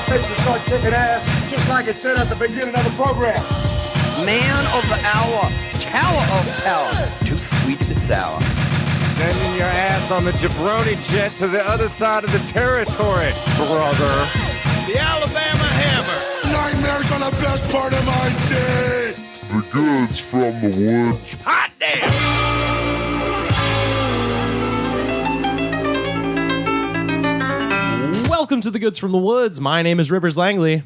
face and start kicking ass, just like it said at the beginning of the program. Man of the hour, tower of power, too sweet to be sour. Sending your ass on the jabroni jet to the other side of the territory, brother. The Alabama Hammer. Nightmares on the best part of my day. The goods from the woods. Hot damn! Welcome to the Goods from the Woods. My name is Rivers Langley.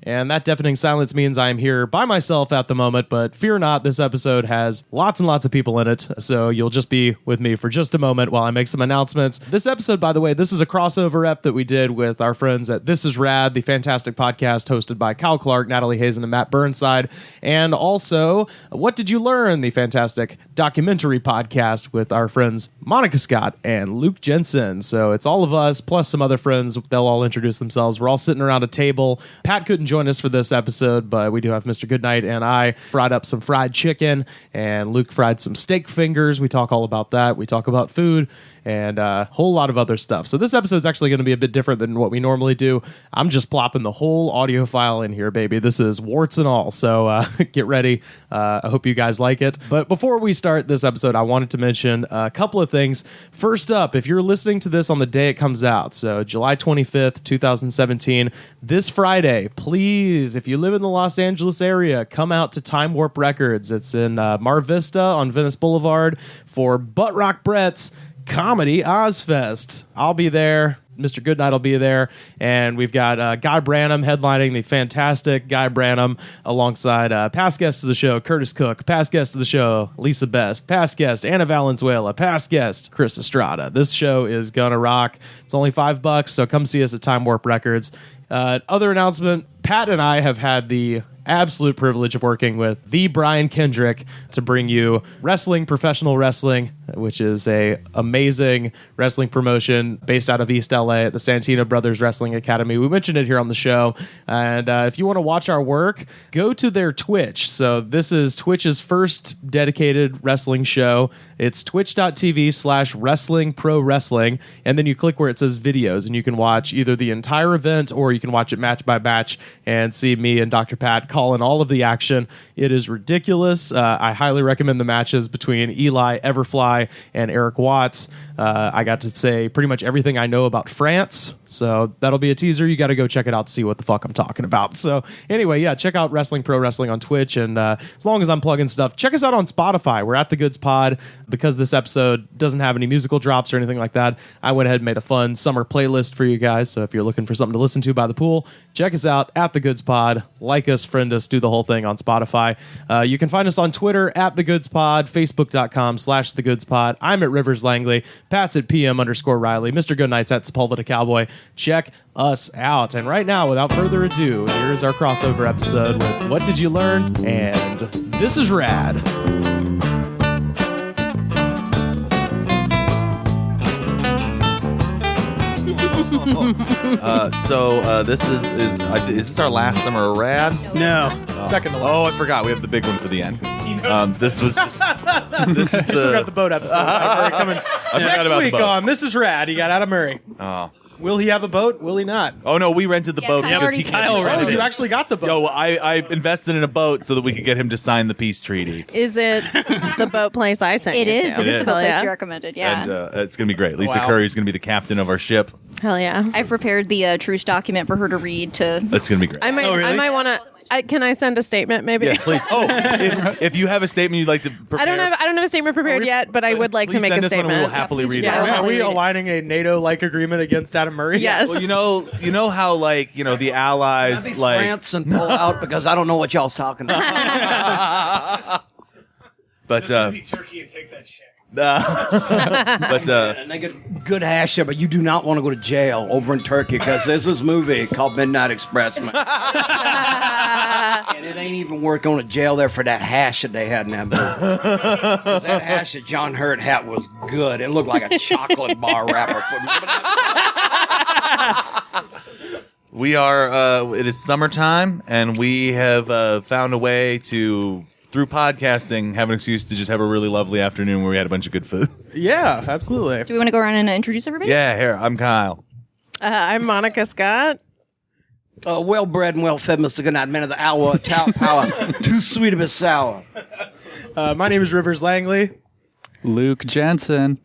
And that deafening silence means I am here by myself at the moment, but fear not, this episode has lots and lots of people in it, so you'll just be with me for just a moment while I make some announcements. This episode, by the way, this is a crossover ep that we did with our friends at This Is Rad, the fantastic podcast hosted by Kyle Clark, Natalie Hazen, and Matt Burnside, and also What Did You Learn, the fantastic documentary podcast with our friends Monica Scott and Luke Jensen. So it's all of us, plus some other friends. They'll all introduce themselves. We're all sitting around a table. Pat couldn't join us for this episode, but we do have Mr. Goodnight, and I fried up some fried chicken, and Luke fried some steak fingers. We talk all about that. We talk about food and a whole lot of other stuff. So this episode is actually going to be a bit different than what we normally do. I'm just plopping the whole audio file in here, baby. This is warts and all, so get ready. I hope you guys like it. But before we start this episode, I wanted to mention a couple of things. First up, if you're listening to this on the day it comes out, so July 25th, 2017, this Friday, please, if you live in the Los Angeles area, come out to Time Warp Records. It's in Mar Vista on Venice Boulevard for Butt Rock Brett's Comedy Ozfest. I'll be there. Mr. Goodnight will be there. And we've got Guy Branum headlining, the fantastic Guy Branum, alongside past guests of the show, Curtis Cook, past guest of the show, Lisa Best, past guest, Anna Valenzuela, past guest, Chris Estrada. This show is gonna rock. It's only $5, so come see us at Time Warp Records. Other announcement, Pat and I have had the absolute privilege of working with the Brian Kendrick to bring you Wrestling Professional Wrestling, which is a amazing wrestling promotion based out of East LA at the Santino Brothers Wrestling Academy. We mentioned it here on the show, and if you want to watch our work, go to their Twitch. So this is Twitch's first dedicated wrestling show. It's twitch.tv/wrestling pro wrestling, and then you click where it says videos, and you can watch either the entire event or you can watch it match by match and see me and Dr. Pat calling all of the action. It is ridiculous. I highly recommend the matches between Eli Everfly and Eric Watts. I got to say pretty much everything I know about France, so that'll be a teaser. You got to go check it out to see what the fuck I'm talking about. So anyway, yeah, check out Wrestling Pro Wrestling on Twitch, and as long as I'm plugging stuff, check us out on Spotify. We're at The Goods Pod. Because this episode doesn't have any musical drops or anything like that, I went ahead and made a fun summer playlist for you guys. So if you're looking for something to listen to by the pool, check us out at The Goods Pod. Like us, friend us, do the whole thing on Spotify. You can find us on Twitter at The Goods Pod, Facebook.com/The Goods Pod. I'm at Rivers Langley. Pat's at PM_Riley. Mr. Goodnight's at Sepulveda Cowboy. Check us out. And right now, without further ado, here's our crossover episode with What Did You Learn? And This Is Rad. This is this our last summer of Rad? No. Second to last. Oh, I forgot. We have the big one for the end. This was just this is Still got the boat episode. Coming next about the week boat. on This Is Rad. You got Adam Murray. Oh. Will he have a boat? Will he not? Oh no, we rented the boat Kyle because he already can't. Kyle be trusted. You actually got the boat. Yo, I invested in a boat so that we could get him to sign the peace treaty. Is it the boat place I sent It you is. to? It is the boat place yeah. you recommended. Yeah. And it's gonna be great. Lisa Wow. Curry's gonna be the captain of our ship. Hell yeah. I've prepared the truce document for her to read. That's gonna be great. I might, really? I might want to. Can I send a statement? Maybe. Yes, please. Oh, if you have a statement you'd like to prepare, I don't have a statement prepared yet, but I would like to please make send a us one and statement. we will happily read it. Yeah. out. Are we Hopefully. aligning a NATO-like agreement against Adam Murray? Yes. Well, you know how the Allies like France and pull out because I don't know what y'all's talking about. but Turkey and take that shit. And they get good hash there, but you do not want to go to jail over in Turkey because there's this movie called Midnight Express, man. And it ain't even worth going to jail there for that hash that they had in that movie. 'Cause that hash that John Hurt had was good. It looked like a chocolate bar wrapper. we are. It is summertime, and we have found a way to, through podcasting, have an excuse to just have a really lovely afternoon where we had a bunch of good food. Yeah, absolutely. Do we want to go around and introduce everybody? Yeah, here I'm Kyle. I'm Monica Scott. Well bred and well fed, Mr. Goodnight, man of the hour, tower power, too sweet of a sour. My name is Rivers Langley. Luke Jensen.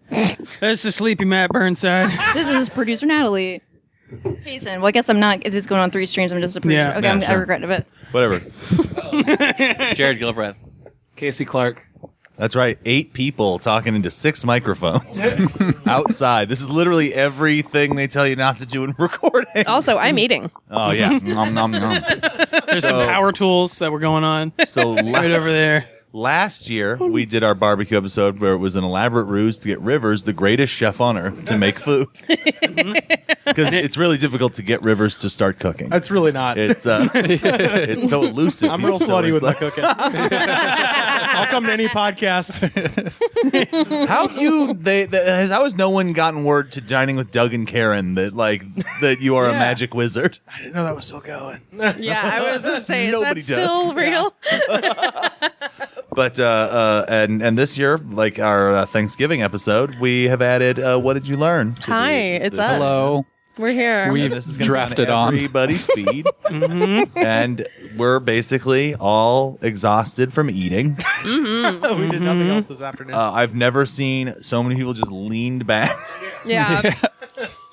This is Sleepy Matt Burnside. This is producer Natalie. Hazen. Well, I guess I'm not. If this is going on 3 streams, I'm just a producer. Yeah. Okay, Yeah, I sure. regret it. Whatever. Jared Gilbreth. Casey Clark. That's right. 8 people talking into 6 microphones outside. This is literally everything they tell you not to do in recording. Also, I'm eating. Oh, yeah. Nom, nom, nom. There's some power tools that were going on So right over there. last year, we did our barbecue episode where it was an elaborate ruse to get Rivers, the greatest chef on earth, to make food. Because it's really difficult to get Rivers to start cooking. That's really not. It's so elusive. I'm real He's so slutty with my like- cooking. I'll come to any podcast. How have you? How has no one gotten word to Dining with Doug and Karen that you are a magic wizard? I didn't know that was still going. Yeah, I was going to say, is Nobody that still does. real? But and this year, like our Thanksgiving episode, we have added "What did you learn?" to Hi, it's us. Hello. We're here. And We've this is gonna be drafted on. everybody's feed, and we're basically all exhausted from eating. We did nothing else this afternoon. I've never seen so many people just leaned back, yeah.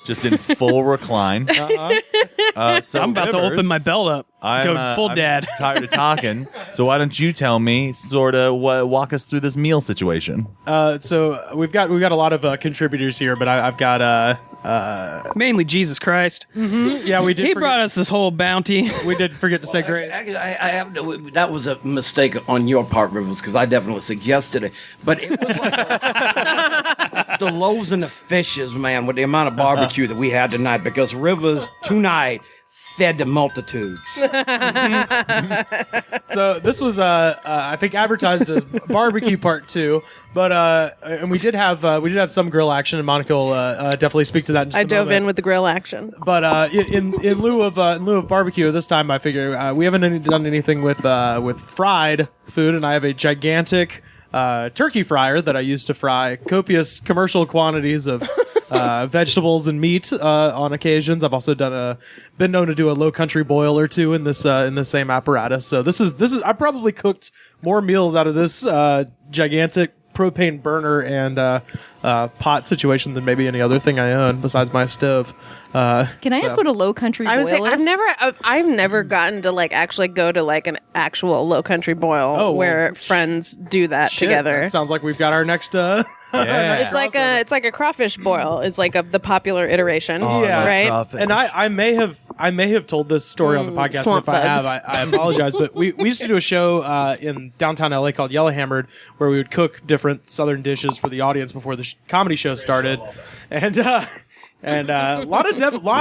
just in full recline. So I'm about to open my belt up. Go full I'm dad. tired of talking. So why don't you tell me, sort of, walk us through this meal situation? So we've got a lot of contributors here, but I've got Mainly Jesus Christ. yeah, we did. He forget- brought us this whole bounty. We did forget to say grace. Actually, I have to, that was a mistake on your part, Rivers, because I definitely suggested it. But it was like the loaves and the fishes, man, with the amount of barbecue that we had tonight, because Rivers tonight fed the multitudes. So this was I think advertised as barbecue part 2, but and we did have some grill action, and Monica will definitely speak to that. In just I a dove moment. in with the grill action. But in lieu of barbecue this time, I figure we haven't done anything with fried food, and I have a gigantic turkey fryer that I use to fry copious commercial quantities of vegetables and meat on occasions. I've also been known to do a low country boil or 2 in this same apparatus. So this is I probably cooked more meals out of this gigantic propane burner and pot situation than maybe any other thing I own besides my stove. Can I ask what a low country boil I was saying, is? I've never gotten to actually go to an actual low country boil Oh, well, where friends do that Shit, together. that sounds like we've got our next. Yeah. It's like a crawfish boil is of the popular iteration, Yeah. right? And I may have told this story on the podcast. And swamp if I have, bugs. I apologize. But we used to do a show in downtown LA called Yellowhammered, where we would cook different Southern dishes for the audience before the comedy show started, and a lot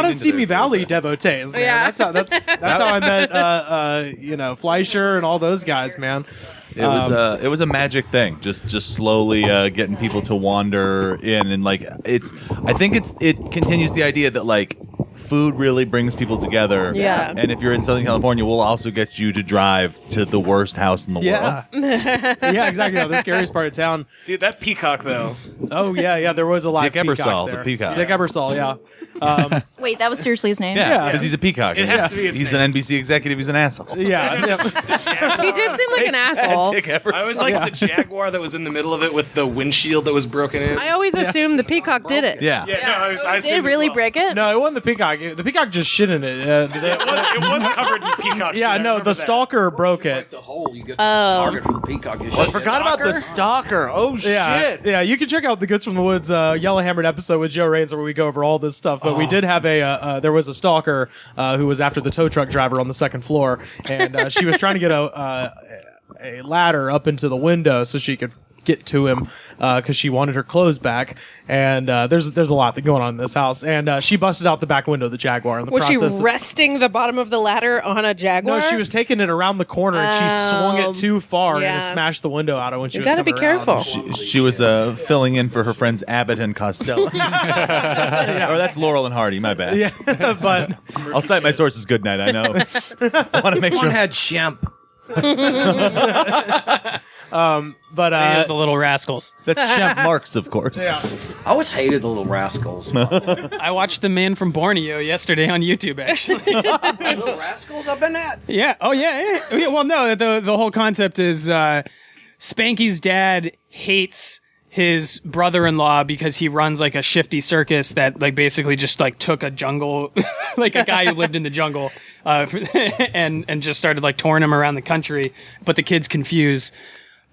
of Simi Valley devotees. Man. Yeah. That's how I met Fleischer and all those guys, man. It was a magic thing, just slowly getting people to wander in, and I think it continues the idea that food really brings people together. Yeah. And if you're in Southern California, we'll also get you to drive to the worst house in the world. Yeah, exactly. The scariest part of town. Dude, that peacock, though. Oh yeah. There was a live Dick peacock Ebersol, there. the peacock. Dick Ebersol, yeah. Wait, that was seriously his name? Yeah, Yeah. because he's a peacock. It has to be its He's name. an NBC executive. He's an asshole. Yeah. He did seem like an asshole. Dick Ebersol. I was like the jaguar that was in the middle of it with the windshield that was broken in. I always assumed the peacock did it. Yeah. No, I Did it assumed really as well. break it? No, it wasn't the peacock. The peacock just shit in it. It was covered in peacock shit. Yeah, I no, remember the that. stalker broke it. The hole you get Oh. target for the peacock. You I should- forgot about the stalker. Oh Yeah, shit. yeah. You can check out the Goods from the Woods Yellowhammered episode with Joe Raines where we go over all this stuff. But we did have there was a stalker who was after the tow truck driver on the second floor, and she was trying to get a ladder up into the window so she could get to him because she wanted her clothes back. And there's a lot going on in this house. And she busted out the back window of the Jaguar in the Was she process. resting the bottom of the ladder on a jaguar? No, she was taking it around the corner and she swung it too far and it yeah. smashed the window out of when she You was gotta be coming around. careful. She was filling in for her friends Abbott and Costello. Or that's Laurel and Hardy. My bad. Yeah, but I'll cite my sources. Goodnight. I know. I want to make One sure. had Shemp. But It was the Little Rascals. That's Chef Marks, of course. yeah. I always hated the Little Rascals. I watched The Man from Borneo yesterday on YouTube, actually. Little Rascals, I've been at. Yeah. Oh, yeah. Well, no, the whole concept is Spanky's dad hates his brother-in-law because he runs like a shifty circus that like basically just like took a jungle, like a guy who lived in the jungle, and just started like touring him around the country. But the kids confuse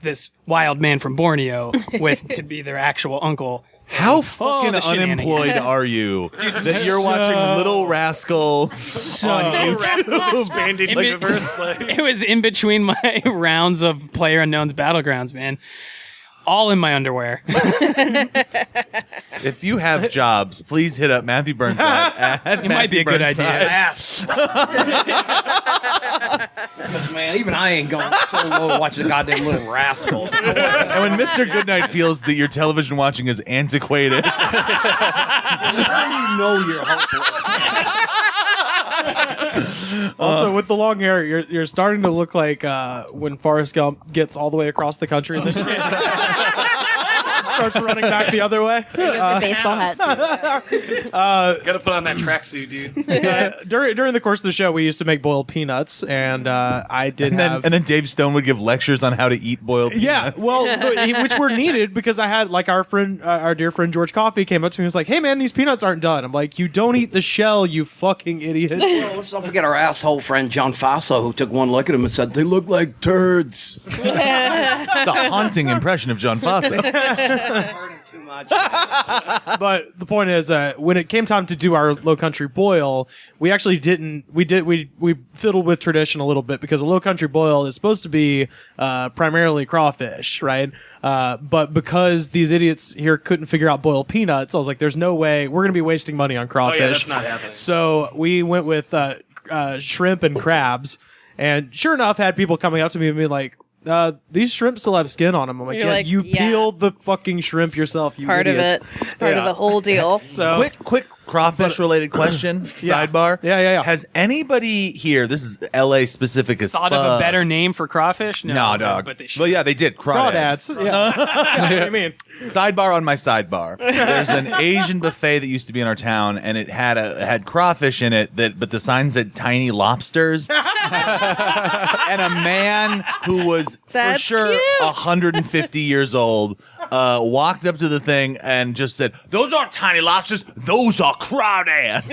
this wild man from Borneo with to be their actual uncle. How fucking the unemployed shenanigans. are you that you're watching Little Rascals on YouTube? Expanded It was- universe. It was in between my rounds of Player Unknown's Battlegrounds, man. All in my underwear. If you have jobs, please hit up Matthew Burnside at It might be a good idea. Ass. Man, even I ain't going so low watching the goddamn Little Rascals. And when Mr. Goodnight feels that your television watching is antiquated, You know you're hopeless. Also, with the long hair, you're starting to look like when Forrest Gump gets all the way across the country and then starts running back the other way. The baseball hat too. Gotta put on that tracksuit, dude. During the course of the show, we used to make boiled peanuts, and I did and then Dave Stone would give lectures on how to eat boiled peanuts. Yeah, well, which were needed because I had like our dear friend George Coffey came up to me and was like, "Hey man, these peanuts aren't done." I'm like, "You don't eat the shell, you fucking idiot." Well, let's not forget our asshole friend John Faso, who took one look at him and said, "They look like turds." It's a haunting impression of John Fosse. Too much. But the point is, when it came time to do our Low Country boil, we actually didn't. We fiddled with tradition a little bit because a Low Country boil is supposed to be primarily crawfish, right? But because these idiots here couldn't figure out boiled peanuts, I was like, "There's no way we're going to be wasting money on crawfish." Oh yeah, that's not happening. So we went with shrimp and crabs, and sure enough, had people coming up to me and be like, these shrimp still have skin on them. I'm like, You're like, you yeah. peeled the fucking shrimp yourself, you Part idiots. of it. It's part of Yeah. the whole deal. So Quick crawfish related question. Yeah. Sidebar. Yeah. Has anybody here? This is LA specific as Thought fuck. of a better name for crawfish? No, dog. But they should. Well, yeah, they did. crawdads. Yeah. What do you mean? Sidebar on my sidebar. There's an Asian buffet that used to be in our town, and it had crawfish in it. But the sign said tiny lobsters. And a man who was That's for sure cute. 150 years old walked up to the thing and just said, "Those aren't tiny lobsters. Those are crawdads."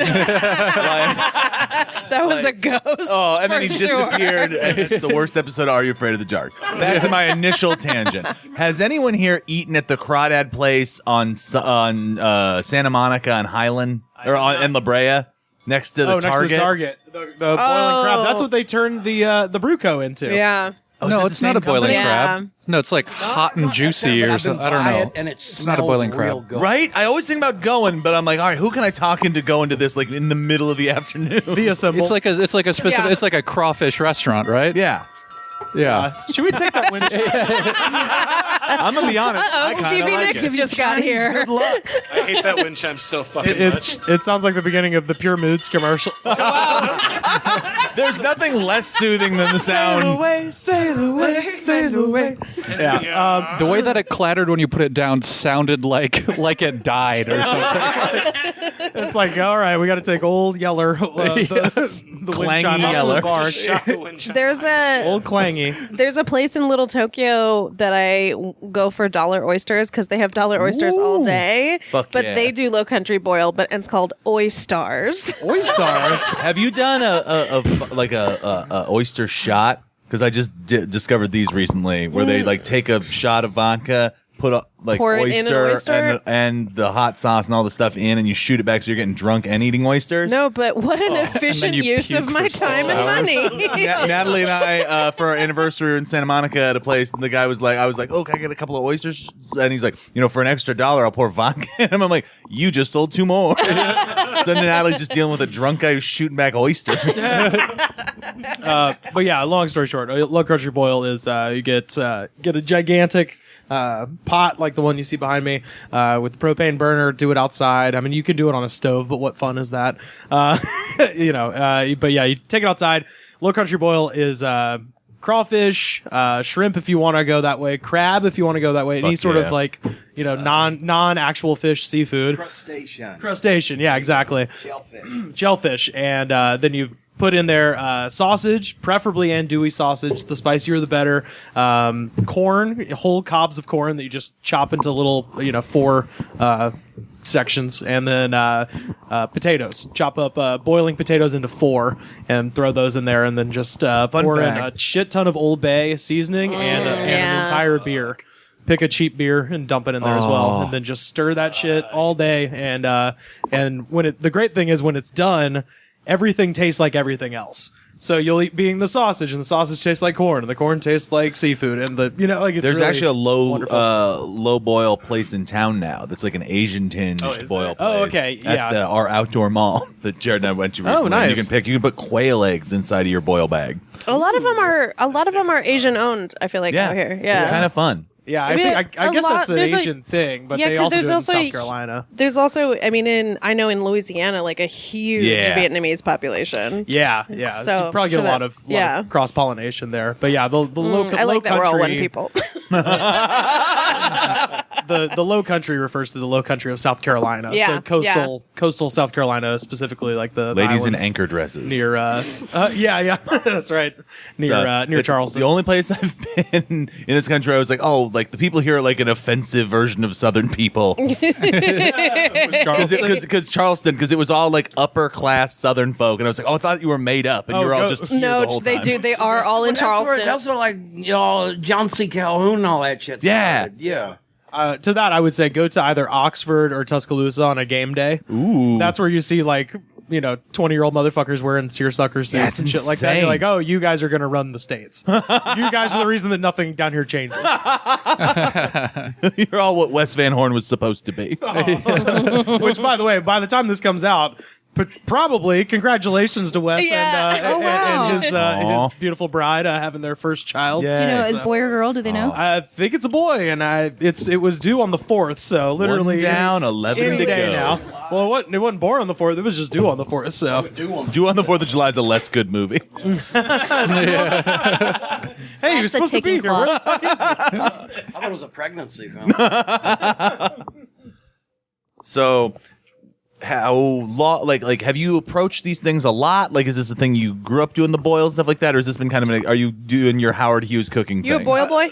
That was a ghost. Oh, and then he for sure. disappeared. And it's the worst episode of Are You Afraid of the Dark? That's my initial tangent. Has anyone here eaten at the Crawdad place on Santa Monica and Highland in La Brea next to the Target? Next to the Target. The boiling crab. That's what they turned the Bruco into. Yeah. Oh, is No, that it's the not same a boiling company? Yeah. crab. No, it's like hot and juicy or something. I don't know. And It's not a boiling crab. Good. Right? I always think about going, but I'm like, all right, who can I talk into going to this like in the middle of the afternoon? Via symbol. It's like a specific. Yeah. It's like a crawfish restaurant, right? Yeah. Yeah. Should we take that winch? I'm going to be honest. I kinda Stevie like Nicks it. just got here. Good luck. I hate that wind chime so fucking much. It sounds like the beginning of the Pure Moods commercial. There's nothing less soothing than the sound. Sail away, sail away. Yeah. The way that it clattered when you put it down sounded like it died or something. It's like, all right, we got to take Old Yeller, the wind Clangy chime off Yeller. the bar. Shot the wind chime. Old Clangy. There's a place in Little Tokyo that I go for dollar oysters because they have dollar oysters all day. Fuck but yeah. they do low country boil, but it's called Oystars. Oystars. Have you done a oyster shot? Because I just discovered these recently, where they like take a shot of vodka, put a Pour it in an oyster? and the hot sauce and all the stuff in, and you shoot it back so you're getting drunk and eating oysters. No, but what an efficient you use of puke my for time 6 and hours. money. Natalie and I, for our anniversary in Santa Monica at a place, and the guy was like, I was like, oh, can I get a couple of oysters? And he's like, for an extra $1, I'll pour vodka in them. I'm like, you just sold 2 more. So then Natalie's just dealing with a drunk guy who's shooting back oysters. But yeah, long story short, a low country boil is you get a gigantic pot like the one you see behind me with the propane burner. Do it outside. I mean, you can do it on a stove, but what fun is that? But yeah, you take it outside. Low country boil is crawfish, shrimp if you want to go that way, crab if you want to go that way, any sort of like, non actual fish seafood. Crustacean, yeah, exactly. Shellfish. And then you put in there sausage, preferably andouille sausage. The spicier, the better. Corn, whole cobs of corn that you just chop into little, 4 sections, and then potatoes. Chop up boiling potatoes into 4 and throw those in there, and then just pour in a shit ton of Old Bay seasoning and an entire beer. Pick a cheap beer and dump it in there as well, and then just stir that shit all day. And when the great thing is when it's done, everything tastes like everything else. So you'll eat being the sausage, and the sausage tastes like corn, and the corn tastes like seafood, and it's There's really actually a low boil place in town now that's like an Asian tinged boil place. Oh, okay, yeah. At our outdoor mall that Jared and I went to recently. Oh, nice. You can put quail eggs inside of your boil bag. A lot of them are Asian owned. I feel like out here. Yeah, it's kind of fun. Yeah, I guess that's an Asian thing, but they also do it in South Carolina. There's also, I know in Louisiana, like a huge Vietnamese population. Yeah. So you probably get a lot of cross pollination there. But yeah, the low country. I like that we're all one people. The low country refers to the low country of South Carolina. Yeah, so coastal South Carolina, specifically like the ladies in islands anchor dresses near. That's right. Near Charleston. The only place I've been in this country, I was like, oh, like the people here are like an offensive version of Southern people. Because Charleston, because it was all like upper class Southern folk, and I was like, oh, I thought you were made up, and you were all just here the whole they time. do. They are all in Charleston. That's where like John C. Calhoun and all that shit. Yeah. To that, I would say go to either Oxford or Tuscaloosa on a game day. Ooh. That's where you see like 20-year-old motherfuckers wearing seersucker suits and shit like that. You're like, oh, you guys are going to run the states. You guys are the reason that nothing down here changes. You're all what Wes Van Horn was supposed to be. Which, by the way, by the time this comes out, probably congratulations to Wes and his beautiful bride having their first child. Do you know is boy or girl? Do they know? I think it's a boy, and it was due on the 4th, so literally 1 down, 11 to go. Now. Well, it wasn't born on the 4th; it was just due on the 4th. So Due on the 4th of July is a less good movie. Hey, you're supposed to be here. Where the fuck is it? I thought it was a pregnancy film. So, how long? Like, have you approached these things a lot? Like, is this a thing you grew up doing, the boils, stuff like that, or has this been kind of? Are you doing your Howard Hughes cooking You thing? a boil boy?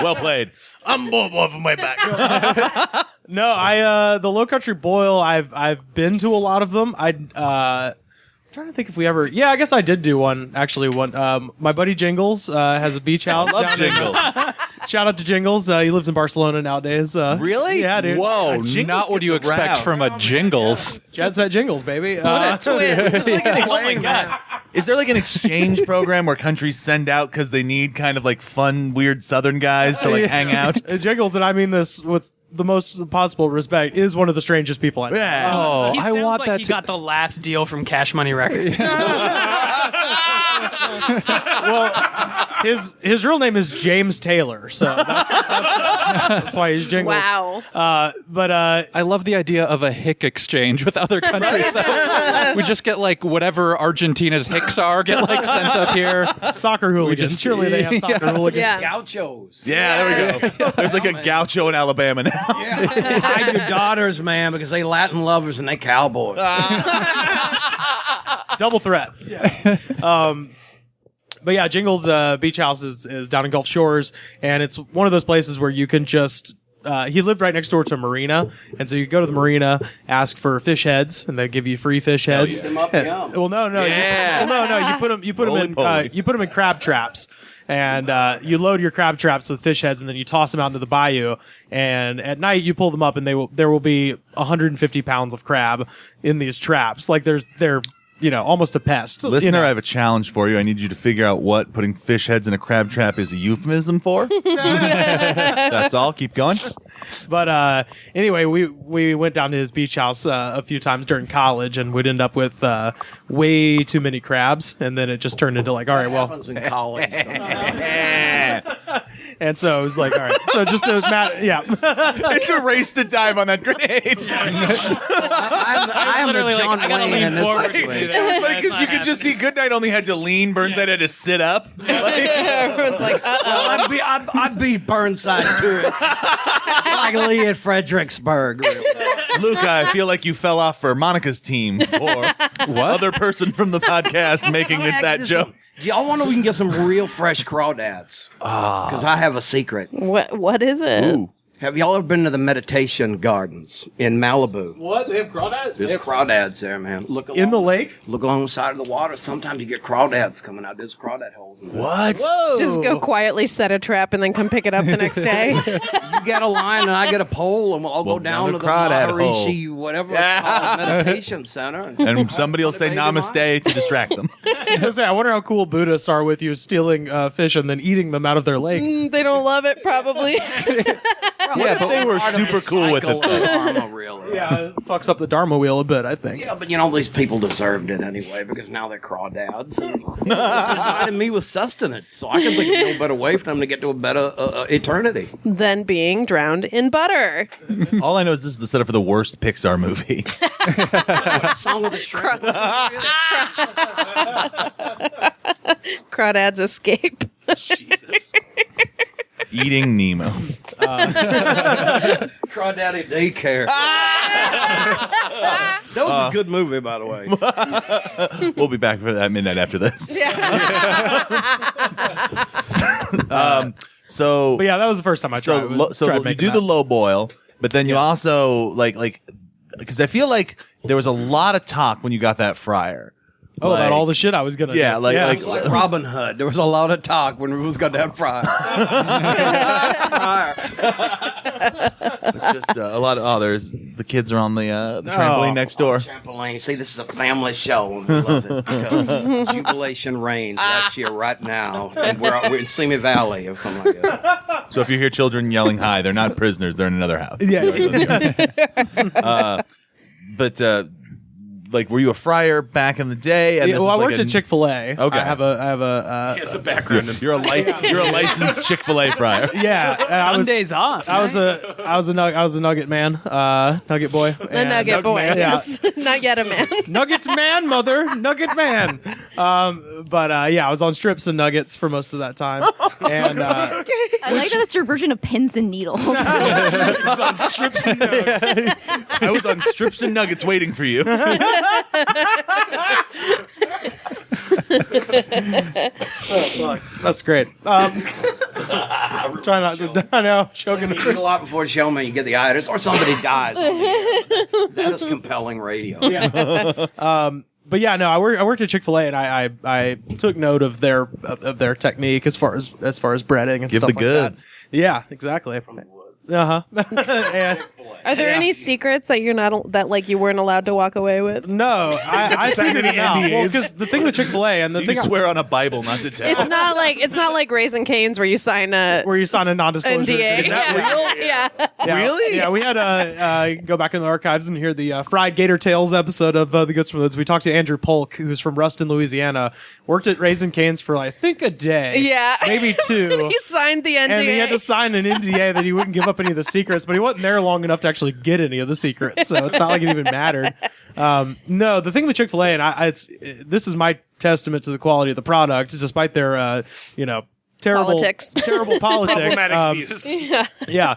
Well played. I'm boil boy from way back. No, the Low Country boil. I've been to a lot of them. I'm trying to think if we ever. Yeah, I guess I did do one. Actually, my buddy Jingles has a beach house. Love Jingles. Shout out to Jingles. He lives in Barcelona nowadays. Really? Yeah, dude. Whoa, Jingles not what you gets expect around. from a Jingles. Jet Set Jingles, baby. What a twist! Is there like an exchange program where countries send out because they need kind of like fun, weird Southern guys to like hang out? Jingles, and I mean this with the most possible respect, is one of the strangest people I know. Yeah. Oh, He I sounds want like that he to. got the last deal from Cash Money Records. Well, his real name is James Taylor, so that's why he's Jingles. Wow. But I love the idea of a hick exchange with other countries. Though. We just get like whatever Argentina's hicks are get like sent up here. soccer hooligans. Surely they have soccer hooligans. Yeah. Gauchos. Yeah, there we go. There's like a gaucho in Alabama now. Hide your daughters, man, because they Latin lovers and they cowboys. Double threat. But yeah, Jingles Beach House is down in Gulf Shores, and it's one of those places where you can just. He lived right next door to a marina, and so you go to the marina, ask for fish heads, and they give you free fish heads. Them up, yum. Well, no. You put them in crab traps, and you load your crab traps with fish heads, and then you toss them out into the bayou. And at night, you pull them up, and there will be 150 pounds of crab in these traps. Like they're almost a pest. Listener, I have a challenge for you. I need you to figure out what putting fish heads in a crab trap is a euphemism for. That's all. Keep going. But anyway, we went down to his beach house a few times during college, and we'd end up with way too many crabs, and then it just turned into like, all right, well, Happens in college. And so it was like, all right. So just to yeah. It's a race to dive on that grenade. I am literally the John like, I gotta Wayne lean in this forward. situation. It was funny because you could just see Goodnight only had to lean, Burnside had to sit up. Everyone's like, I beat Burnside to it. It's like Lee at Fredericksburg. Really. Luca, I feel like you fell off for Monica's team for other person from the podcast making it that joke. Do y'all want to we can get some real fresh crawdads? Because I have a secret. what is it? Ooh. Have y'all ever been to the meditation gardens in Malibu? What? They have crawdads? There's crawdads there, man. Look along, In the lake? Look along the side of the water. Sometimes you get crawdads coming out. There's crawdad holes in there. What? Whoa. Just go quietly set a trap and then come pick it up the next day. You get a line and I get a pole and we'll all go down to the crawdad hole. Maharishi, whatever it's called, meditation center. And somebody will say namaste to distract them. I wonder how cool Buddhists are with you stealing fish and then eating them out of their lake. They don't love it, probably. Yeah, but they were super cool with it. Dharma, really. Yeah, it fucks up the Dharma wheel a bit, I think. Yeah, but you know, these people deserved it anyway because now they're crawdads. And provided me with sustenance, so I can think of no better way for them to get to a better eternity. Than being drowned in butter. All I know is this is the setup for the worst Pixar movie. Song of the Shrimp. Crawdads escape. Jesus. Eating Nemo. Crawdaddy Daycare. That was a good movie, by the way. We'll be back for that midnight after this. So, But yeah, that was the first time I tried. so you do the low boil, but then you also like because I feel like there was a lot of talk when you got that fryer. Oh, about all the shit I was gonna do. Like Robin Hood. There was a lot of talk when we was going down fryer. Just a lot of there's the kids are on the trampoline next door. Trampoline. See, this is a family show, and we love it because Jubilation reigns that's here right now, and we're in Simi Valley or something like that. So if you hear children yelling hi, they're not prisoners; they're in another house. But like, were you a fryer back in the day? And I worked at Chick-fil-A. Okay, I have a. He has a background. You're a licensed Chick-fil-A fryer. Yeah, Sundays off. I was a nugget man, nugget boy. The nugget boy. Yeah. Yes. Not yet a man. Nugget man, mother, nugget man. But I was on strips and nuggets for most of that time. And I like that that's your version of pins and needles. He's on strips and nuggets. I was on strips and nuggets waiting for you. That's great. Try not to. I know. Choking. You eat a lot before the show, man. You get the itis, or somebody dies. That is compelling radio. Yeah. But yeah, no, I worked at Chick-fil-A and I took note of their technique as far as breading and Give stuff the like goods. that. Yeah, exactly. And Are there any secrets that you weren't allowed to walk away with? no, I figured it out. Well, because the thing with Chick-fil-A and the You thing swear on a Bible not to tell. It's not like Raising Cane's where you sign a non-disclosure. NDA. Is that real? Yeah. Yeah, Really? Yeah, we had go back in the archives and hear the Fried Gator Tales episode of The Goods from the Woods. We talked to Andrew Polk, who's from Ruston, Louisiana, worked at Raising Cane's for I think a day. Yeah. Maybe two. He signed the NDA. And he had to sign an NDA that he wouldn't give up any of the secrets, but he wasn't there long enough to actually get any of the secrets, so it's not like it even mattered. No, the thing with Chick-fil-A, and this is my testament to the quality of the product, despite their, terrible Politics. terrible politics. Problematic views. Yeah,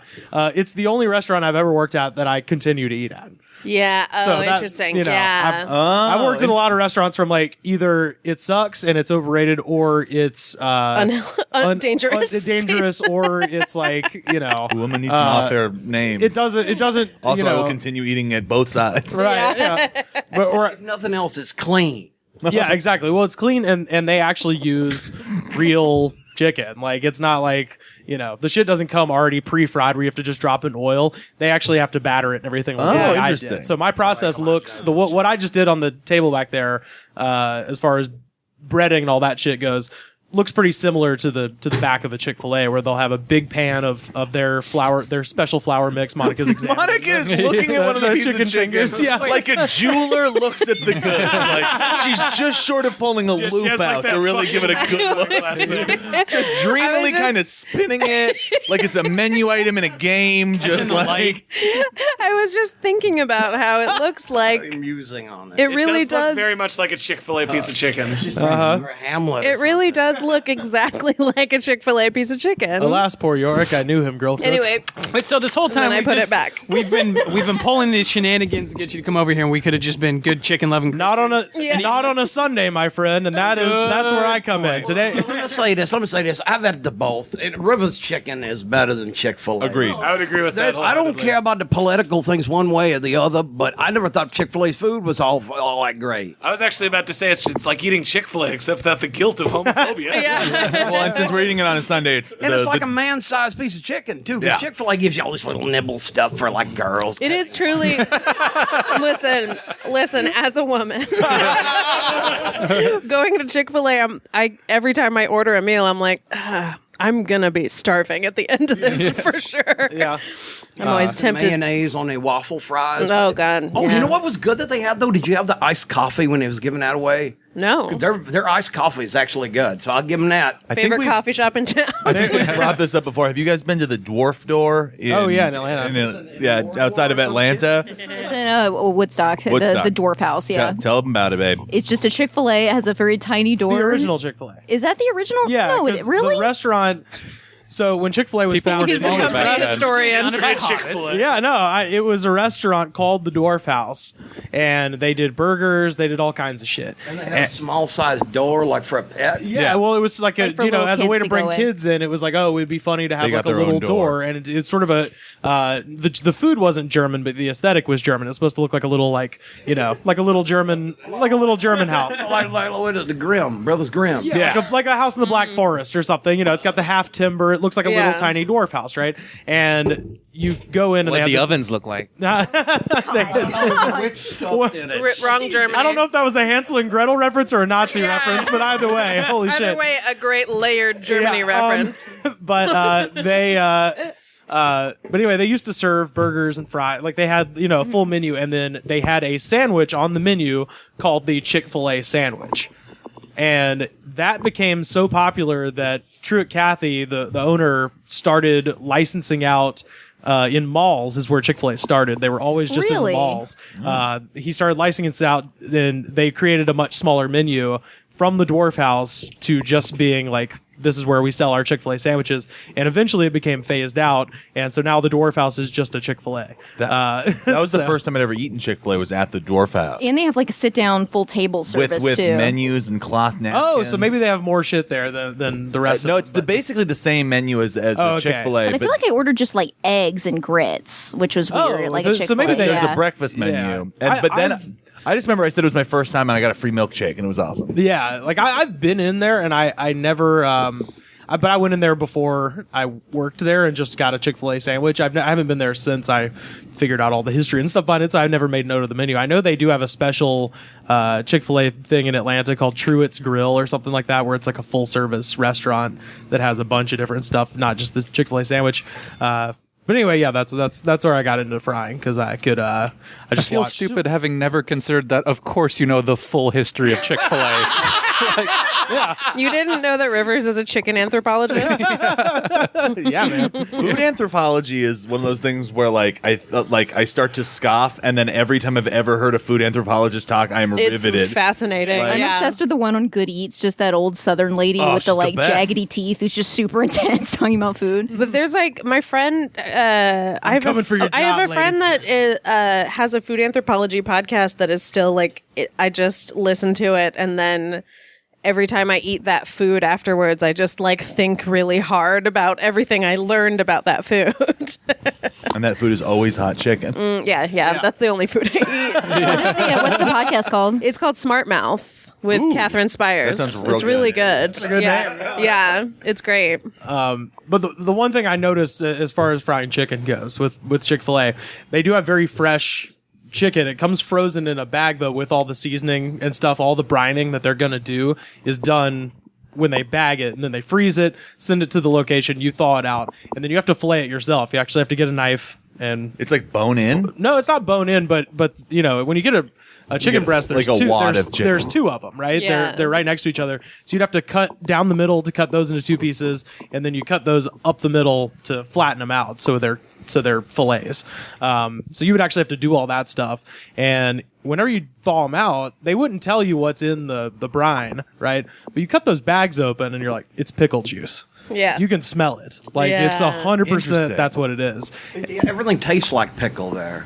it's the only restaurant I've ever worked at that I continue to eat at. Yeah. Oh, So that, interesting. you know, Yeah. I've worked in a lot of restaurants from like either it sucks and it's overrated, or it's dangerous. dangerous, or it's like Woman needs some off-air names. It doesn't. Also, I will continue eating at both sides. Right. Yeah. If nothing else, it's clean. Yeah, exactly. Well, it's clean, and they actually use real chicken. Like, it's not like, the shit doesn't come already pre-fried where you have to just drop it in oil. They actually have to batter it and everything like that. Interesting. I did. So my process looks, what I just did on the table back there, as far as breading and all that shit goes, looks pretty similar to the back of a Chick-fil-A, where they'll have a big pan of their special flour mix. Monica's examining. Monica is looking at one of the pieces of chicken fingers. Yeah. like a jeweler looks at the goods. Like she's just short of pulling a loop out to really give it a good look. Just dreamily kind of spinning it like it's a menu item in a game. Just like I was just thinking about how it looks like. Musing on it. It really does. Look does. very much like a Chick-fil-A piece of chicken. Hamlet. It really does look exactly like a Chick-fil-A piece of chicken. Alas, poor Yorick. I knew him, girl. Anyway, Wait, so this whole time I we put just- it back. We've been pulling these shenanigans to get you to come over here, and we could have just been good chicken loving. Not on a Sunday, my friend, and that's where I come in today. Let me say this. I've had the both. Rivers Chicken is better than Chick-fil-A. Agreed. I would agree with that. I don't care about the political things one way or the other, but I never thought Chick-fil-A's food was all that great. I was actually about to say it's like eating Chick-fil-A, except without the guilt of homophobia. well, and since we're eating it on a Sunday, it's like a man-sized piece of chicken too. Yeah. Chick-fil-A gives you all this little nibble stuff for like girls. It is truly. Listen. As a woman, going to Chick-fil-A, every time I order a meal, I'm like, I'm gonna be starving at the end of this for sure. Yeah. I'm always tempted. Mayonnaise on a waffle fries. Oh God. Oh, yeah. you know what was good that they had though? Did you have the iced coffee when it was giving that away? No. Their iced coffee is actually good, so I'll give them that. Favorite coffee shop in town. I think we brought this up before. Have you guys been to the Dwarf Door? In Atlanta. Outside of Atlanta. It's in Woodstock. The Dwarf House. Yeah. Tell them about it, babe. It's just a Chick-fil-A. It has a very tiny door. It's the original Chick-fil-A. Is that the original? Yeah. No, really? The restaurant. So when Chick-fil-A was founded, He's the company historian. Straight Chick-fil-A. Yeah, no, it was a restaurant called the Dwarf House, and they did burgers, they did all kinds of shit. And they had a small-sized door, like for a pet. Yeah, well, it was like Like for little as a way kids to to bring go in. kids in. It was like, oh, it'd be funny to have They like got a their little own door. and it's sort of a the food wasn't German, but the aesthetic was German. It's supposed to look like a little like a little German house. like the Grimm, Brothers Grimm. Yeah, like a house in the Black Forest or something. It's got the half timber. It looks like a little tiny dwarf house, right? And you go in and What they have the this- ovens look like. Wrong Germany. I don't know if that was a Hansel and Gretel reference or a Nazi reference, but either way, holy shit. Either way, a great layered Germany reference. But anyway, they used to serve burgers and fries. Like they had, a full menu, and then they had a sandwich on the menu called the Chick-fil-A sandwich. And that became so popular that Truett Cathy, the owner, started licensing out in malls is where Chick-fil-A started. They were always just in the malls. He started licensing out, and they created a much smaller menu from the Dwarf House to just being like, this is where we sell our Chick-fil-A sandwiches. And eventually it became phased out. And so now the Dwarf House is just a Chick-fil-A. That was the first time I'd ever eaten Chick-fil-A was at the Dwarf House. And they have like a sit-down full table service with too. menus and cloth napkins. Oh, so maybe they have more shit there than the rest of No, them. it's basically the same menu as okay. Chick-fil-A. But I feel like I ordered just like eggs and grits, which was weird. Like a so Chick-fil-A. maybe they- there's yeah. a breakfast menu. Yeah. But then I just remember I said it was my first time and I got a free milkshake and it was awesome. Yeah, like I've been in there and I never but I went in there before I worked there and just got a Chick-fil-A sandwich. I haven't been there since I figured out all the history and stuff behind it, so I've never made note of the menu. I know they do have a special Chick-fil-A thing in Atlanta called Truett's Grill or something like that, where it's like a full-service restaurant that has a bunch of different stuff, not just the Chick-fil-A sandwich. But anyway, yeah, that's where I got into frying because I could I just feel watched. stupid having never considered that. Of course, you know the full history of Chick-fil-A. You didn't know that Rivers is a chicken anthropologist? Yeah, man. Food anthropology is one of those things where I start to scoff, and then every time I've ever heard a food anthropologist talk, I am riveted. It's fascinating. Like- I'm yeah. obsessed with the one on Good Eats, just that old Southern lady Oh, with she's the the best. jaggedy teeth who's just super intense talking about food. But there's like my friend. I have coming for your I have job, a friend that is, has a food anthropology podcast that is still like. I just listen to it, and then every time I eat that food afterwards, I just like think really hard about everything I learned about that food. And that food is always hot chicken. Yeah. That's the only food I eat. What's the podcast called? It's called Smart Mouth with Catherine Spires. That sounds real It's really good. good. Yeah, it's great. But the one thing I noticed as far as frying chicken goes with Chick-fil-A, they do have very fresh chicken. It comes frozen in a bag though with all the seasoning and stuff. All the brining that they're gonna do is done when they bag it, and then they freeze it, send it to the location, you thaw it out, and then you have to fillet it yourself. You actually have to get a knife, and it's like bone in. No, it's not bone in, but you know, when you get a chicken breast, there's like a two. wad of chicken. There's two of them, right? Yeah. They're right next to each other. So you'd have to cut down the middle to cut those into two pieces, and then you cut those up the middle to flatten them out. So they're fillets. So you would actually have to do all that stuff. And whenever you thaw them out, they wouldn't tell you what's in the brine, right? But you cut those bags open and you're like, it's pickle juice. Yeah. You can smell it. Like it's Yeah. 100% that's what it is. Everything tastes like pickle there.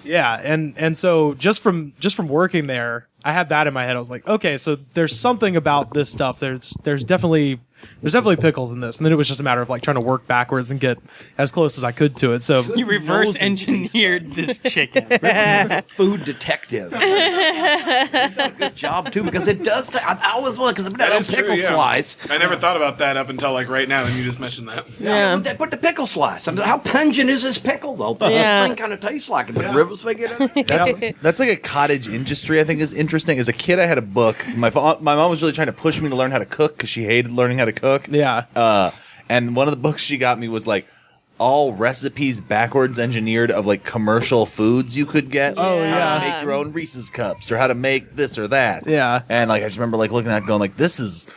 Yeah, and so just from working there, I had that in my head. I was like, okay, so there's something about this stuff. There's definitely pickles in this, and then it was just a matter of like trying to work backwards and get as close as I could to it. So You reverse engineered this chicken. Food detective. You've done a good job too, because it does. I always want because That that is pickle true, yeah. slice. I never thought about that up until like right now, and you just mentioned that. Yeah. But the pickle slice. I mean, how pungent is this pickle though? The Yeah. whole thing kind of tastes like it. But Rivers figured it out. That's like a cottage industry. I think is interesting. As a kid, I had a book. My mom was really trying to push me to learn how to cook because she hated learning how to cook. yeah. And one of the books she got me was like all recipes backwards engineered of like commercial foods you could get. Oh, How yeah. to make your own Reese's cups or how to make this or that. Yeah. And like I just remember like looking at it going like, this is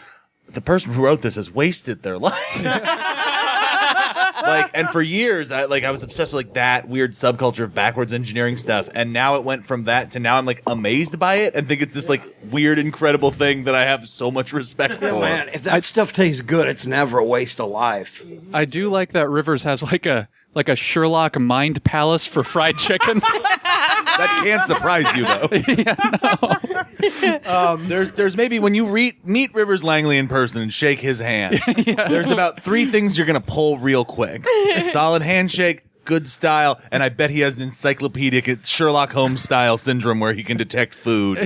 the person who wrote this has wasted their life. Like, and for years, I was obsessed with like that weird subculture of backwards engineering stuff, and now it went from that to now I'm like amazed by it and think it's this like weird, incredible thing that I have so much respect for. Man, if that stuff tastes good, it's never a waste of life. I do like that Rivers has like a Sherlock mind palace for fried chicken. That can't surprise you though. There's maybe when you meet Rivers Langley in person and shake his hand, there's about 3 things you're gonna pull real quick: a solid handshake, good style, and I bet he has an encyclopedic Sherlock Holmes style syndrome where he can detect food.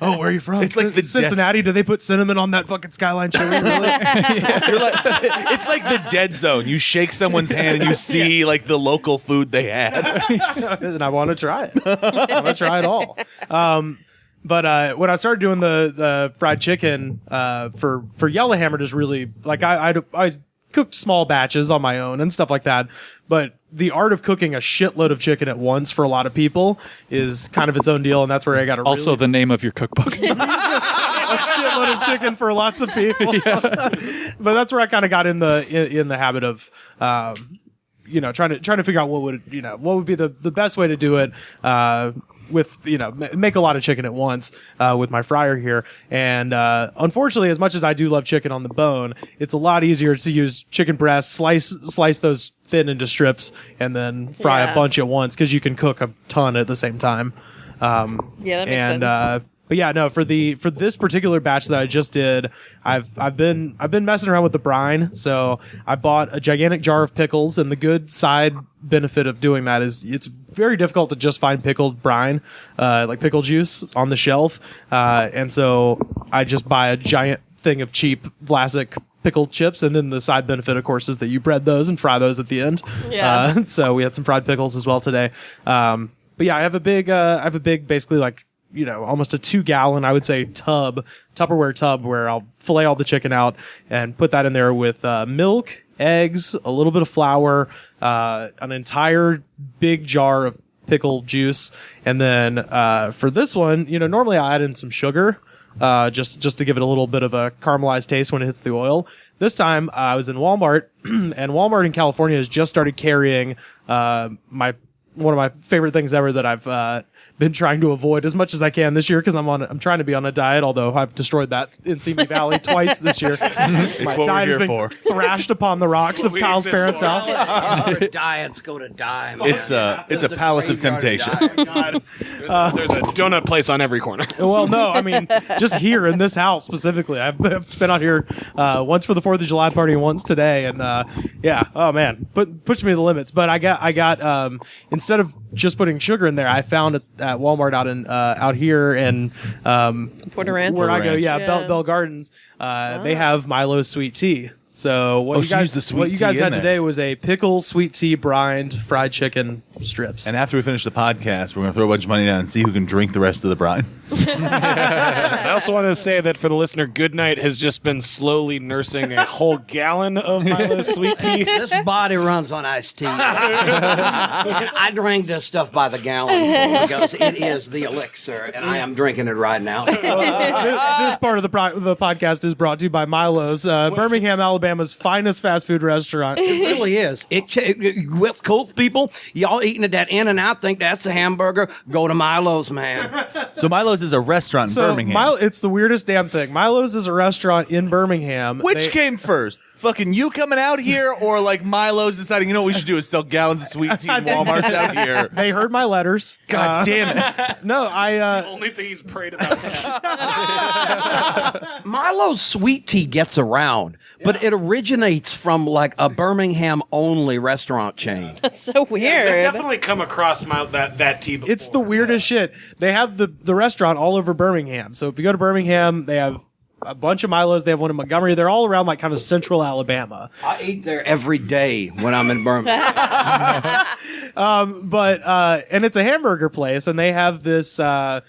Oh, where are you from? It's like the Cincinnati. Do they put cinnamon on that fucking Skyline chili? Really? You're like, it's like the dead zone. You shake someone's hand and you see like the local food they had. And I want to try it. I want to try it all. But when I started doing the fried chicken for Yellowhammer, just really like I cooked small batches on my own and stuff like that. But the art of cooking a shitload of chicken at once for a lot of people is kind of its own deal, and that's where I got to Also, the name of your cookbook. a shitload of chicken for lots of people. But that's where I kind of got in the habit of trying to figure out what would be the best way to do it with make a lot of chicken at once with my fryer here. And unfortunately, as much as I do love chicken on the bone, it's a lot easier to use chicken breasts, slice those thin into strips, and then fry a bunch at once because you can cook a ton at the same time. Yeah, that makes sense. But yeah, no, for this particular batch that I just did, I've been messing around with the brine. So I bought a gigantic jar of pickles, and the good side benefit of doing that is it's very difficult to just find pickled brine, like pickle juice on the shelf. And so I just buy a giant thing of cheap Vlasic pickled chips, and then the side benefit, of course, is that you bread those and fry those at the end. Yeah. So we had some fried pickles as well today. But yeah, I have a big basically like, almost a 2-gallon, I would say, Tupperware tub where I'll fillet all the chicken out and put that in there with milk, eggs, a little bit of flour, an entire big jar of pickle juice. And then for this one, normally I add in some sugar just to give it a little bit of a caramelized taste when it hits the oil. This time I was in Walmart, and Walmart in California has just started carrying one of my favorite things ever that I've been trying to avoid as much as I can this year because I'm trying to be on a diet, although I've destroyed that in Simi Valley twice this year. My diet has been thrashed upon the rocks of Kyle's parents' house. Diets go to die. Man. It's a palace of temptation. There's a donut place on every corner. Well, no, I mean, just here in this house specifically. I've been out here once for the 4th of July party and once today, and oh man, pushed me to the limits. But I got instead of just putting sugar in there, I found at Walmart out here in Porter Ranch, where I go, yeah. Bell Gardens. They have Milo sweet tea. So what you guys had today was a pickle sweet tea brined fried chicken strips. And after we finish the podcast, we're going to throw a bunch of money down and see who can drink the rest of the brine. I also want to say that for the listener, Goodnight has just been slowly nursing a whole gallon of Milo's sweet tea. This body runs on iced tea. I drink this stuff by the gallon because it is the elixir, and I am drinking it right now. This part of the podcast is brought to you by Milo's, Birmingham, Alabama's finest fast food restaurant. It really is. West Coast people, y'all eating at that In-N-Out, think that's a hamburger? Go to Milo's, man. So Milo's is a restaurant in Birmingham. It's the weirdest damn thing. Milo's is a restaurant in Birmingham. Which came first? Fucking you coming out here, or like Milo's deciding, you know what we should do is sell gallons of sweet tea in Walmart's out here? They heard my letters. God damn it. No, The only thing he's prayed about is Milo's sweet tea gets around, but it originates from like a Birmingham-only restaurant chain. That's so weird. I've definitely come across that tea before. It's the weirdest shit. They have the restaurant all over Birmingham. So if you go to Birmingham, they have a bunch of Milo's. They have one in Montgomery. They're all around like kind of central Alabama. I eat there every day when I'm in Birmingham. And it's a hamburger place, and they have this the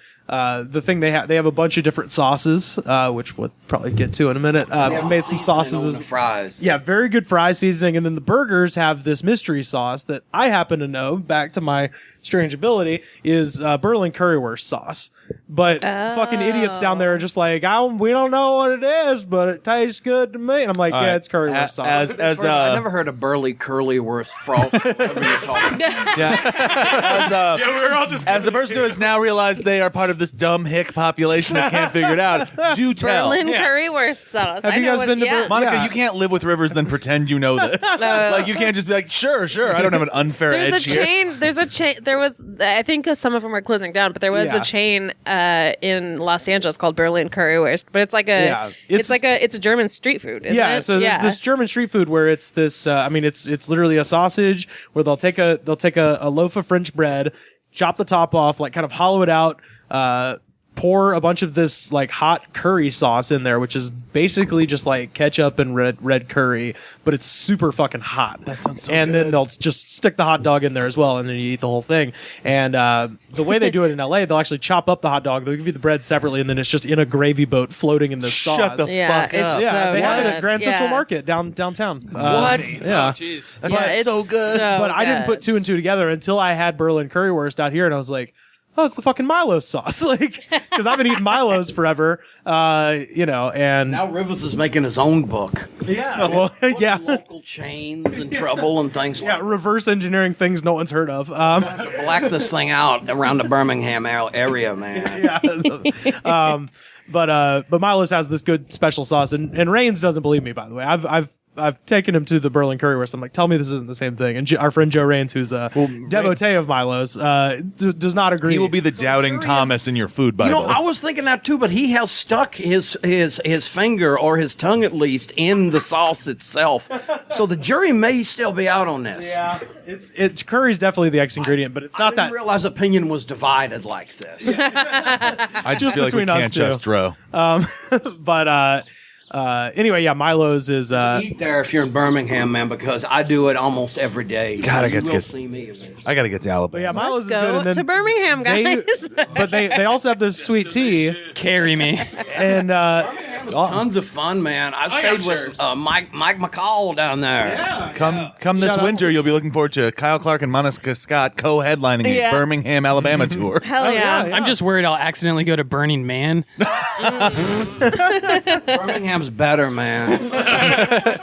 thing they have a bunch of different sauces, which we'll probably get to in a minute. Made some sauces on the fries. Yeah, very good fry seasoning, and then the burgers have this mystery sauce that I happen to know, back to my strange ability, is Berlin currywurst sauce. But fucking idiots down there are just like, we don't know what it is, but it tastes good to me. And I'm like, yeah, it's currywurst sauce. I never heard of Burley Curlywurst frog. Whatever you call it. Yeah, we were all just as the person who has now realized they are part of this dumb hick population that can't figure it out, do tell. Berlin currywurst sauce. Have you guys been to Monica, you can't live with Rivers then pretend you know this. Like, you can't just be like, sure, I don't have an unfair edge here. There's a chain. There was, I think some of them are closing down, but there was a chain in Los Angeles called Berlin Currywurst. But it's like it's a German street food. Isn't it? So there's this German street food where it's this. It's literally a sausage where they'll take a loaf of French bread, chop the top off, like kind of hollow it out, pour a bunch of this like hot curry sauce in there, which is basically just like ketchup and red curry, but it's super fucking hot. That sounds so and good. then they'll just stick the hot dog in there as well, and then you eat the whole thing. And the way they do it in LA, they'll actually chop up the hot dog, they'll give you the bread separately, and then it's just in a gravy boat floating in the sauce. Shut the fuck up. Yeah, they have it at good. Grand Central Market downtown. What? Yeah. Jeez. That's so good. But I didn't put two and two together until I had Berlin currywurst out here, and I was like, oh, it's the fucking Milo sauce. Like, because I've been eating Milos forever, and Now Rivers is making his own book. yeah, well, yeah, Local chains and trouble and things yeah, like reverse engineering things no one's heard of. that. Black this thing out around the Birmingham area, man. Yeah, but Milos has this good special sauce, and Rains doesn't believe me. By the way, I've taken him to the Berlin currywurst. I'm like, tell me this isn't the same thing. And our friend Joe Rains, who's a devotee of Milo's, does not agree. He will be the doubting Thomas in your food Bible. I was thinking that too, but he has stuck his finger or his tongue at least in the sauce itself. So the jury may still be out on this. Yeah, it's curry's definitely the X ingredient, but it's not I didn't realize opinion was divided like this. I just just feel like we between us can't two. just row. Anyway, yeah, Milo's is Eat there if you're in Birmingham, man, because I do it almost every day. God, I You get to will get- see me eventually. I got to get to Alabama. But yeah, Milo's Let's is good. go And then to Birmingham, guys. but they also have this sweet tea, Carry me. and It was tons of fun, man. I stayed with Mike McCall down there. Come this Shout out winter, you'll be looking forward to Kyle Clark and Monica Scott co-headlining a Birmingham, Alabama tour. Hell yeah. yeah. I'm just worried I'll accidentally go to Burning Man. Birmingham's better, man.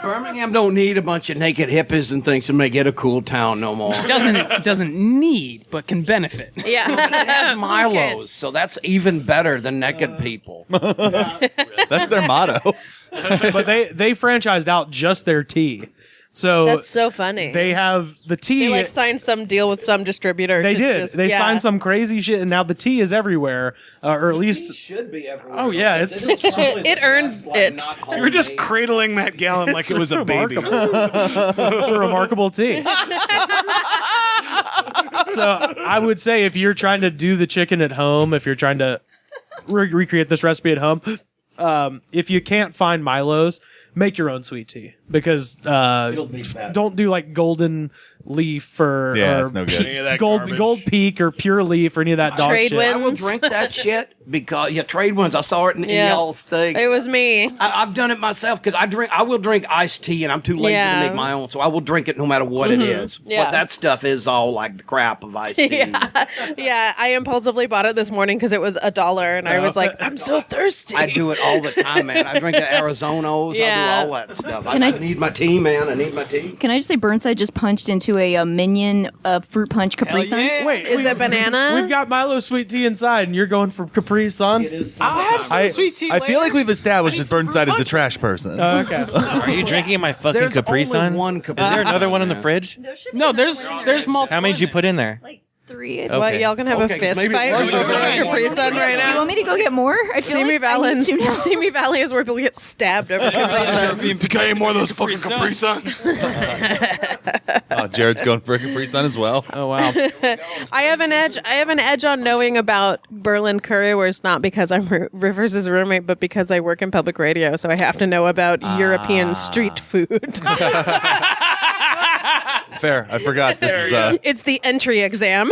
Birmingham don't need a bunch of naked hippies and things to make it a cool town no more. Doesn't need, but can benefit. Yeah. It has Milos, so that's even better than naked people. That's their motto. but they franchised out just their tea. So That's so funny. they have the tea. They signed some deal with some distributor. They to did. Just, They signed some crazy shit, and now the tea is everywhere, or at least. Should be everywhere. Oh yeah, It earned it. You were just cradling that gallon like it was a baby. It's a remarkable tea. So I would say if you're trying to do the chicken at home, if you're trying to recreate this recipe at home, if you can't find Milo's, make your own sweet tea because don't do like Golden Leaf or it's no good. Any of that Gold garbage. Peak or Pure Leaf or any of that dog Trade shit. Winds. I will drink that shit because Trade Winds. I saw it in y'all's thing. It was me. I've done it myself because I will drink iced tea and I'm too lazy to make my own, so I will drink it no matter what it is. Yeah. But that stuff is all like the crap of iced tea. Yeah, I impulsively bought it this morning because it was $1, and I was like, I'm so thirsty. I do it all the time, man. I drink the Arizonos. Yeah. I do all that stuff. Can I I- need my tea, man. I need my tea. Can I just say Burnside just punched into a Minion fruit punch Capri Sun? Wait, Is it banana? We've got Milo sweet tea inside, and you're going for Capri Sun? It is. I'll have some sweet tea I feel later. like we've established that Burnside is a trash person. Okay. Are you drinking my fucking There's Capri only Sun? one Capri Is there Sun, another one in the man. fridge? No, there's multiple. How many did you put in there? Like 3. Okay. What, y'all gonna have a fist maybe fight it was over the Capri Sun right Do you now? want me to go get more? I feel Simi like I need to now. Simi Valley is where people get stabbed over Capri Sun. Can I get more of those fucking Capri Suns? Jared's going for a Capri Sun as well. Oh wow. I have an edge on knowing about Berlin currywurst, not because I'm Rivers' roommate, but because I work in public radio, so I have to know about European street food. Fair. I forgot this is. It's the entry exam.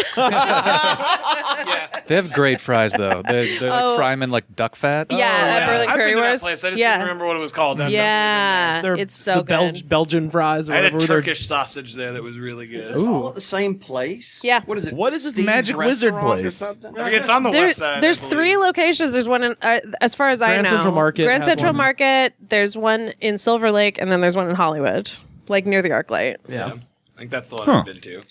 They have great fries though. They like fry them in like duck fat. Yeah, at Berlin I've been to that currywurst. place. I just Yeah. didn't remember what it was called. Yeah, They're it's so the good. Belgian fries. Or I had a whatever. They're- Turkish sausage there that was really good. It's all at the same place. Yeah. What is it? What is this Steve's Magic Wizard Restaurant or place? something? I mean, it's on the west side. There's I 3 believe. locations. There's one in, as far as I Grand know, Central Market Grand has Central one. Market. There's one in Silver Lake, and then there's one in Hollywood, like near the ArcLight. Yeah. I think that's the one I've been to.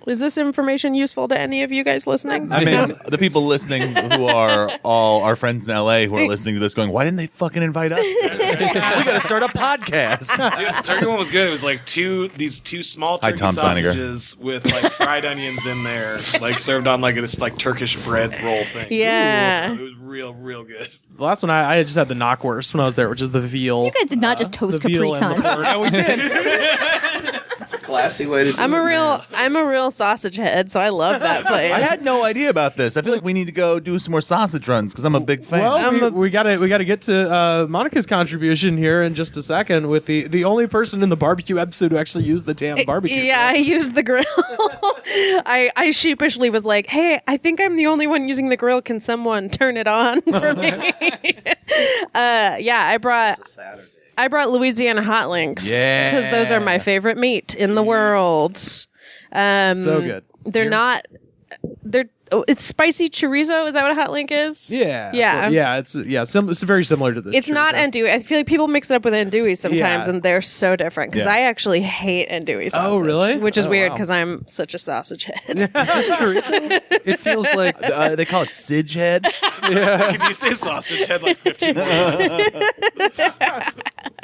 Is this information useful to any of you guys listening? I mean, the people listening who are all our friends in LA who are listening to this going, why didn't they fucking invite us? We got to start a podcast. Dude, the turkey one was good. It was like these two small Hi, turkey Tom Seiniger. sausages with like fried onions in there, like served on like this like Turkish bread roll thing. Yeah. Ooh, it was real good. The last one I just had the knockwurst when I was there, which is the veal. You guys did not just toast the veal Capri and the Suns. pork. No, we did. It's a classy way to do I'm it, a real sausage head, so I love that place. I had no idea about this. I feel like we need to go do some more sausage runs because I'm a big fan. Well, we gotta get to Monica's contribution here in just a second with the only person in the barbecue episode who actually used the damn barbecue. Yeah, I used the grill. I sheepishly was like, "Hey, I think I'm the only one using the grill. Can someone turn it on for me?" I brought Louisiana hot links. Yeah. Because those are my favorite meat in the world. So good. It's spicy chorizo. Is that what a hot link is? Yeah. Yeah. So, it's very similar to this. It's not andouille. I feel like people mix it up with andouille sometimes, Yeah. and they're so different. Because Yeah. I actually hate andouille sausage. Oh, really? Which is Oh, weird wow. because I'm such a sausage head. It feels like They call it Sidge Head. Can you say sausage head like 15 more times?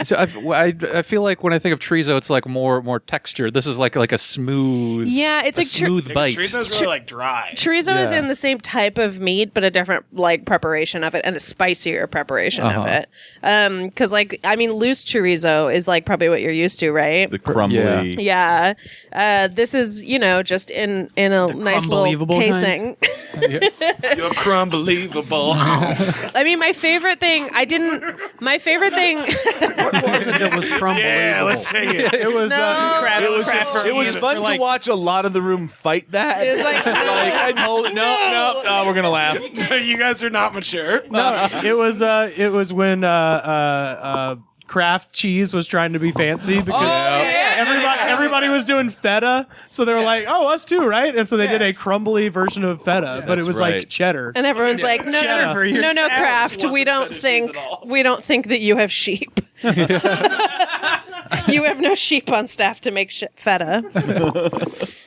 so I feel like when I think of chorizo, it's like more texture. This is like a smooth, Yeah, it's a like smooth bite. Chorizo's really like dry. chorizo is Yeah. in the same type of meat, but a different like preparation of it and a spicier preparation of it. Because loose chorizo is like probably what you're used to, right? The crumbly. Yeah. This is, just in a nice little crumbelievable casing. You're crumbelievable. I mean, my favorite thing. What was it that was crumbly? Yeah, let's take it. It was It was fun to watch a lot of the room fight that. It was like, I told no, we're gonna laugh. You guys are not mature. it was when Kraft cheese was trying to be fancy because everybody was doing feta, so they were like, "Oh, us too, right?" And so they did a crumbly version of feta, but it was right. like cheddar. and everyone's like, no, Jennifer, you're no, savage. Kraft. We don't feta cheese think at all. that you have sheep. You have no sheep on staff to make feta.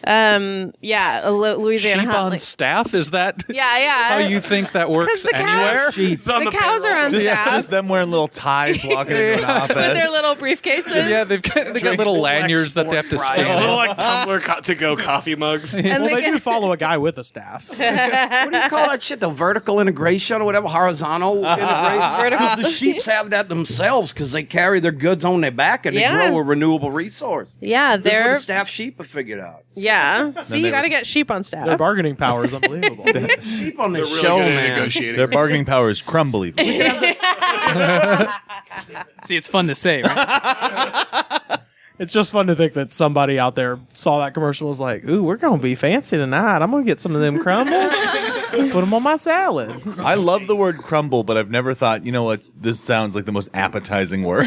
Louisiana Sheep hot on link. staff? Is that Yeah. how you think that works the cows- anywhere? The cows are on staff Just them wearing little ties walking into an office. with their little briefcases. Yeah, they've got little lanyards that they have to Little scan. like Tumblr to go coffee mugs. and Well, they they do get, follow a guy with a staff. So. What do you call that shit? The vertical integration or whatever? Horizontal integration? Because the sheeps have that themselves because they carry their goods on their back and they Yeah. grow a renewable resource. yeah, That's what they're the staff sheep have figured out. yeah. See, you got to get sheep on staff. Their bargaining power is unbelievable. Sheep on They're this really show, good at man. negotiating. Their bargaining power is crumbly. See, it's fun to say, right? It's just fun to think that somebody out there saw that commercial and was like, ooh, we're going to be fancy tonight. I'm going to get some of them crumbles, put them on my salad. I love the word crumble, but I've never thought, you know what, this sounds like the most appetizing word.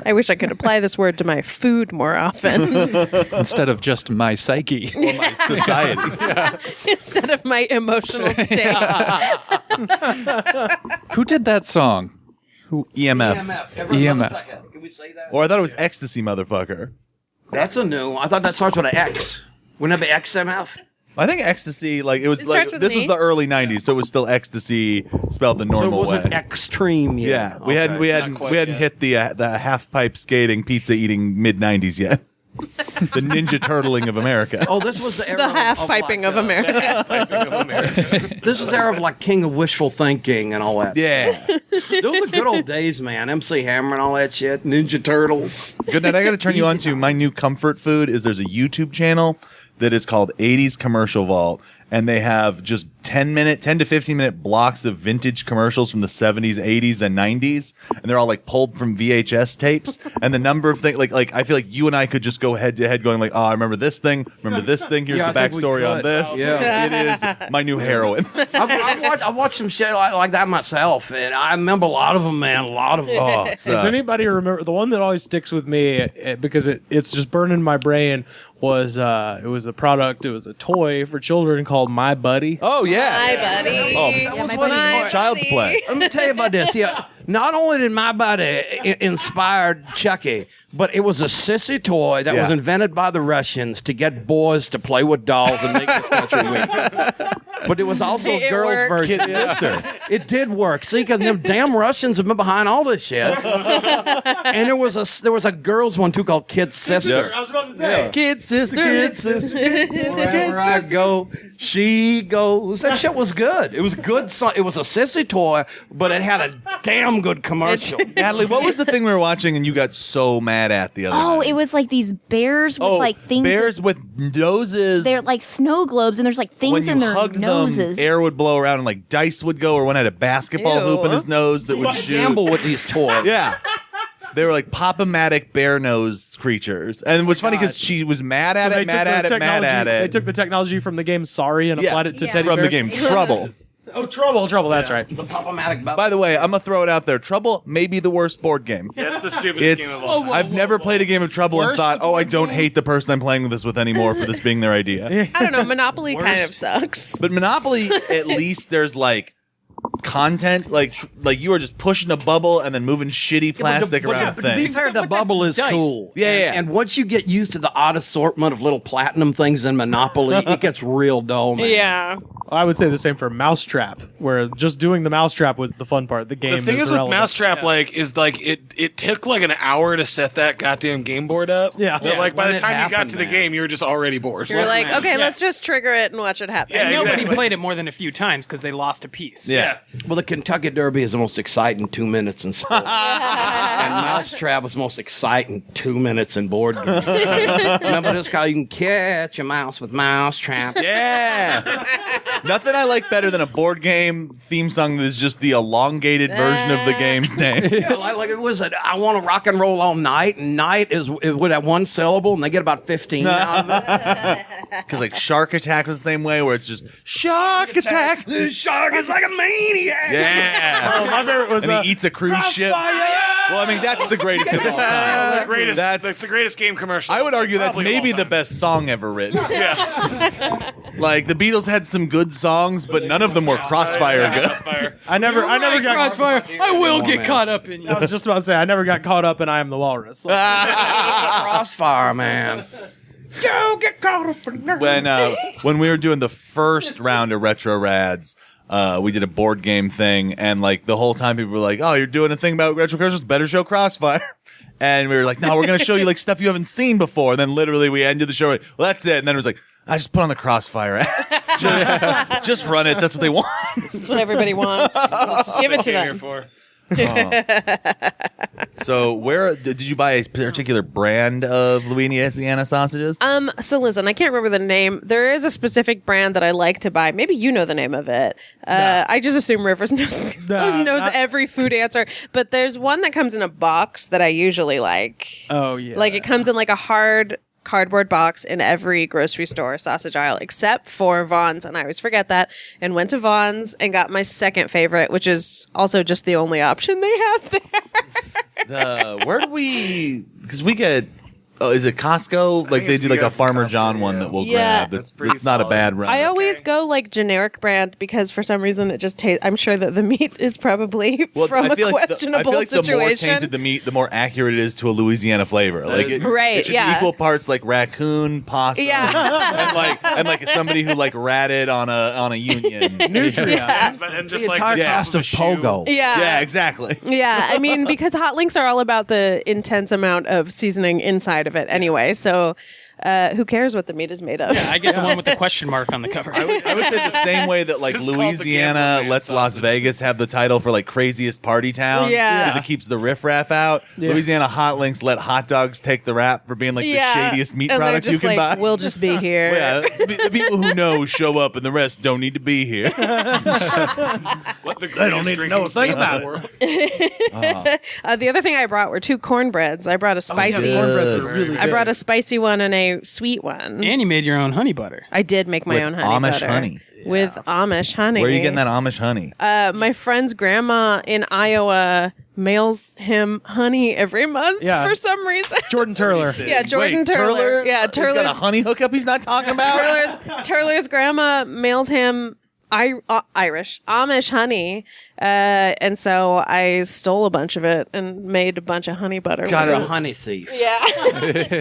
I wish I could apply this word to my food more often. Instead of just my psyche. Or my society. Instead of my emotional state. Who did that song? EMF. EMF. Can we say that? Or I thought it was ecstasy, motherfucker. That's a new. I thought that starts with an X. Wouldn't that be XMF? I think ecstasy, like it was It like starts with this an was E? the early '90s, so it was still ecstasy spelled the normal so it wasn't way. extreme yet. Yeah, we hadn't hit the half pipe skating, pizza eating mid '90s yet. The Ninja Turtling of America. Oh, this was the era The half piping of America. This was the era of like King of Wishful Thinking and all that. Yeah. Those are good old days, man. MC Hammer and all that shit. Ninja Turtles. Good night. I got to turn you on to my new comfort food. There's a YouTube channel that is called 80s Commercial Vault, and they have just 10 to 15 minute blocks of vintage commercials from the 70s, 80s, and 90s, and they're all like pulled from VHS tapes. And the number of things, like I feel like you and I could just go head to head, going like, "Oh, I remember this thing. Remember this thing. Here's Yeah, the I think we backstory on could. this." Yeah. It is my new heroin. I watched some shit like that myself, and I remember a lot of them, man. A lot of them. Oh, Does anybody remember the one that always sticks with me because it's just burned in my brain? Was it was a product? It was a toy for children called My Buddy. Oh yeah, Hi, buddy. Oh, Yeah, my buddy. Child's Play. Let me tell you about this. Yeah, not only did My Buddy inspired Chucky, but it was a sissy toy that was invented by the Russians to get boys to play with dolls and make this country weak. But it was also a girl's version. Kid sister. It did work. See, because them damn Russians have been behind all this shit. And there was a girl's one too called Kid Sister. I was about to say. Kid sister. Kid sister. Wherever I go, she goes. That shit was good. It was good. It was a sissy toy, but it had a damn good commercial. Natalie, what was the thing we were watching and you got so mad at the other Oh, night? it was like these bears with like things. Bears with noses. They're like snow globes, and there's like when things you in their hugged noses. them, air would blow around and like dice would go, or one had a basketball hoop in his nose that would shoot. Gamble with these toys. Yeah. They were like pop-o-matic bear nose creatures. And it was funny because she was mad at it. They took the technology from the game Sorry and applied it to teddy from bears. the game Trouble. Oh, Trouble. That's right. The pop-o-matic. By the way, I'm going to throw it out there. Trouble may be the worst board game. That's the stupidest game of all time. I've never played a game of Trouble and Worst thought, oh, I board don't game? hate the person I'm playing with this with anymore for this being their idea. I don't know. Monopoly kind of sucks. But Monopoly, at least there's like content, like you are just pushing a bubble and then moving shitty plastic around a To be thing. fair, the bubble is dice. cool. Yeah. And once you get used to the odd assortment of little platinum things in Monopoly, it gets real dull, man. Yeah. I would say the same for Mousetrap, where just doing the Mousetrap was the fun part. The game. The thing is with irrelevant. Mousetrap, like, is like it took like an hour to set that goddamn game board up. Yeah. But, like by When the it time you got happened, to the man. game, you were just already bored. You're like, okay, Yeah. let's just trigger it and watch it happen. Yeah, Nobody exactly. played it more than a few times because they lost a piece. Yeah. Well, the Kentucky Derby is the most exciting 2 minutes in sport. And Mousetrap is the most exciting 2 minutes in board games. Remember this guy? You can catch a mouse with Mousetrap. Yeah. Nothing I like better than a board game theme song that is just the elongated version of the game's name. Yeah, like it was I want to rock and roll all night, and night is with that one syllable, and they get about 15 out of it. Because like Shark Attack was the same way, where it's just Shark Attack. The shark is like a maniac. Yeah. My favorite was And he eats a cruise ship. Well, I mean, that's the greatest of all time. That's the greatest game commercial. I would argue that's Probably of maybe all the time. best song ever written. Yeah. Like the Beatles had some good songs, but none of them were Crossfire good. Crossfire. I never got Crossfire. I will get man. caught up in you. I was just about to say I never got caught up in I Am the Walrus. Like, Crossfire, man. Go get caught up in there. When we were doing the first round of Retro Rads, we did a board game thing, and like the whole time people were like, "Oh, you're doing a thing about retro commercials? Better show Crossfire." And we were like, "No, we're gonna show you like stuff you haven't seen before." And then literally we ended the show. Like, well, that's it. And then it was like, "I just put on the Crossfire ad. just run it. That's what they want." That's what everybody wants. Just give it to Came here them. for. So where did you buy a particular brand of Louisiana sausages? So listen, I can't remember the name. There is a specific brand that I like to buy. Maybe you know the name of it. I just assume Rivers knows every food answer. But there's one that comes in a box that I usually like. Oh yeah. Like it comes in like a hard cardboard box in every grocery store sausage aisle except for Vaughn's, and I always forget that, and went to Vaughn's and got my second favorite, which is also just the only option they have there. Where do we, because we get, is it Costco? Like they do like a Farmer John one that we'll grab. It's not a bad run. I always go like generic brand because for some reason it just tastes, I'm sure that the meat is probably from a questionable situation. The more tainted the meat, the more accurate it is to a Louisiana flavor. Like it should be equal parts like raccoon, possum, and like somebody who like ratted on a Union. Nutrients, and just like the cost of pogo. Yeah, exactly. Yeah, I mean, because hot links are all about the intense amount of seasoning inside of it anyway, so who cares what the meat is made of? Yeah, I get the one with the question mark on the cover. I would say the same way that like Louisiana lets Las Vegas have the title for like craziest party town because it keeps the riffraff out. Louisiana hot links let hot dogs take the rap for being like the shadiest meat and product you can buy. We'll just be here. The people who know show up and the rest don't need to be here. They don't need to know a thing about it. The other thing I brought were 2 cornbreads. I brought a spicy. Cornbreads are really good. I brought a spicy one and a sweet one. And you made your own honey butter. I did make my own honey Amish butter. honey. With Amish honey. Where are you getting that Amish honey? My friend's grandma in Iowa mails him honey every month for some reason. Jordan Turler. Yeah, Jordan Turler. Yeah, Turler's got a honey hookup he's not talking about? Turler's grandma mails him Irish Amish honey, and so I stole a bunch of it and made a bunch of honey butter. Got a honey thief. Yeah,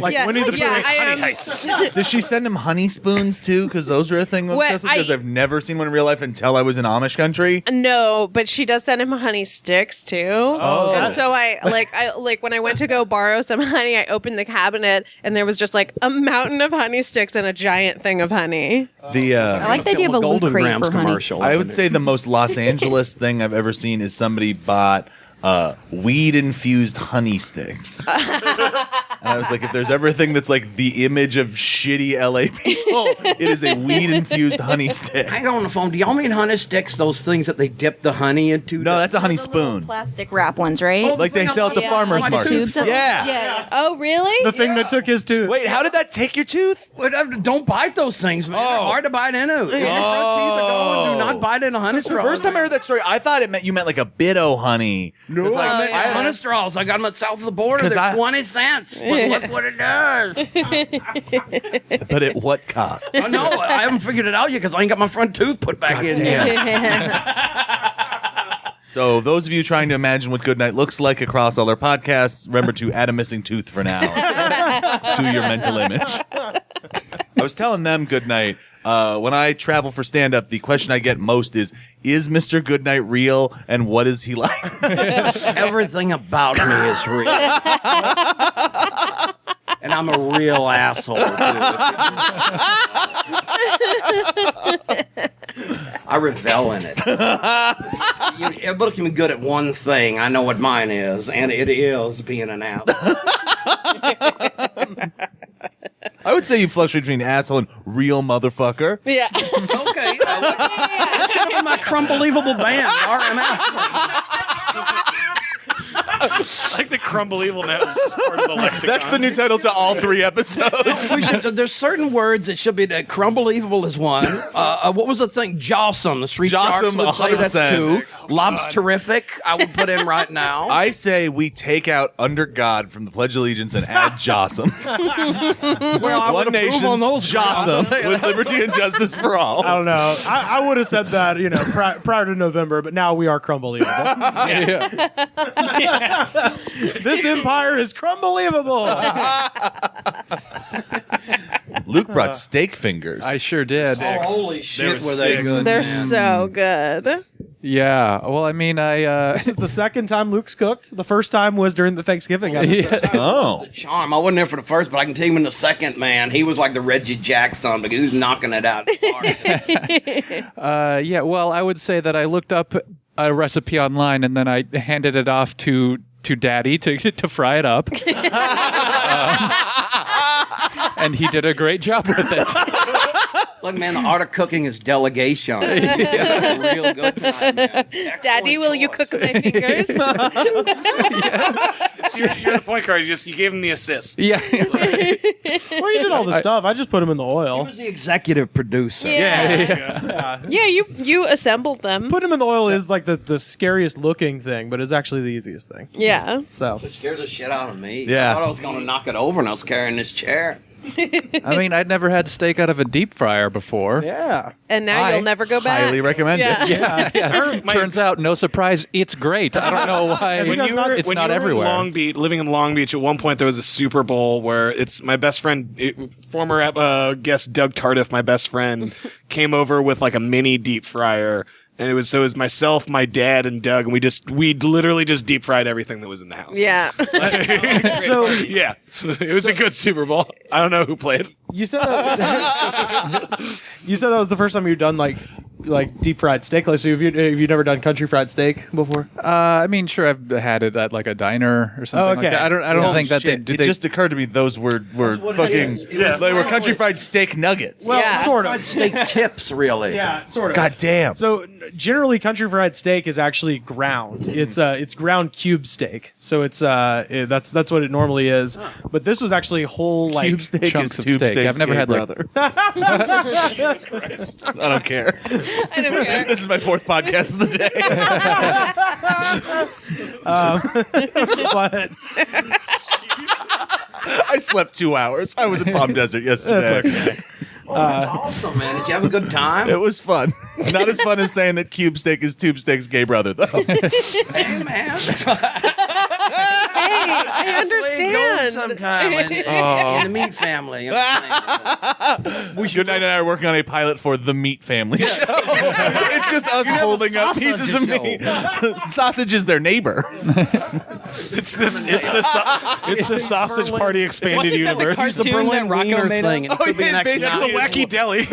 like Winnie the Pooh. Honey heist. Does she send him honey spoons too? Because those are a thing. Because I've never seen one in real life until I was in Amish country. No, but she does send him honey sticks too. Oh, and so I when I went to go borrow some honey, I opened the cabinet and there was just like a mountain of honey sticks and a giant thing of honey. I like the idea of a loot crate for honey. I would say the most Los Angeles thing I've ever seen is somebody bought weed-infused honey sticks. And I was like, if there's ever a thing that's like the image of shitty LA people, it is a weed-infused honey stick. Hang on the phone. Do y'all mean honey sticks? Those things that they dip the honey into? No, that's a honey spoon. Plastic wrap ones, right? Like they sell at the farmer's like market. the tubes of Yeah. Oh, really? The thing that took his tooth. Wait, how did that take your tooth? Don't bite those things, man. They're hard to bite into. If your front teeth are going, do not bite into honey straws. First time I heard that story, I thought you meant like a Bitto honey. No, I had honey straws. I got them at south of the border. They're 20 cents. But look what it does. But at what cost? I know. I haven't figured it out yet because I ain't got my front tooth put back in yet. So those of you trying to imagine what Goodnight looks like across all our podcasts, remember to add a missing tooth for now to your mental image. I was telling them Goodnight, when I travel for stand-up, the question I get most is Mr. Goodnight real, and what is he like? Everything about me is real. And I'm a real asshole, too. I revel in it. Everybody can be good at one thing. I know what mine is, and it is being an asshole. I would say you fluctuate between asshole and real motherfucker. Yeah. Okay. That should be my Crumbelievable band, RMF. Like the Crumbelievable now is just part of the lexicon. That's the new title to all 3 episodes. There's certain words that should be that Crumbelievable is one. What was the thing? Jawsome. The street sharks would say that's 2. Lobsterific, I would put in right now. I say we take out Under God from the Pledge of Allegiance and add Jawsome. Well, I One nation, on those Jawsome, with liberty and justice for all. I don't know. I would have said that, prior to November, but now we are Crumbelievable. This empire is Crumbelievable. Luke brought steak fingers. I sure did. Oh, holy shit, were sick. they good, They're man. so good. Yeah. Well, I mean, This is the second time Luke's cooked. The first time was during the Thanksgiving episode. Oh. The charm. I wasn't there for the first, but I can tell you in the second, man, he was like the Reggie Jackson because he was knocking it out. yeah. Well, I would say that I looked up a recipe online, and then I handed it off to Daddy to fry it up. And he did a great job with it. Look, man, the art of cooking is delegation. Yeah. Real good tonight, man. Daddy, will you cook my fingers? You're the point guard. You gave him the assist. Yeah. Well, you did all the stuff. I just put them in the oil. He was the executive producer. Yeah, you assembled them. Put them in the oil is like the scariest looking thing, but it's actually the easiest thing. Yeah. So It scared the shit out of me. Yeah. I thought I was going to knock it over, and I was carrying this chair. I mean, I'd never had steak out of a deep fryer before. yeah. And now you'll never go back. Highly recommend it. Yeah. Turns out, no surprise, it's great. I don't know why. When you were, it's when not you were everywhere. in Long Beach, living in Long Beach, at one point there was a Super Bowl where it's my best friend, former guest Doug Tardiff, my best friend, came over with like a mini deep fryer. And it was myself, my dad, and Doug, and we literally just deep fried everything that was in the house. Yeah. So Yeah. It was a good Super Bowl. I don't know who played. you said that, you said that was the first time you've done like deep fried steak. Like, so have you never done country fried steak before? I mean, sure, I've had it at like a diner or something like that. I don't think that Shit, they it just occurred to me those were fucking they were country fried steak nuggets. Well, Yeah. sort Fried of. steak tips, really. Yeah, sort of. God damn. So generally, country fried steak is actually ground. It's ground cube steak. So it's that's what it normally is. But this was actually whole like Cube steak chunks is of tube steak. steak's I've never gay had, like- brother. Jesus Christ. I don't care. I don't care. This is my fourth podcast of the day. but I slept 2 hours. I was in Palm Desert yesterday. that's okay. Oh, that's awesome, man. Did you have a good time? It was fun. Not as fun as saying that cube steak is tube steak's gay brother, though. Hey, man. I That's the way it goes understand. sometime in the meat family. You understand? Goodnight and I are working on a pilot for the Meat Family show. It's just us holding up pieces of meat. Sausage is their neighbor. It's the sausage party expanded Wasn't that the universe. cartoon The Berlin that Rocco Wiener made thing. up? It could be yeah, next basically The Wacky Deli.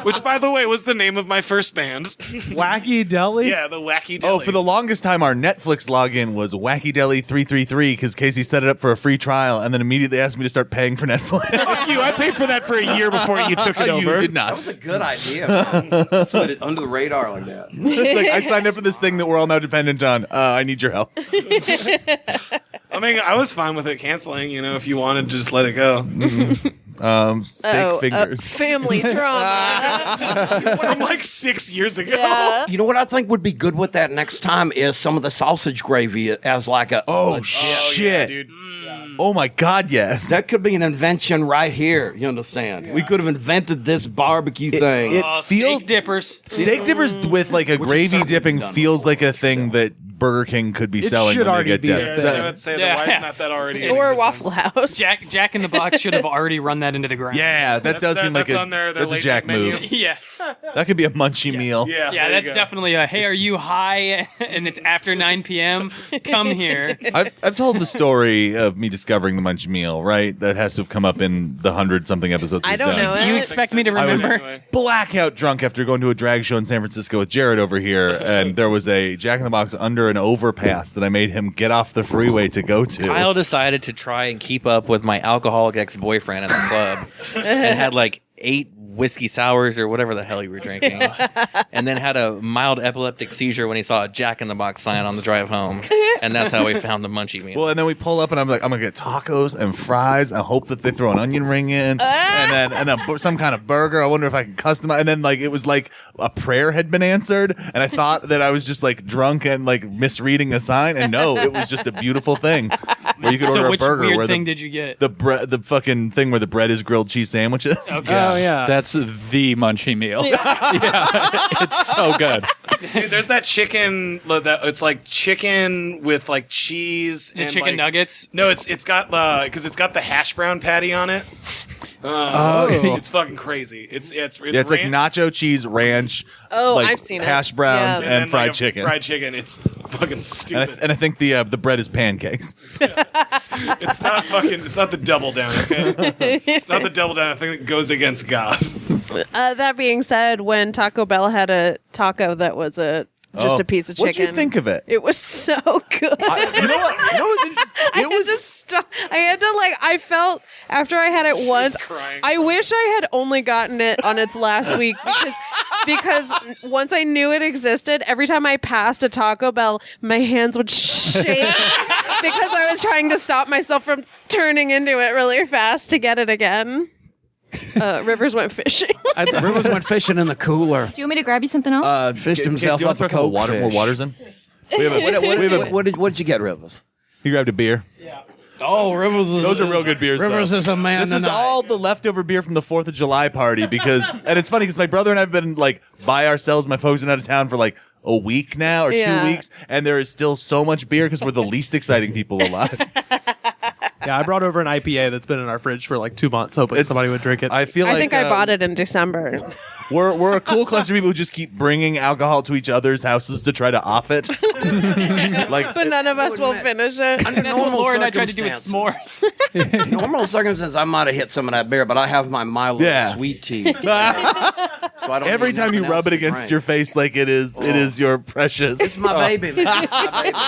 Which, by the way, was the name of my first band. Wacky Deli. Yeah, the Wacky Deli. Oh, for the longest time, our Netflix login was Wacky Deli 333 because Casey set it up for a free trial and then immediately asked me to start paying for Netflix. Fuck you! I paid for that for a year before you took it over. You did That not. was a good idea, man. So it under the radar like that. It's like I signed up for this thing that we're all now dependent on. I need your help. I mean, I was fine with it canceling. If you wanted to just let it go. Steak fingers. Family drama. From like 6 years ago. Yeah. You know what I think would be good with that next time is some of the sausage gravy as like a Shit. dude. Oh my God, yes. That could be an invention right here. You understand? We could have invented this barbecue thing. It feels Steak dippers. steak dippers with like a gravy dipping feels like a thing that Burger King could be selling should when they already get be a desperate. thing. I would say Yeah. why is not that already in Or existence? Waffle House. Jack in the Box should have already run that into the ground. Yeah, that does seem like that's a on their that's a late Jack night menu. move. Yeah. That could be a munchie meal. Yeah, Yeah, there you that's go. definitely a, hey, are you high? And it's after 9 p.m. Come here. I've told the story of me discovering the munchie meal, right? That has to have come up in the 100-something episodes. I we've don't done. know it. You expect me to I was remember? blackout drunk after going to a drag show in San Francisco with Jared over here, and there was a Jack in the Box under an overpass that I made him get off the freeway to go to. Kyle decided to try and keep up with my alcoholic ex-boyfriend at the club and had like 8 whiskey sours or whatever the hell you were drinking, and then had a mild epileptic seizure when he saw a Jack in the Box sign on the drive home, and that's how we found the munchie meal. Well, and then we pull up, and I'm like, I'm gonna get tacos and fries. I hope that they throw an onion ring in, and then some kind of burger. I wonder if I can customize. And then like it was like a prayer had been answered, and I thought that I was just like drunk and like misreading a sign, and no, it was just a beautiful thing where you could order So a which burger weird where thing did you get? the fucking thing where the bread is grilled cheese sandwiches. Okay. Oh yeah. That's the munchie meal. Yeah, it's so good. Dude, there's that chicken that it's like chicken with like cheese The and chicken like, nuggets? No, it's got because it's got the hash brown patty on it. It's fucking crazy. It's Yeah, it's like ranch nacho cheese, ranch, Oh, like I've seen it. hash browns, Yeah. and then, fried like, a chicken. Fried chicken. It's fucking And stupid. I think the bread is pancakes. It's not the double down. Okay, it's not the double down. I think it goes against God. That being said, when Taco Bell had a taco that was a piece of chicken. What'd you think of it? It was so good. You know what? You know what's I had to I felt after I had it once. I wish I had only gotten it on its last week because once I knew it existed, every time I passed a Taco Bell, my hands would shake because I was trying to stop myself from turning into it really fast to get it again. Rivers went fishing. Rivers went fishing in the cooler. Do you want me to grab you something else? Fished himself up a coke more fish. waters in. What did you get, Rivers? He grabbed a beer. Oh, Rivers is... Those are real good beers, Rivers though. is a man This is tonight. all the leftover beer from the 4th of July party because... and it's funny because my brother and I have been, by ourselves. My folks have been out of town for, a week now or 2 weeks. And there is still so much beer because we're the least exciting people alive. Yeah, I brought over an IPA that's been in our fridge for 2 months, hoping somebody would drink it. I think I bought it in December. We're a cool cluster of people who just keep bringing alcohol to each other's houses to try to off it. But none of us will finish it. That's what Laura and I tried to do with s'mores. Normal circumstances, I might have hit some of that beer, but I have my Milo sweet tea. So I don't Every need time you nothing rub else it to against drink. your face like it is your precious. It's my baby, man. It's my baby.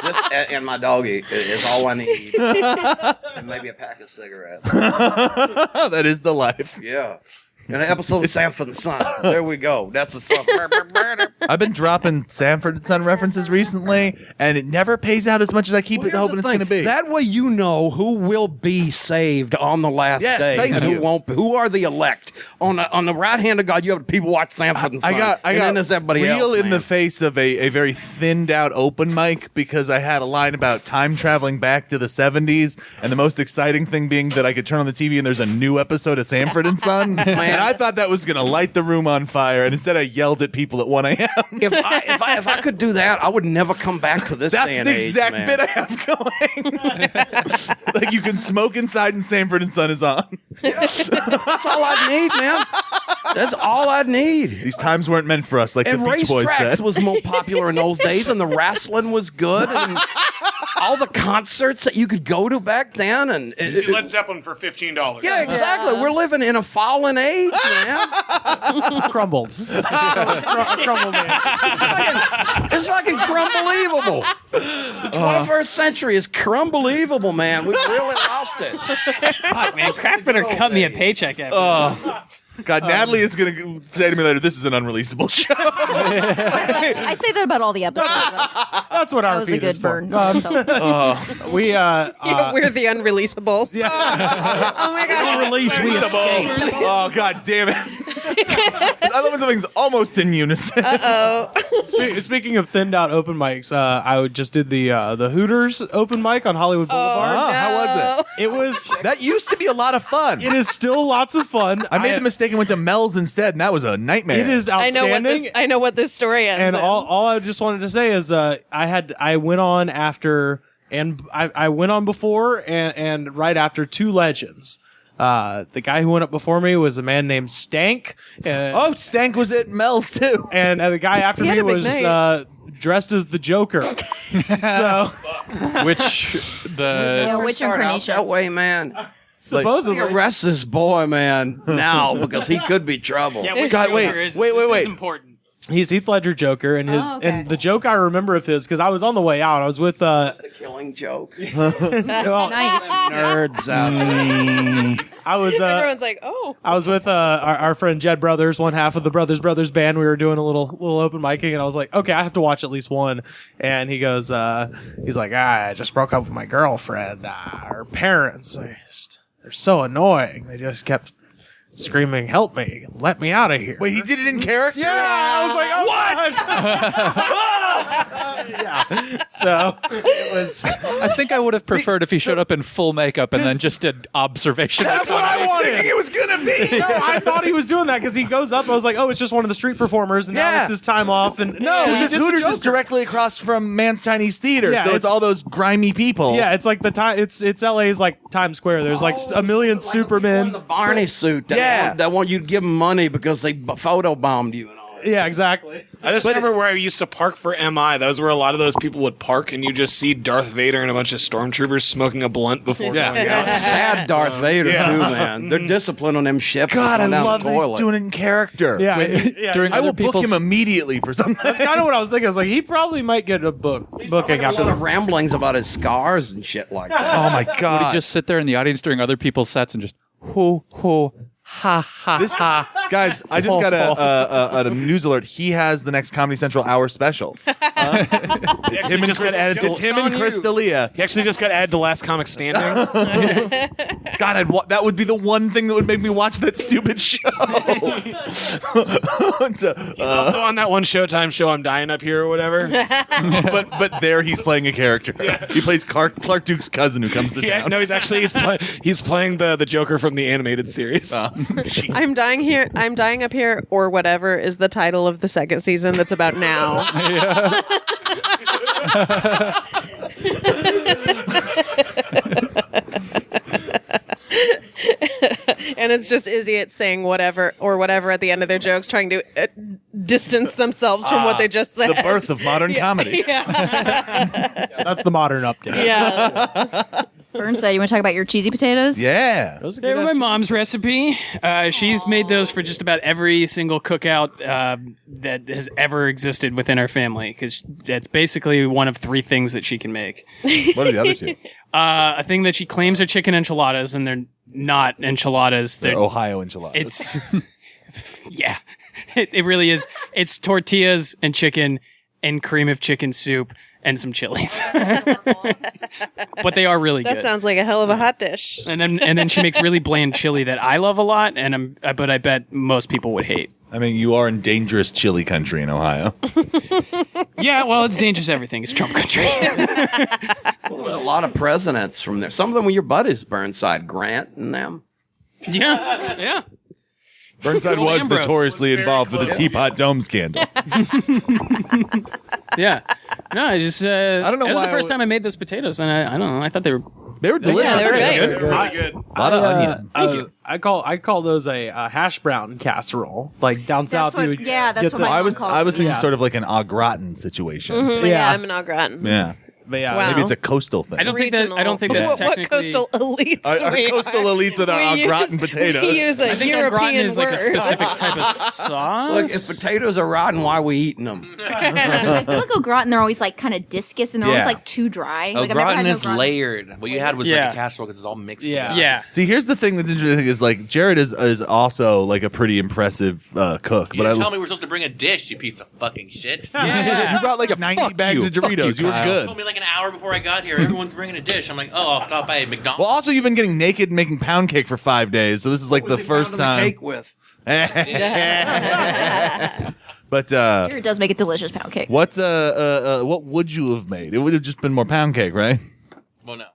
This and my doggy is all I need. And maybe a pack of cigarettes. That is the life. Yeah. And an episode of Sanford and Son. There we go. That's the song. I've been dropping Sanford and Son references recently, and it never pays out as much as I keep hoping it's going to be. That way you know who will be saved on the last day. Thank and you. Who won't be. Who are the elect? On the right hand of God, you have people watch Sanford and Son. I got then there's everybody real else, in the man. face of a very thinned out open mic because I had a line about time traveling back to the 70s, and the most exciting thing being that I could turn on the TV and there's a new episode of Sanford and Son. And I thought that was going to light the room on fire, and instead I yelled at people at 1 a.m. If I could do that, I would never come back to this That's day and the age, exact man. bit I have going. You can smoke inside and Sanford and Son is on. That's all I need, man. That's all I need. These times weren't meant for us, like And the Beach Boys racetracks said. was more popular in those days, and the wrestling was good, and all the concerts that you could go to back then, and See Led Zeppelin for $15. yeah, exactly. We're living in a fallen age, man. Crumbled. Crumbled. It's fucking crumbelievable. The 21st century is crumbelievable, man. We've really lost it. Fuck, man, Crack better cut me a paycheck after this. God, Natalie is going to say to me later, this is an unreleasable show. I say that about all the episodes. That's what our That was a feed is good for. burn. We We're the unreleasables. Yeah. Oh my gosh. Release, we escape. Oh, God damn it. I love when something's almost in unison. Speaking of thinned out open mics, I just did the Hooters open mic on Hollywood Boulevard. How was it? It was. That used to be a lot of fun. It is still lots of fun. I made the mistake and went to Mel's instead, and that was a nightmare. It is outstanding. I know what this story ends. And in. all I just wanted to say is I went on after and I went on before and right after two legends. The guy who went up before me was a man named Stank. Stank was at Mel's too. And the guy after He had me a big was night. dressed as the Joker. So Which Start out incarnation? that way, man. supposedly, Arrest this boy, man, now because he could be trouble. Yeah, which God, Joker wait, is wait, this? wait. This is important. he's Heath Ledger Joker, and his and the joke I remember of his because I was on the way out. I was with The killing joke. well, Nice. Nerds out there. I was Everyone's like, oh. I was with our friend Jed Brothers, one half of the Brothers band. We were doing a little open micing, and I was like, okay, I have to watch at least one. And he goes, he's like, I just broke up with my girlfriend. Her parents, they're so annoying. They just kept screaming, "Help me! Let me out of here!" Wait, he did it in character? Yeah, I was like, oh, what? Yeah. So it was. I think I would have preferred if he showed up in full makeup and then just did observation. That's what I wanted. It was gonna be. No, I thought he was doing that because he goes up. I was like, oh, it's just one of the street performers, and now Yeah. it's his time off. And no, he Because did the Hooters is Joker. directly across from Man's Chinese Theater, Yeah, so it's it's- all those grimy people. Yeah, it's like the time. It's LA's like Times Square. There's like a million The Supermen. Barney suit. That Yeah. want you to give them money because they photo bombed you and all. Yeah, exactly. I just remember where I used to park for MI. That was where a lot of those people would park, and you just see Darth Vader and a bunch of stormtroopers smoking a blunt before going out. Sad Darth Vader too, man. They're disciplined on them ships. God, I down love the that he's toilet. doing it in character. Yeah, During I other will book people's him immediately for something. that's kind of what I was thinking. I was like, he probably might get a booking A after lot the of ramblings about his scars and shit like that. Oh my would god! he just sit there in the audience during other people's sets and just ho ho ha ha This, ha. guys, I just got a news alert. He has the next Comedy Central hour special. It's him and just got added. It's him and Chris D'Elia. He actually just got added to Last Comic Standing. God, that would be the one thing that would make me watch that stupid show. He's also on that one Showtime show, I'm Dying Up Here or whatever. but there he's playing a character. He plays Clark Duke's cousin who comes to town. No, he's playing the Joker from the animated series. I'm dying up here, or whatever is the title of the second season that's about now. And it's just idiots saying whatever or whatever at the end of their jokes, trying to distance themselves from what they just said. The birth of modern comedy. Yeah. That's the modern update. Yeah. Burnside, you want to talk about your cheesy potatoes? Yeah. They were my mom's recipe. She's made those for just about every single cookout that has ever existed within our family, because that's basically one of three things that she can make. What are the other two? A thing that she claims are chicken enchiladas, and they're not enchiladas. They're Ohio enchiladas. It's yeah, it really is. It's tortillas and chicken and cream of chicken soup and some chilies. But they are really good. That sounds like a hell of a hot dish. And then she makes really bland chili that I love a lot, but I bet most people would hate. I mean, you are in dangerous chili country in Ohio. Yeah, well, it's dangerous everything. It's Trump country. Well, there was a lot of presidents from there. Some of them were your buddies, Burnside, Grant, and them. Yeah. Burnside was Ambrose. notoriously involved with the Teapot Dome scandal. Yeah. No, I just I don't know it was why the first time I made those potatoes, and I don't know. I thought they were delicious. Yeah, they were great. Really good. A lot of onion. Thank you. I call those a hash brown casserole. Like down south, you would that's get what the- my I mom was calls it. thinking sort of like an au gratin situation. But Yeah. I'm an au gratin. Yeah. But yeah, Wow. Maybe it's a coastal thing. I don't think that's What technically. coastal elites Our we coastal are. elites with our au We gratin use- potatoes. We use a I think au European gratin is like a word. specific type of sauce. Look, if potatoes are rotten, why are we eating them? I feel like au gratin, they're always like kind of discus and they're Yeah. always like too dry. Oh, Like I've never had gratin no is gratin. layered. What you had was Yeah. like a casserole because it's all mixed Yeah. together. Yeah. See, here's the thing that's interesting is like Jared is also like a pretty impressive cook. You But didn't tell me we're supposed to bring a dish, you piece of fucking shit. you brought like 90 bags of Doritos. You were You good. told me like an hour before I got here, everyone's bringing a dish. I'm like, oh, I'll stop by McDonald's. Well, also you've been getting naked and making pound cake for 5 days, so this is like the first time. Cake with. But Jared does make a delicious pound cake. what would you have made? It would have just been more pound cake, right? Well, no.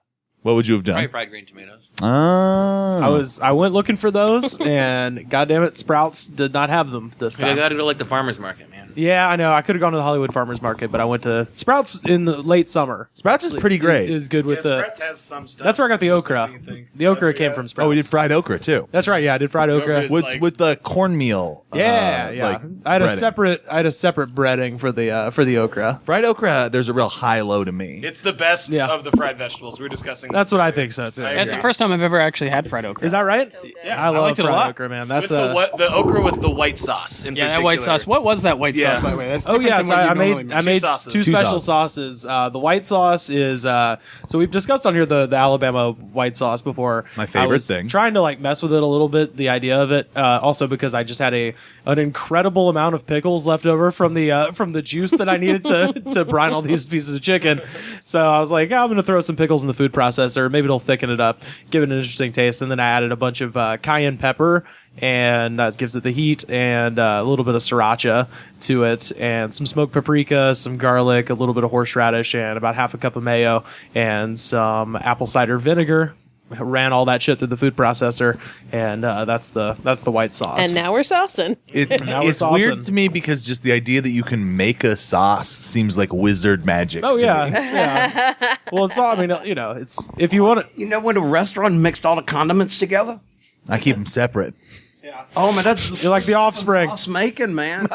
What would you have Probably done? fried green tomatoes. Oh. I went looking for those, and goddamn it, Sprouts did not have them this I time. got to go like the farmer's market, man. Yeah, I know. I could have gone to the Hollywood Farmers Market, but I went to Sprouts in the late summer. Sprouts is pretty great. Is good with the. Sprouts has some stuff. That's where I got the okra. The okra came from Sprouts. Oh, we did fried okra too. That's right. Yeah, I did fried okra. is With like- with the cornmeal. Yeah, yeah. like I had breading. a separate breading for the okra. Fried okra. There's a real high low to me. It's the best Yeah. of the fried vegetables. We were discussing. That's what I think so too. That's the first time I've ever actually had fried okra. Is that right? Yeah, I love liked it a fried lot. okra, man. with That's the okra with the white sauce. In Yeah, that particular. white sauce. What was that white Yeah. sauce, by the way? That's Oh different yeah, than so what you I normally made make. Two sauces. two Two special sauces. sauces. The white sauce is so we've discussed on here the Alabama white sauce before. My favorite I was thing. Trying to like mess with it a little bit, the idea of it. Also because I just had an incredible amount of pickles left over from the juice that I needed to brine all these pieces of chicken. So I was like, I'm gonna throw some pickles in the food processor. Maybe it'll thicken it up, give it an interesting taste. And then I added a bunch of cayenne pepper, and that gives it the heat, and a little bit of sriracha to it, and some smoked paprika, some garlic, a little bit of horseradish, and about half a cup of mayo, and some apple cider vinegar. Ran all that shit through the food processor, and that's the white sauce. And now we're saucing. It's Now we're it's weird saucing. to me because just the idea that you can make a sauce seems like wizard magic. Oh to yeah, me. yeah. Well, it's all. I mean, it's if you want to. You know when a restaurant mixed all the condiments together? I keep them separate. Yeah. Oh man, that's You're like the offspring. sauce making, man.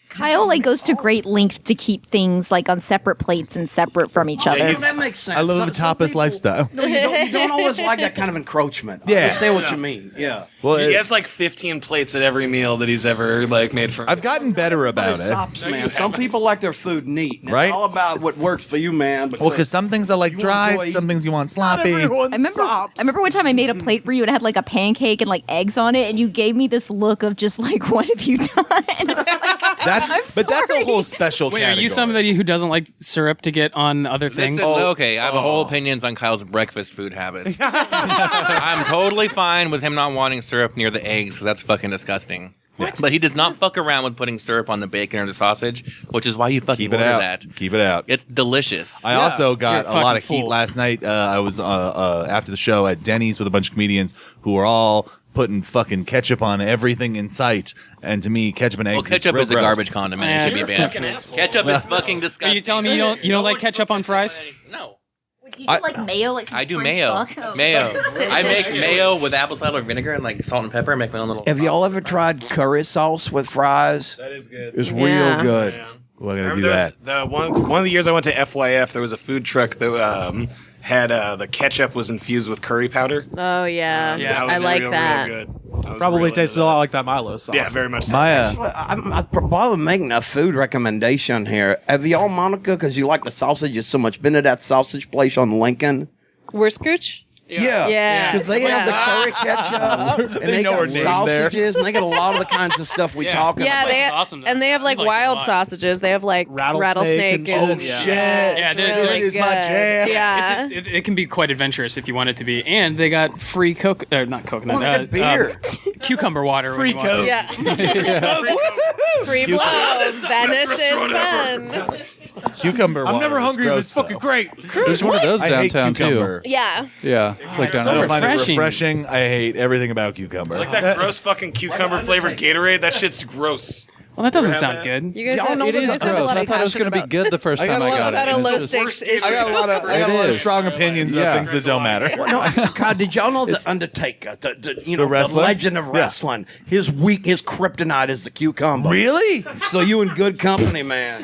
Kyle like goes to great lengths to keep things like on separate plates and separate from each other. That makes sense. I love the Some tapas people- lifestyle. No, you don't always like that kind of encroachment. Yeah. I understand what you mean. Yeah. Well, He has like 15 plates at every meal that he's ever like made for. I've gotten better about it. Sops, man. Some people like their food neat. And Right? It's all about what works for you, man. Well, because some things I like dry, enjoy- some things you want sloppy. I remember one time I made a plate for you and it had like a pancake and like eggs on it, and you gave me this look of just like, what have you done? And I was like, That's a whole special Wait, category. are you somebody who doesn't like syrup to get on other things? Okay, I have whole opinions on Kyle's breakfast food habits. I'm totally fine with him not wanting syrup near the eggs because that's fucking disgusting. What? But he does not fuck around with putting syrup on the bacon or the sausage, which is why you fucking Keep it order out. that. Keep it out. It's delicious. I also got You're a lot fucking of heat fool. last night. I was after the show at Denny's with a bunch of comedians who were all putting fucking ketchup on everything in sight. And to me, ketchup and eggs. Well, ketchup real is a gross. garbage condiment. It should be banned. Ketchup is fucking disgusting. Are you telling me you don't like ketchup on fries? No. do you do like mayo? Like some I do French mayo. fuck? Oh. Mayo. I make mayo with apple cider vinegar and like salt and pepper. I make my own little. Have y'all ever tried curry sauce with fries? That is good. It's Yeah. real good. Well, I gotta Remember do there was that. the one of the years I went to FYF, there was a food truck that had the ketchup was infused with curry powder. Oh yeah, Yeah, I like that. Real good. I was Probably really tasted into a lot that. like that Milo sauce. Yeah, very much so. Maya, I'm probably making a food recommendation here. Have y'all, Monica, because you like the sausages so much, been to that sausage place on Lincoln? Where's Scooch? Yeah. Yeah. Because they have the curry ketchup, and they know our got names sausages, and they got a lot of the kinds of stuff we talking Yeah, about. they is awesome, though. and they have like I like it a wild lot. sausages. They have like Rattlesnake and and shit. Yeah. shit. Yeah, it's there- really this is my good. jam. Yeah, It can be quite adventurous if you want it to be, and they got free not coconut, Oh, they got beer. cucumber water. Free when you want it. yeah. Free blow. Venice is fun. cucumber I'm water never is hungry, but gross, it's fucking though. great. There's one of those I hate downtown too. cucumber. Yeah. Yeah, it's like down so I there. don't find it refreshing. refreshing. I hate everything about cucumber. Like that gross fucking cucumber flavored Gatorade. That shit's gross. Well, that doesn't Ever had sound that? good. You guys Y'all have, know you that guys it's have a Gross. lot I of thought it was passion going to be about- good the first I got time a I lot got of- it. About a low It's just- stakes issue. I got a lot of is. strong opinions about Yeah. things that don't matter. Well, no, God, did y'all know the Undertaker, the wrestler? legend of Yeah. wrestling? His kryptonite is the cucumber. Really? So you in good company, man.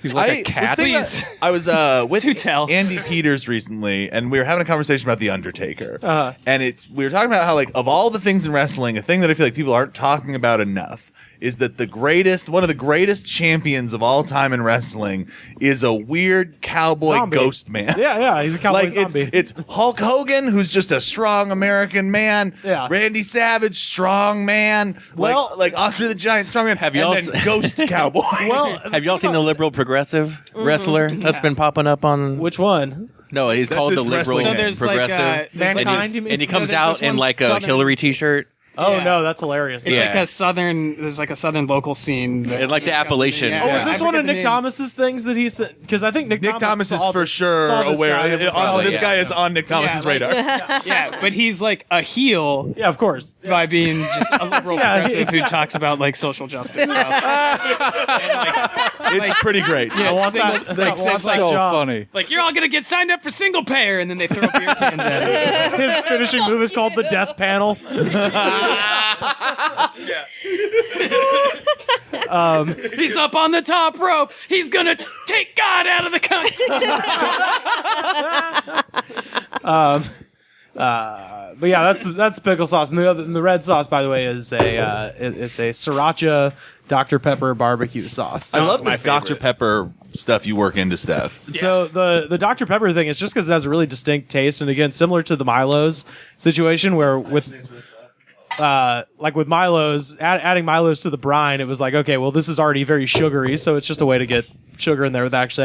He's like a was cat. thinking Please. that- I was with Do tell. Andy Peters recently, and we were having a conversation about the Undertaker. Uh-huh. And we were talking about how, like, of all the things in wrestling, a thing that I feel like people aren't talking about enough is that one of the greatest champions of all time in wrestling is a weird cowboy Zombie. ghost man. Yeah, he's a cowboy Like zombie. it's Hulk Hogan, who's just a strong American man. Yeah. Randy Savage, strong man. Well- like Andre the Giant, strong man. Have y'all and then Ghost Cowboy. well, Have y'all seen the liberal progressive wrestler that's been popping up on? which one? No, he's That's called the his liberal wrestling So there's like, progressive. there's like Mankind, you mean? and he comes there's out this in one like a southern- Hillary T-shirt. Oh Yeah. no, that's hilarious. It's Yeah. there's like a southern local scene. that- And like the Appalachian. Yeah. Oh, was I this one forget of the Nick name. Thomas's things that he said? Because I think Nick Thomas is saw for this- sure saw this aware. guy and was Probably, This yeah. guy is on Nick Thomas's like- radar. Yeah, but he's like a heel yeah, of course. by being just a liberal Yeah, progressive yeah. who talks about like social justice stuff. It's pretty great. Yeah, I want single- that. like, I want it's that So job. funny. Like you're all gonna get signed up for single payer, and then they throw beer cans at it. His finishing move is called the Death Panel. He's up on the top rope. He's gonna take God out of the country. But yeah, that's pickle sauce, and the red sauce, by the way, is it's a sriracha Dr. Pepper barbecue sauce. I love my the Dr. favorite. Pepper stuff you work into stuff. So the Dr. Pepper thing is just because it has a really distinct taste, and again, similar to the Milo's situation, where with like with Milo's, adding Milo's to the brine, it was like, okay, well, this is already very sugary, so it's just a way to get sugar in there without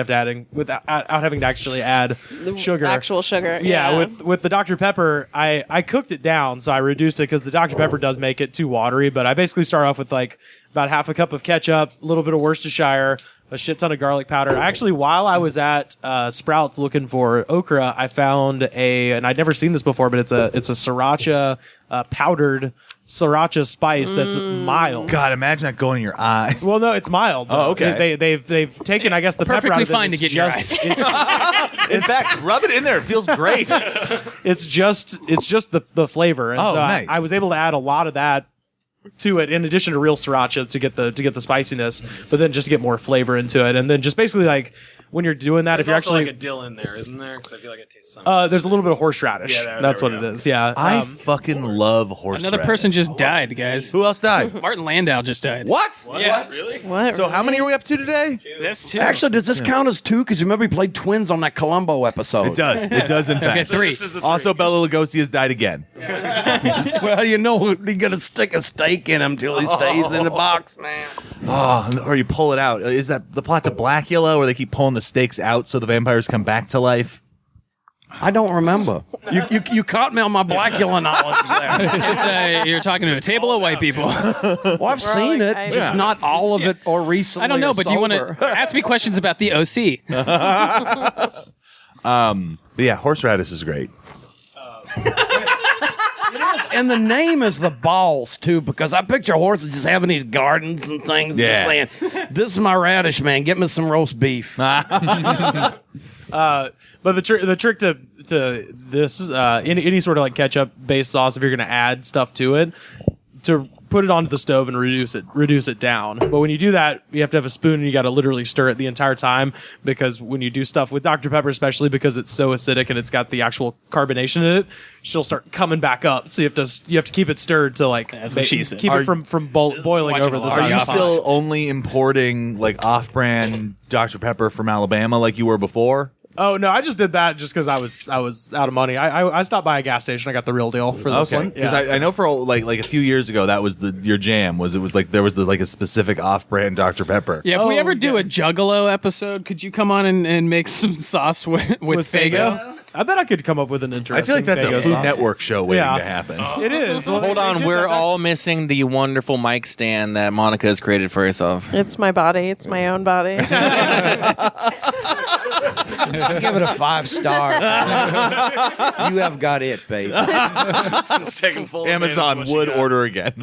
having to actually add sugar. Actual sugar. Yeah, with the Dr. Pepper, I cooked it down, so I reduced it because the Dr. Pepper does make it too watery. But I basically start off with like about half a cup of ketchup, a little bit of Worcestershire, a shit ton of garlic powder. Actually, while I was at Sprouts looking for okra, I found and I'd never seen this before, but it's a sriracha powdered sriracha spice that's mild. God, imagine that going in your eyes. Well, no, it's mild. Oh, okay. They've taken, I guess, the pepper out Perfectly of it. fine to It's get in your just- eyes. In fact, rub it in there. It feels great. It's just the flavor. And Oh, so nice. I was able to add a lot of that to it in addition to real sriracha to get the spiciness, but then just to get more flavor into it. And then just basically like when you're doing that, There's if you're also actually like a dill in there, isn't there? Because I feel like it tastes something. there's a little bit of horseradish. Yeah, That's there what we it go. is. Yeah. I fucking love horseradish. Another person just died, guys. Who else died? Martin Landau just died. What? Yeah. Really? What? So how many are we up to today? That's two. Actually, does this count as 2? Because remember he played twins on that Columbo episode. It does. It does, in fact. Okay, 3. This is the Also, Bela Lugosi has died again. Well, you know, you're going to stick a steak in him till he stays in the box, man. Oh, or you pull it out. Is that the plot to Blackula where they keep pulling the stakes out so the vampires come back to life? I don't remember. You caught me on my Blackula knowledge there. It's, you're talking to a table of white people. Well, I've seen it, just not all of it or recently. I don't know, or but do you want sober. to ask me questions about the OC? But yeah, horseradish is great. And the name is the balls too, because I picture horses just having these gardens and things, Yeah. and just saying, "This is my radish, man. Get me some roast beef." But the trick to this any sort of like ketchup based sauce, if you're going to add stuff to it, to put it onto the stove and reduce it down. But when you do that, you have to have a spoon and you got to literally stir it the entire time, because when you do stuff with Dr. Pepper, especially because it's so acidic and it's got the actual carbonation in it, she'll start coming back up. So you have to keep it stirred to like That's what she said. keep it from boiling Watching over a the lot. side. Are of you the pot. still only importing like off-brand Dr. Pepper from Alabama like you were before? Oh no, I just did that just because I was out of money. I stopped by a gas station. I got the real deal for this one. Because I know for like a few years ago that was your jam. It was like there was like a specific off-brand Dr. Pepper. Yeah, if we Oh, ever do yeah. a Juggalo episode, could you come on and make some sauce with Faygo? I bet I could come up with an interesting. I feel like that's a Faygo Food sauce. Network show waiting Yeah. to happen. It is. Well, Hold they on, did we're that. all missing the wonderful mic stand that Monica has created for herself. It's my body. It's my own body. Give it a 5 stars. You have got it, babe. It's taking full Amazon advantage of what would she got. order again.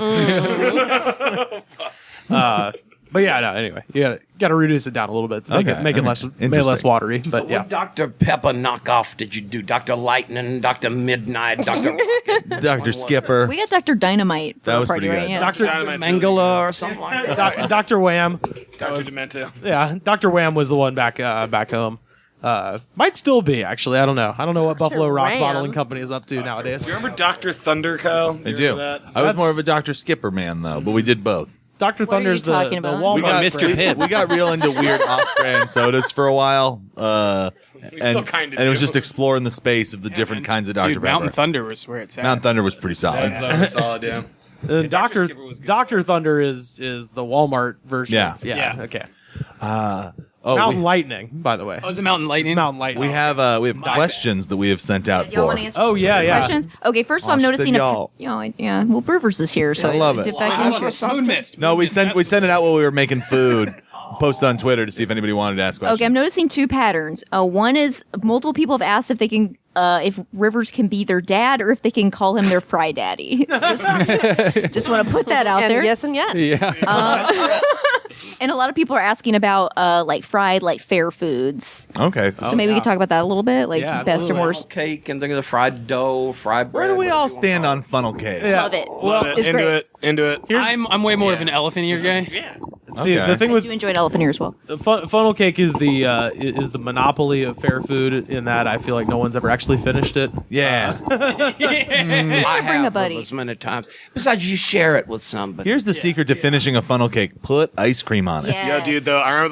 But yeah, no. Anyway, you got to reduce it down a little bit to make it less Interesting. watery. But yeah, What Dr. Pepper knockoff did you do? Dr. Lightning, Dr. Midnight, Dr. Rocket, Dr. Skipper. We got Dr. Dynamite for That the was party, pretty right? good. Yeah. Dr. Dynamite's Mangala or something like that. Dr. Wham. Dr. Demento. Yeah, Dr. Wham was the one back home. Might still be actually. I don't know. I don't know what Buffalo Rock Wham. Bottling Company is up to nowadays. Do you remember Dr. Thunder, Kyle? You I remember do. that? I was That's- more of a Dr. Skipper man though, but we did both. Dr. What are you Thunder's the talking about? Walmart We got Mr. brand. Pibb. We got real into weird off-brand sodas for a while. still And kinda it was do. just exploring the space of the different kinds of Dr. Dude, Pepper. Mountain Thunder was where it's at. Mount Thunder was pretty solid. That's solid, yeah. And Dr. Dr. Skipper was good. Dr. Thunder is the Walmart version. Yeah. Yeah. Yeah. Okay. Oh, Mountain Lightning, by the way. Oh, is it Mountain Lightning? It's Mountain Lightning. we have questions that we have sent out Y'all for. want to answer Oh, yeah, yeah. questions? Okay, first of all, I'm Oh, she said noticing y'all. yeah. Well, Brewers is here, so I love it. dip back Oh, into it. Moon Mist. No, we sent it out while we were making food. Posted on Twitter to see if anybody wanted to ask questions. Okay, I'm noticing two patterns. One is multiple people have asked if they can, if Rivers can be their dad or if they can call him their fry daddy. Just want to put that out and there. yes and yes. Yeah. And a lot of people are asking about like fried, like fair foods. Okay. So maybe we could talk about that a little bit, like Yeah, best and absolutely. worst. Cake and think of the fried dough, fried bread. Where do we all whatever you wanna stand call on funnel cake? Yeah. Love it. Love it. It's Into great. it. Into it. I'm way more of an elephant ear guy. See, Okay. the thing I with do enjoy elephant ear as well. funnel cake is the monopoly of fair food in that I feel like no one's ever actually finished it. Yeah. I Bring have a buddy. as many times. Besides, you share it with somebody. Here's the secret to finishing a funnel cake: put ice cream on it. Yes. Yo, dude, though, I remember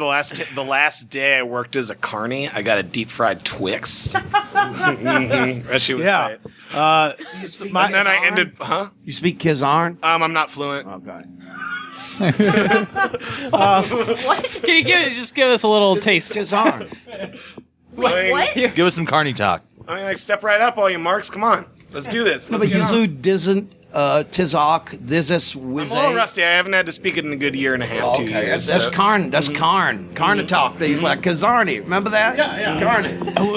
the last day I worked as a carny, I got a deep fried Twix. That shit was Yeah. tight. It's And then I ended, huh? You speak Kizarn? I'm not fluent. Okay. Can you give us a little taste? Kizarn. What? Give us some carny talk. I mean, like, step right up, all you marks. Come on. Let's do this. No, Let's but get on. Yazoo Tizok, this, I'm a little rusty. I haven't had to speak it in a good year and a half, 2 years. That's so- Karn. That's Karn. Karnatok. He's like Kazarni. Remember that? Yeah. Karn.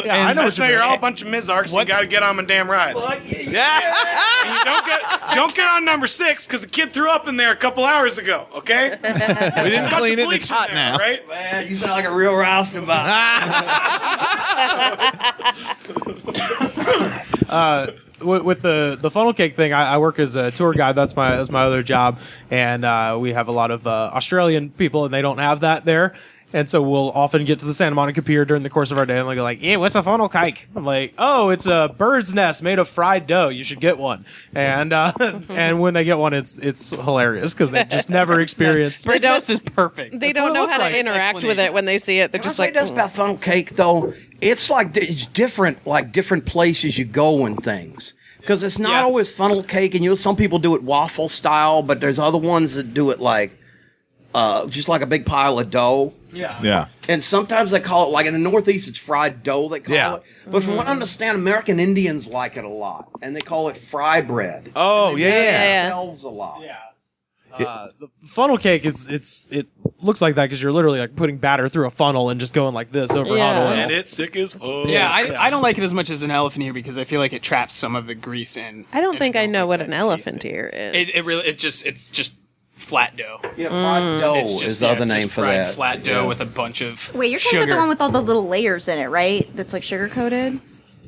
Yeah, I know you're all a bunch of Mizarks. You got to get on my damn ride. Yeah. And you don't get on number 6 because a kid threw up in there a couple hours ago. Okay. We didn't clean it. It's hot now. Right? Man, you sound like a real roustabout. With the funnel cake thing, I work as a tour guide. That's my other job, and we have a lot of Australian people, and they don't have that there. And so we'll often get to the Santa Monica Pier during the course of our day, and they'll go like, "Yeah, what's a funnel cake?" I'm like, "Oh, it's a bird's nest made of fried dough. You should get one." And and when they get one, it's hilarious because they just never experienced. Bird's nest is perfect. They That's don't what it know looks how to like. interact with it when they see it. They're Can I just say like, this about funnel cake though? It's like it's different, like different places you go and things. Because it's not always funnel cake, and some people do it waffle style, but there's other ones that do it like just like a big pile of dough. Yeah. And sometimes they call it, like in the Northeast, it's fried dough, they call it. But from what I understand, American Indians like it a lot, and they call it fry bread. Oh, and yeah. It sells a lot. The funnel cake, it looks like that because you're literally like putting batter through a funnel and just going like this over hot oil. And it's sick as fuck. Yeah, I don't like it as much as an elephant ear because I feel like it traps some of the grease in. I don't think I know what an elephant ear is. It's just flat dough. Yeah, fried dough It's just, is the other just name for fried that. Flat dough with a bunch of Wait, you're talking sugar. about the one with all the little layers in it, right? That's like sugar coated.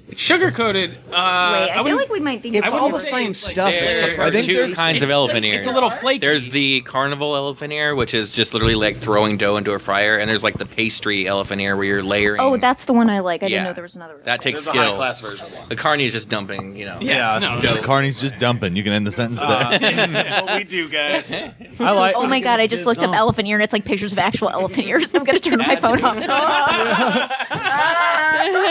It's sugar coated. Wait, I feel like we might think It's it's all the same stuff. It's the There are think two there's- kinds of elephant ear. It's a little flaky. There's the carnival elephant ear, which is just literally like throwing dough into a fryer, and there's like the pastry elephant ear where you're layering. Oh, that's the one I like. I didn't Yeah. know there was another one. that takes There's a skill. high-class version. The carny is just dumping, The Carney's just dumping. You can end the sentence there. That's what we do, guys. I like. Oh my god! I just looked up elephant ear, and it's like pictures of actual elephant ears. I'm gonna turn my phone off.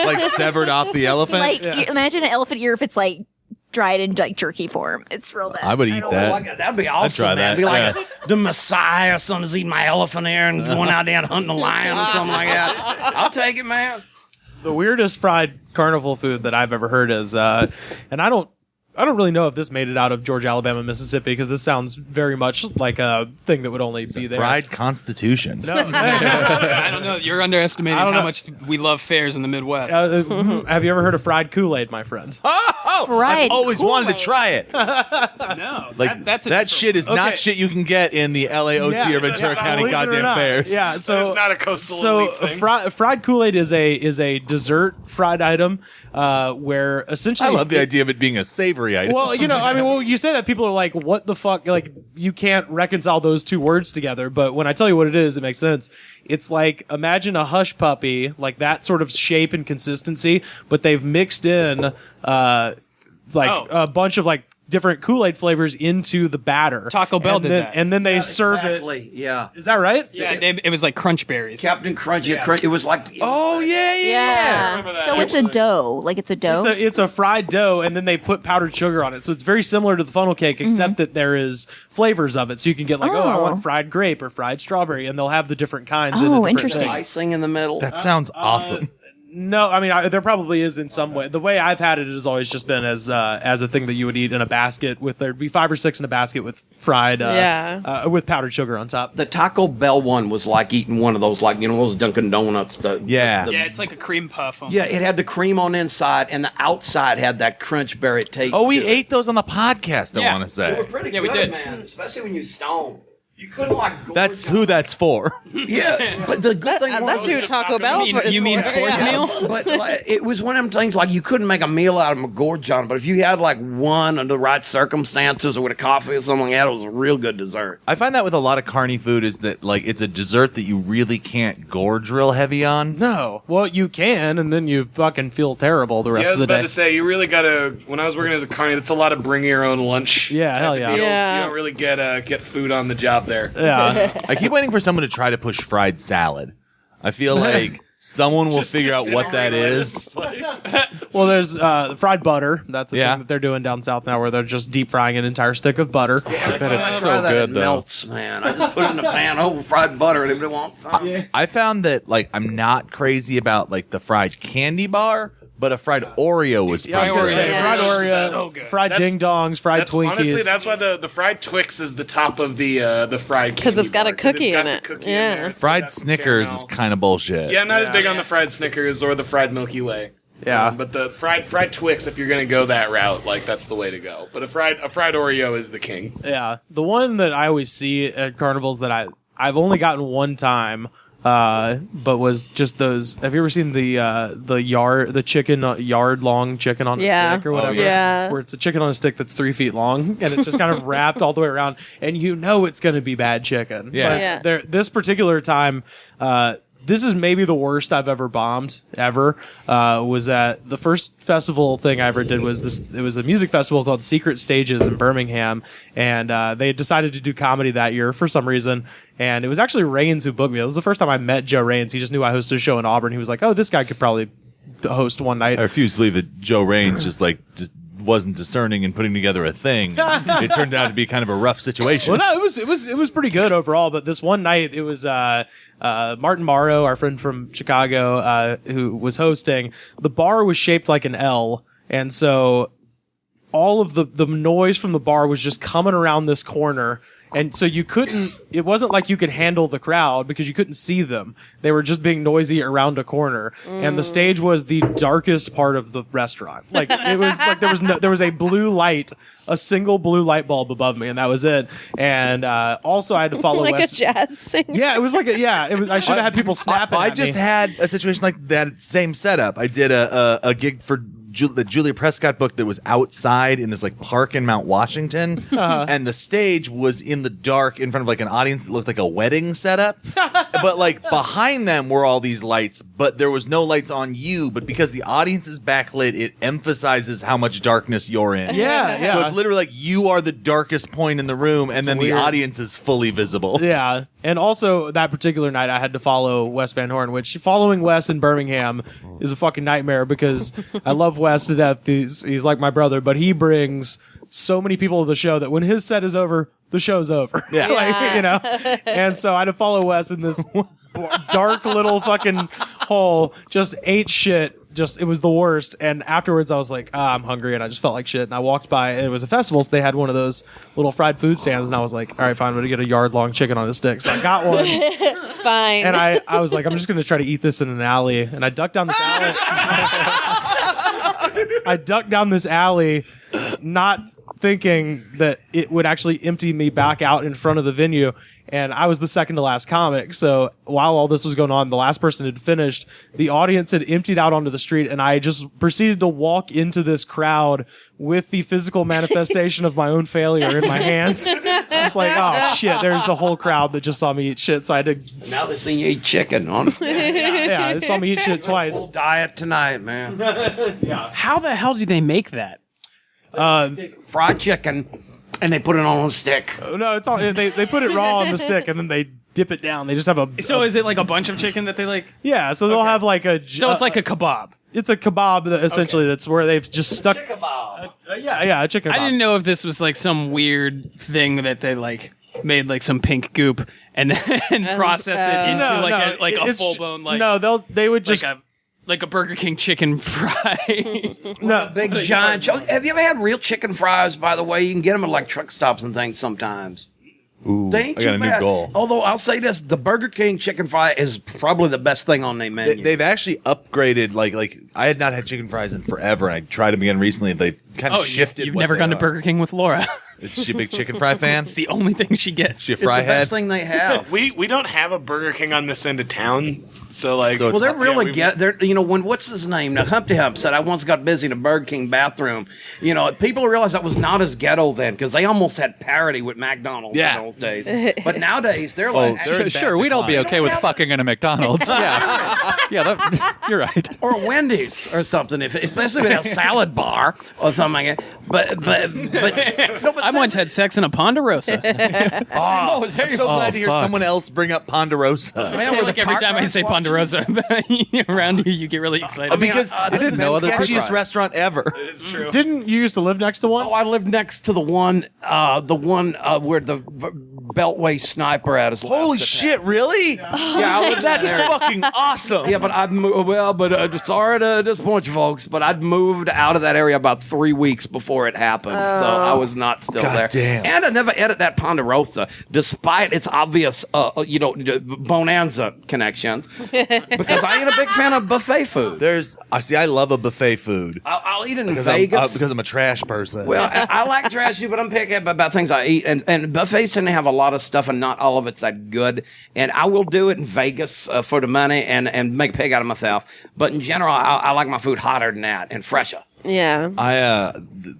Like severed off the elephant. Like, imagine an elephant ear if it's like dried in like jerky form. It's real bad. I would eat that. Like, that'd be awesome, try man. that, It'd be like yeah. the Messiah, son's eating my elephant ear and going out there and hunting a lion or something like that. I'll take it, man. The weirdest fried carnival food that I've ever heard is, and I don't really know if this made it out of Georgia, Alabama, Mississippi, because this sounds very much like a thing that would only be there. Fried Constitution. No, I don't know. You're underestimating I don't how know. much we love fairs in the Midwest. Have you ever heard of fried Kool-Aid, my friend? Oh, Fried I've always wanted to Kool-Aid. try it. No, Like that's a that different shit is one. not Okay. shit you can get in the LAOC or Ventura County believe it or goddamn not. fairs. Yeah, so It's not a coastal so elite thing. fried Kool-Aid is a dessert fried item where essentially I love the idea of it being a savory item. Well, you say that, people are like, what the fuck? Like, you can't reconcile those two words together. But when I tell you what it is, it makes sense. It's like, imagine a hush puppy, like that sort of shape and consistency, but they've mixed in a bunch of like different Kool-Aid flavors into the batter. Taco Bell and did then, that. and then they serve Exactly. Yeah. it. Is that right? Yeah, it was like crunch berries. Captain Crunch. It was like. oh yeah. yeah. So it's a dough. Like it's a dough. It's a fried dough, and then they put powdered sugar on it. So it's very similar to the funnel cake, except that there is flavors of it. So you can get like, I Oh. want fried grape or fried strawberry, and they'll have the different kinds. in Oh, a different interesting. thing. Icing in the middle. That sounds awesome. No, I mean there probably is in some way. The way I've had it has always just been as a thing that you would eat in a basket with there'd be 5 or 6 in a basket with fried with powdered sugar on top. The Taco Bell one was like eating one of those, like, those Dunkin' Donuts. Yeah. Yeah, it's like a cream puff. Yeah, it had the cream on the inside, and the outside had that crunch berry taste. Oh, we to it. ate those on the podcast, I Yeah. want to They were say. pretty Yeah, we good, did. man. Especially when you stone. You couldn't like. That's who that's for. Yeah, but the good thing was That's who Taco Bell You mean is for. fourth Yeah. meal? But like, it was one of them things like you couldn't make a meal out of them, gorge on. But if you had like one under the right circumstances or with a coffee or something like that, it was a real good dessert. I find that with a lot of carny food is that like it's a dessert that you really can't gorge real heavy on. No, well you can, and then you fucking feel terrible the rest Yeah, I of was the about day. to say, you really gotta. When I was working as a carny, it's a lot of bring your own lunch. Yeah, type hell of yeah. deals. Yeah. You don't really get food on the job there. Yeah, I keep waiting for someone to try to push fried salad. I feel like someone will figure out what that is. well there's fried butter. That's the Yeah. thing that they're doing down south now, where they're just deep frying an entire stick of butter. But it's Try so that, good it though. melts, man. I just put it in the pan over fried butter, and if they want some. I found that like I'm not crazy about like the fried candy bar, but a fried Oreo was fried pretty good. Fried Oreo, So good. fried ding dongs, fried Twinkies. Honestly, that's why the fried Twix is the top of the fried Because it's got a cookie in the it. cookie in Yeah. there. It's Fried got Snickers caramel. is kind of bullshit. Yeah, I'm not as big on the fried Snickers or the fried Milky Way. Yeah. But the fried Twix, if you're gonna go that route, like that's the way to go. But a fried Oreo is the king. Yeah, the one that I always see at carnivals that I've only gotten one time, but was just those. Have you ever seen the chicken yard long chicken on a stick or whatever? Yeah. Where it's a chicken on a stick that's 3 feet long and it's just kind of wrapped all the way around, and you know it's going to be bad chicken. Yeah. But Yeah. this particular time. This is maybe the worst I've ever bombed ever. Was at the first festival thing I ever did was this. It was a music festival called Secret Stages in Birmingham, and they decided to do comedy that year for some reason. And it was actually Rains who booked me. It was the first time I met Joe Rains. He just knew I hosted a show in Auburn. He was like, "Oh, this guy could probably host one night." I refuse to believe that Joe Raines just wasn't discerning in putting together a thing. It turned out to be kind of a rough situation. Well, no, it was pretty good overall. But this one night, it was Martin Morrow, our friend from Chicago, who was hosting. The bar was shaped like an L, and so all of the noise from the bar was just coming around this corner. And so you couldn't, it wasn't like you could handle the crowd because you couldn't see them. They were just being noisy around a corner. And the stage was the darkest part of the restaurant. Like it was like there was a blue light, a single blue light bulb above me, and that was it. And also I had to follow like Wes. a jazz singer. Yeah, it was like it was. I should have had people snapping. I at just me. had a situation like that same setup. I did a gig for the Julia Prescott book that was outside in this like park in Mount Washington, and the stage was in the dark in front of like an audience that looked like a wedding setup. But like behind them were all these lights, but there was no lights on you. But because the audience is backlit, it emphasizes how much darkness you're in. Yeah. So it's literally like you are the darkest point in the room, and then weird. the audience is fully visible. Yeah. And also that particular night I had to follow Wes Van Horn, which following Wes in Birmingham is a fucking nightmare because I love Wes to death. He's like my brother, but he brings so many people to the show that when his set is over, the show's over. Yeah. Like, you know? And so I had to follow Wes in this dark little fucking hole, just ate shit. It was the worst. And afterwards I was like, I'm hungry, and I just felt like shit. And I walked by, and it was a festival, so they had one of those little fried food stands, and I was like, all right, fine, I'm gonna get a yard-long chicken on a stick. So I got one. Fine. And I was like, I'm just gonna try to eat this in an alley. And I ducked down this alley. I ducked down this alley, not thinking that it would actually empty me back out in front of the venue. And I was the second to last comic. So while all this was going on, the last person had finished. The audience had emptied out onto the street, and I just proceeded to walk into this crowd with the physical manifestation of my own failure in my hands. I was like, oh shit, there's the whole crowd that just saw me eat shit. So I had to. Now they seen you eat chicken, honestly. Yeah, they saw me eat shit twice. Full diet tonight, man. How the hell do they make that? Fried chicken, and they put it on a stick. No, it's all they put it raw on the stick, and then they dip it down. They just have a. So is it like a bunch of chicken that they like? Yeah, so they'll have like a. So it's like a kebab. It's a kebab that essentially. That's where they've just stuck. Chicken kebab. Yeah, a chicken kebab. I didn't know if this was like some weird thing that they like made like some pink goop and then process it into a full blown like. No, they would just. Like a Burger King chicken fry. No, big giant. Have you ever had real chicken fries? By the way, you can get them at like truck stops and things sometimes. Ooh, They ain't I got too a bad. new goal. Although I'll say this, the Burger King chicken fry is probably the best thing on their menu. They've actually upgraded. Like I had not had chicken fries in forever, and I tried them again recently. They kind of shifted. You've what never they gone to are. Burger King with Laura. Is she a big chicken fry fan? It's the only thing she gets. She a It's fry the best head? thing they have. We don't have a Burger King on this end of town, so like. So Well, they're really yeah, they're when what's his name now? Humpty Hump said I once got busy in a Burger King bathroom. You know, people realize that was not as ghetto then because they almost had parity with McDonald's in those days. But nowadays they're like, they're in Sure, we'd all be okay with fucking in a McDonald's. Yeah, you're right. or Wendy's or something. Especially if it has a salad bar or something like that. But I once had sex in a Ponderosa. Oh, I'm so glad to hear fuck. someone else bring up Ponderosa. man, Like every time I say Ponderosa around you, you get really excited. Because it's know the other sketchiest fries. restaurant ever. It's true. Didn't you used to live next to one? Oh, I lived next to the one where the Beltway sniper at his last Holy attack. shit! Really? Yeah, I lived in That's that area. fucking awesome. Yeah, but I'd sorry to disappoint you folks, but I'd moved out of that area about 3 weeks before it happened, so I was not still there. damn. And I never ate at that Ponderosa, despite its obvious, bonanza connections, because I ain't a big fan of buffet food. I love a buffet food I'll eat it in because Vegas. because I'm a trash person. Well, I like trashy, but I'm picky about things I eat. And buffets tend to have a lot of stuff, and not all of it's that good. And I will do it in Vegas for the money and make a pig out of myself. But in general, I like my food hotter than that and fresher. Yeah. I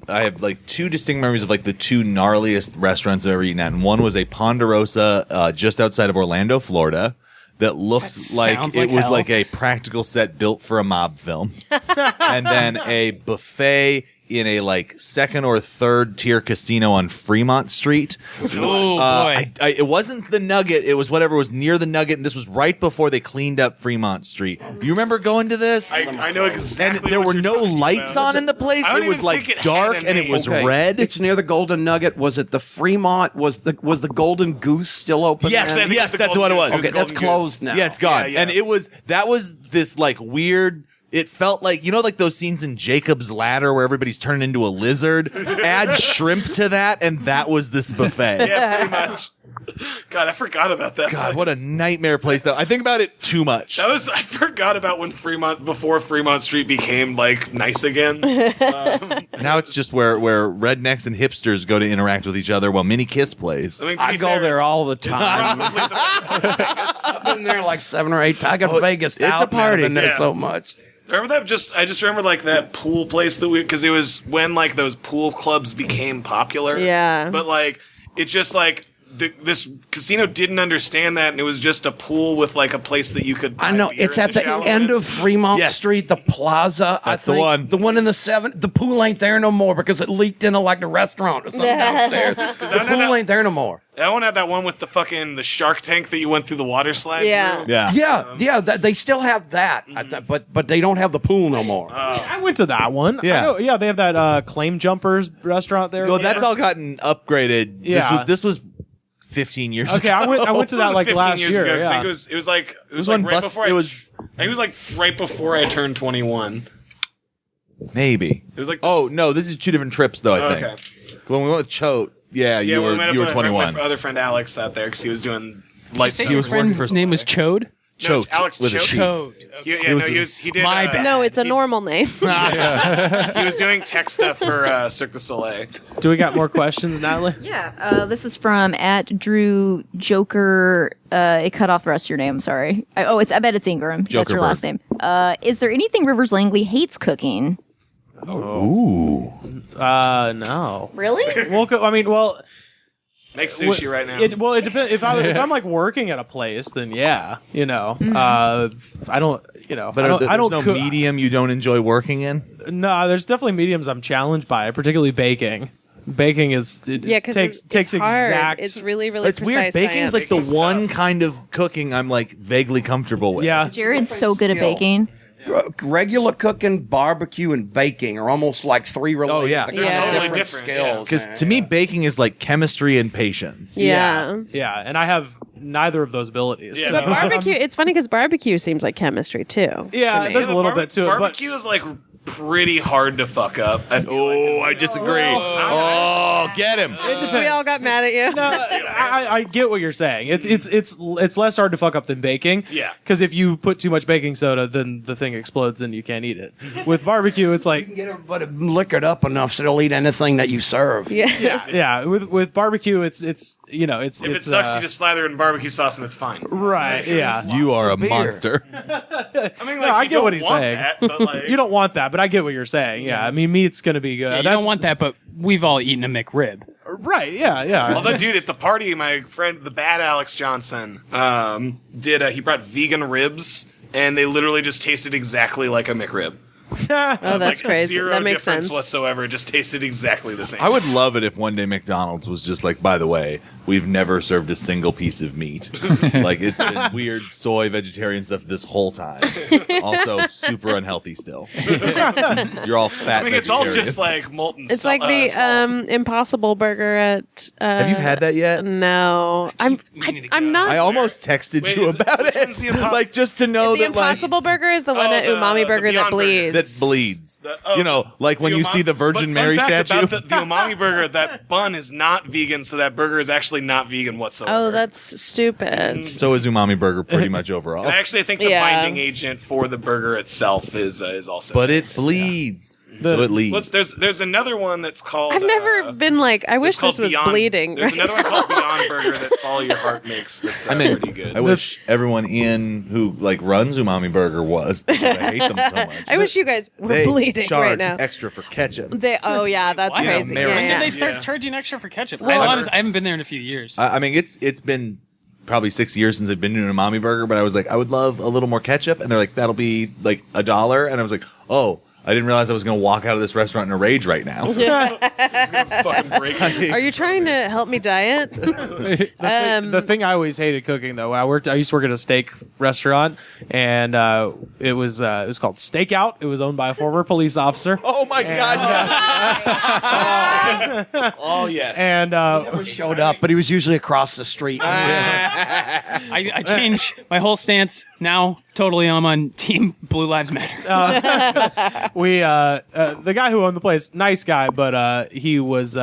have like two distinct memories of like the two gnarliest restaurants I've ever eaten at. And one was a Ponderosa just outside of Orlando, Florida. That looks like it was hell. like a practical set built for a mob film. And then a buffet in a like second or third tier casino on Fremont Street. Oh, boy. It wasn't the Nugget. It was whatever was near the Nugget. And this was right before they cleaned up Fremont Street. You remember going to this? I know exactly. And there what were you're no talking lights about. on in the place. I don't It was even like think it dark had a and it name. was Okay. red. It's near the Golden Nugget. Was it the Fremont? Was the Golden Goose still open? Yes, then? yes, the that's Golden what it was. Goose. Okay, the that's Golden closed Goose. now. Yeah, it's gone. Yeah. And that was this like weird. It felt like, like those scenes in Jacob's Ladder where everybody's turned into a lizard. Add shrimp to that, and that was this buffet. Yeah, pretty much. God, I forgot about that. God, place. what a nightmare place, though. I think about it too much. I forgot about when before Fremont Street became like nice again. Now it's just where rednecks and hipsters go to interact with each other while Mini Kiss plays. I mean, to I be go fair, there it's all the time. probably the I've been there like 7 or 8 times. I got Vegas it's a out, man. I've party. been there Yeah. so much. Remember that? I just remember like that pool place because it was when like those pool clubs became popular. Yeah. But like it just like this casino didn't understand that, and it was just a pool with like a place that you could. I buy know. beer It's in at the shower end with. of Fremont Yes. Street, the plaza. That's I the think. one. The one in the 7. The pool ain't there no more because it leaked into like the restaurant or something downstairs. The pool ain't there no more. That one had that one with the Shark Tank that you went through the water slide. Yeah. through. Yeah, they still have that, but they don't have the pool no more. I went to that one. Yeah. I know, they have that Claim Jumpers restaurant there. Well, that's all gotten upgraded. Yeah. This was 15 years Okay, ago. I went to that like 15 last years year. ago. 'Cause I Yeah. think it was like when right Bust- before it was- I think it was like right before I turned 21. Maybe. It was like Oh, no, this is two different trips, though, I think. Okay. When we went with Choate, Yeah, you we met up were with 21. my other friend Alex out there because he was doing light stuff. Your was working friend's for- name was Chode? Choate Alex with a Choate. C. Chode. He did. My bad. No, it's a normal name. He was doing tech stuff for Cirque du Soleil. Do we got more questions, Natalie? Yeah, this is from @DrewJoker. It cut off the rest of your name. Sorry. I bet it's Ingram. That's your Jokerbird. last name. Is there anything Rivers Langley hates cooking? Ooh. No. Really? Well, Make sushi right now. It depends. If I'm like working at a place, then yeah, I don't, But I don't no cook. medium you don't enjoy working in? No, there's definitely mediums I'm challenged by, particularly baking. Baking is takes it's hard. exact. It's really, really It's precise weird. Baking's science. like the Baking's one tough. kind of cooking I'm like vaguely comfortable with. Yeah. Jared's so good at baking. Regular cooking, barbecue, and baking are almost like 3 related. Oh, yeah. They're Yeah. totally different different. skills. Because to me, baking is like chemistry and patience. Yeah. Yeah, and I have neither of those abilities. Yeah. so- But barbecue, it's funny because barbecue seems like chemistry too. Yeah, to me. there's a little bit to it, but Barbecue is like pretty hard to fuck up. I feel like. I disagree. Oh, get him. We all got mad at you. no, I get what you're saying. It's less hard to fuck up than baking. Yeah. Because if you put too much baking soda, then the thing explodes and you can't eat it. With barbecue, it's like Get everybody liquored up enough so they'll eat anything that you serve. Yeah. yeah. With barbecue, it's If it sucks, you just slather it in barbecue sauce and it's fine. right. Yeah. You are a beer. monster. I mean, No, like, I you get don't what he's want saying. that, but like, You don't want that, but I get what you're saying. Yeah. I mean, meat's gonna be good. You don't want that, but we've all eaten a McRib. right. Yeah. Yeah. Although, dude, at the party, my friend, the bad Alex Johnson, he brought vegan ribs, and they literally just tasted exactly like a McRib. Oh, that's crazy. Zero That makes difference sense. whatsoever. It just tasted exactly the same. I would love it if one day McDonald's was just like, by the way, we've never served a single piece of meat. Like, it's been weird soy vegetarian stuff this whole time. Also, super unhealthy still. You're all fat. I mean, it's all vegetarians. just like molten. It's like the Impossible Burger at. Have you had that yet? No, I'm not. I almost texted you about it, like just to know The that like Impossible Burger is the one at Umami Burger that bleeds. that bleeds. You know, like when you see the Virgin Mary statue. About the Umami Burger, that bun is not vegan, so that burger is actually not vegan whatsoever. Oh, that's stupid. So is Umami Burger pretty much overall. And actually, I think the binding agent for the burger itself is also. But it bleeds. So it leads. There's another one that's called. I've never been like. I wish this was Beyond, bleeding. There's another one called Beyond Burger that Follow Your Heart makes. That's pretty good. I wish everyone who like runs Umami Burger was. Because I hate them so much. I wish you guys were bleeding charge right now. extra for ketchup. Oh yeah, that's What? crazy. When Yeah, did they start charging extra for ketchup? Well, I haven't been there in a few years. I mean, it's been probably 6 years since I've been to an Umami Burger, but I was like, I would love a little more ketchup, and they're like, that'll be like $1, and I was like, oh. I didn't realize I was going to walk out of this restaurant in a rage right now. Are you trying to help me diet? The thing I always hated cooking though, when I used to work at a steak restaurant, and it was called Stakeout. It was owned by a former police officer. Oh my God! Oh yes. And never showed up, but he was usually across the street. I changed my whole stance now. Totally, I'm on Team Blue Lives Matter. The guy who owned the place, nice guy, but he was,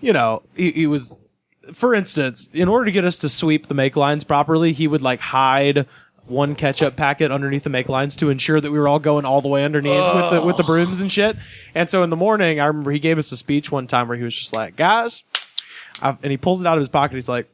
he was, for instance, in order to get us to sweep the make lines properly, he would like hide one ketchup packet underneath the make lines to ensure that we were all going all the way underneath with the brooms and shit. And so in the morning, I remember he gave us a speech one time where he was just like, guys, and he pulls it out of his pocket. He's like,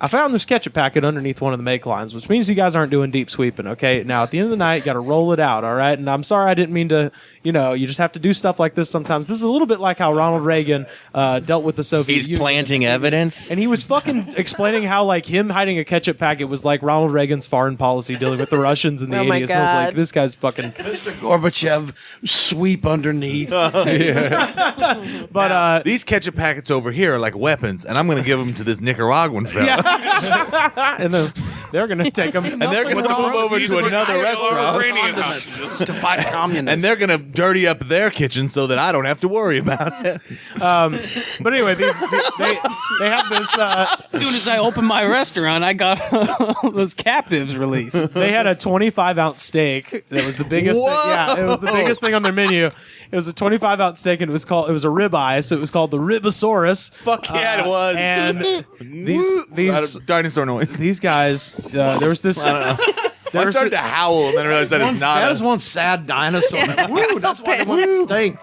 I found this ketchup packet underneath one of the make lines, which means you guys aren't doing deep sweeping, okay? Now, at the end of the night, you got to roll it out, all right? And I'm sorry I didn't mean to, you just have to do stuff like this sometimes. This is a little bit like how Ronald Reagan dealt with the Soviet Union. He's planting evidence. And he was fucking explaining how, like, him hiding a ketchup packet was like Ronald Reagan's foreign policy dealing with the Russians in the 80s. My And I was like, God. this guy's fucking... Mr. Gorbachev, sweep underneath. But these ketchup packets over here are like weapons, and I'm going to give them to this Nicaraguan fella. and then they're going to take them... And they're going to move over to another restaurant. To fight communism. And they're going to dirty up their kitchen so that I don't have to worry about it. But anyway, they have this... As soon as I opened my restaurant, I got those captives released. They had a 25-ounce steak that was the biggest thing. Yeah, it was the biggest thing on their menu. It was a 25-ounce steak, and it was a ribeye, so it was called the Ribosaurus. Fuck yeah, it was. And these dinosaur noise. These guys, there was this. I started to howl and then I realized that is not. That is one sad dinosaur. Woo, that's why they want to stink.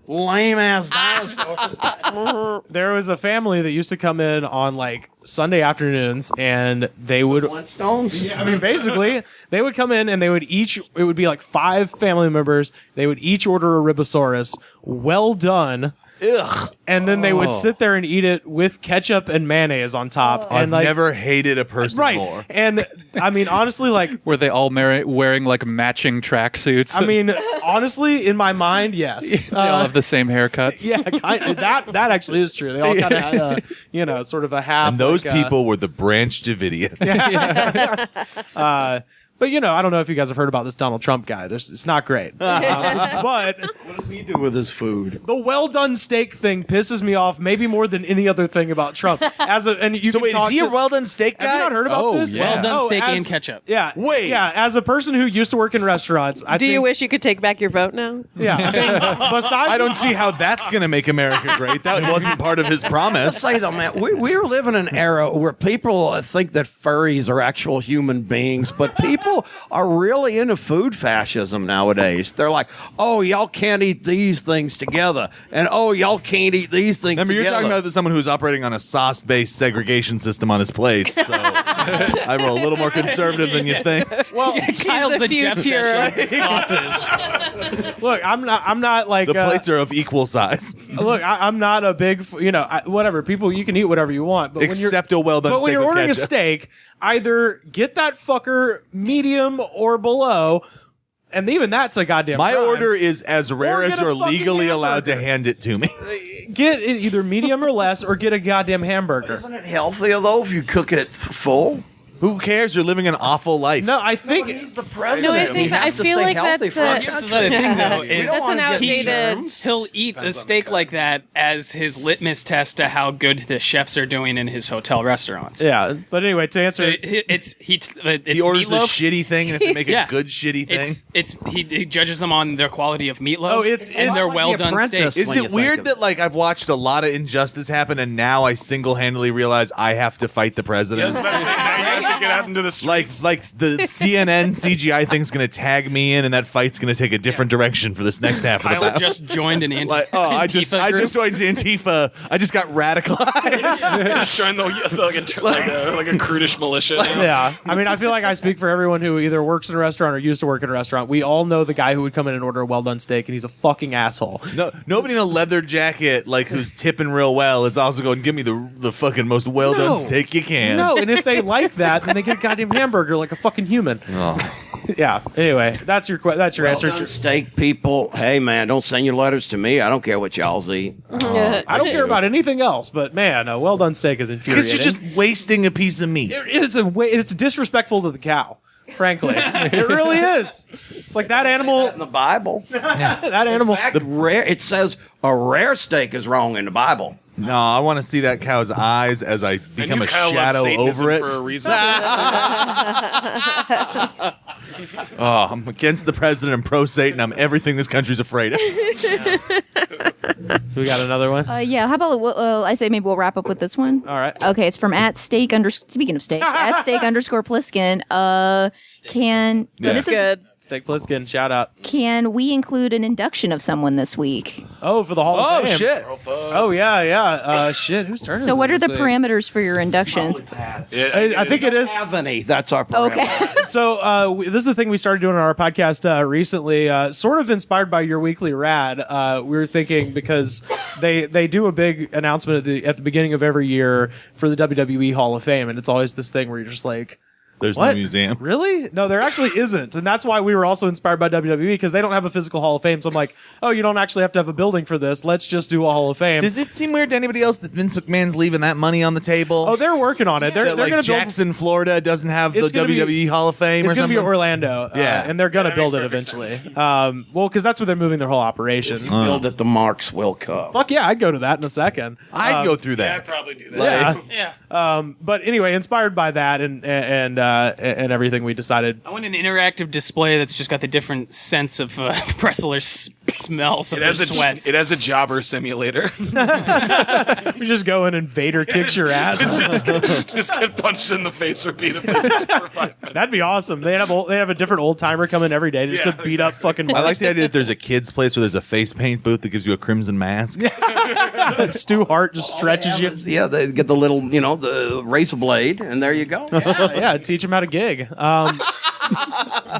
Lame ass dinosaur. There was a family that used to come in on like Sunday afternoons, and they would Flintstones. Yeah, I mean, basically, they would come in and they would each. It would be like 5 family members. They would each order a Ribosaurus, well done. Ugh. And then they would sit there and eat it with ketchup and mayonnaise on top. I've And like, never hated a person more. And I mean, honestly, like, Were they all wearing like matching tracksuits? I mean, honestly, in my mind, yes. They all have the same haircut. Yeah, that actually is true. They all kind of had, sort of a half. And those like, people were the Branch Davidians. But I don't know if you guys have heard about this Donald Trump guy. It's not great. But What does he do with his food? the well done steak thing pisses me off maybe more than any other thing about Trump. And you So can wait, talk is he a to- well done steak guy? Have you not heard about Oh, this? yeah. Well done steak as- and ketchup. Yeah. Wait. Yeah. As a person who used to work in restaurants, Do you wish you could take back your vote now? Yeah. I mean, besides, I don't see how that's going to make America great. That wasn't part of his Let's promise. say though, man, we're living in an era where people think that furries are actual human beings, but people are really into food fascism nowadays. They're like, oh, y'all can't eat these things together, and oh, y'all can't eat these things Remember, together. you're talking about someone who's operating on a sauce-based segregation system on his plate. So I'm a little more conservative than you think. well, Kyle's the Jeff future. Sessions of sauces. look, I'm not like The plates are of equal size, look, I'm not a big, whatever. People, you can eat whatever you want, but except a well-done But steak when you're with ordering a ketchup. steak, either get that fucker medium or below, And even that's a goddamn My crime. order is as rare Or as get a you're fucking legally allowed to hamburger. hand it to me. Get it either medium or less, or get a goddamn hamburger. Isn't it healthier though if you cook it full? Who cares? You're living an awful life. No, I think He's the president. No, I think He has I to feel stay like healthy that's for our a- Here's country. the other thing, though. We Is don't That's wanna an get outdated- germs. he'll eat a steak like that as his litmus test to how good the chefs are doing in his hotel restaurants. yeah. But anyway, to answer, So it's He orders meatloaf. a shitty thing, and if they make Yeah. a good shitty thing. He judges them on their quality of meatloaf. Oh, it's and their like well The done Apprentice. steaks. Is when you it think weird of that like I've watched a lot of injustice happen, and now I single-handedly realize I have to fight the president? Now you have to get out into the streets. Like the CNN CGI thing's gonna tag me in, and that fight's gonna take a different direction for this next half of the Pilot battle. just joined an Like, I just joined Antifa. I just got radicalized. Just join the like a crudish militia. now. yeah. I mean, I feel like I speak for everyone who either works in a restaurant or used to work in a restaurant. We all know the guy who would come in and order a well done steak, and he's a fucking asshole. No, nobody in a leather jacket like who's tipping real well is also going, give me the fucking most well done No. steak you can. No, and if they like that, then they get a goddamn hamburger like a fucking human. Yeah. Anyway, that's your answer. Well-done steak people. Hey man, don't send your letters to me. I don't care what y'all's eat. I don't care about anything else, but man, a well done steak is Because infuriating. you're just wasting a piece of meat. It's disrespectful to the cow. Frankly, it really is. It's like that animal In the Bible, that animal. it says a rare steak is wrong in the Bible. No, I want to see that cow's eyes as I I become knew a Kyle loved shadow Satanism over it. for a reason. Oh, I'm against the president. I'm pro Satan. I'm everything this country's afraid of. We got another one. Yeah, how about I say maybe we'll wrap up with this one. All right. Okay, it's from speaking of steaks, @steak_Pliskin. This is Good. Steak Pliskin, shout out. Can we include an induction of someone this week? Oh, for the Hall of Oh, Fame. shit. Oh, yeah. Shit, whose turn is So it what are the this week? parameters for your inductions? I think it is. Have any? That's our problem. Okay. So this is the thing we started doing on our podcast recently, sort of inspired by your weekly rad. We were thinking because they do a big announcement at the beginning of every year for the WWE Hall of Fame, and it's always this thing where you're just like, There's what? no museum. Really? No, there actually isn't. And that's why we were also inspired by WWE, because they don't have a physical Hall of Fame. So I'm like, oh, you don't actually have to have a building for this. Let's just do a Hall of Fame. Does it seem weird to anybody else that Vince McMahon's leaving that money on the table? Oh, they're working on it. They're that, going like to build. Jackson, Florida doesn't have the It's gonna be- WWE Hall of Fame or It's going to something? be Orlando. Yeah. And they're going to That build makes it perfect eventually. sense. Well, because that's where they're moving their whole operation. Build it, the marks will come. Fuck yeah, I'd go to that in a second. I'd go through Yeah, I'd that. probably do that. Yeah. But anyway, inspired by that and everything, we decided. I want an interactive display that's just got the different sense of wrestlers' smells of their sweats. It has a jobber simulator. We just go in and Vader kicks your ass. just get punched in the face repeatedly for 5 minutes. That'd be awesome. They have a different old timer come in every day just Yeah, to beat up fucking. I like the idea that there's a kid's place where there's a face paint booth that gives you a crimson mask. Stu Hart just stretches you. Yeah, they get the little, the razor blade, and there you go. Yeah, teach him how to gig.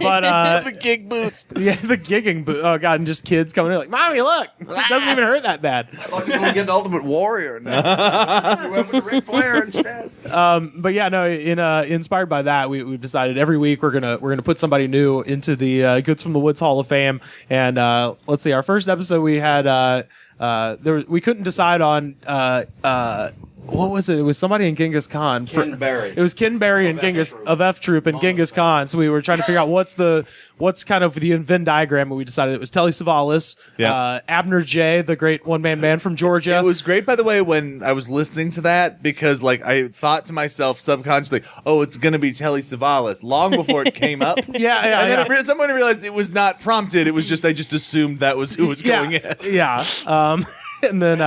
But the gig booth. yeah, the gigging booth. Oh god, and just kids coming in like, "Mommy, look, it doesn't even hurt that bad." I thought you were going to get the Ultimate Warrior now. You went with Ric Flair instead. But yeah, no. Inspired by that, we've decided every week we're gonna put somebody new into the Goods from the Woods Hall of Fame. And let's see, our first episode we had we couldn't decide on what was it? It was somebody in Genghis Khan. Ken Berry. It was Ken Berry and Genghis of F Troop and Genghis Khan. So we were trying to figure out what's kind of the Venn diagram. And we decided it was Telly Savalas, Abner J, the great one-man band from Georgia. It was great, by the way, when I was listening to that, because like I thought to myself subconsciously, "Oh, it's gonna be Telly Savalas," long before it came up. Yeah, And then someone realized it was not prompted. It was just I just assumed that was who was going in. Yeah. And then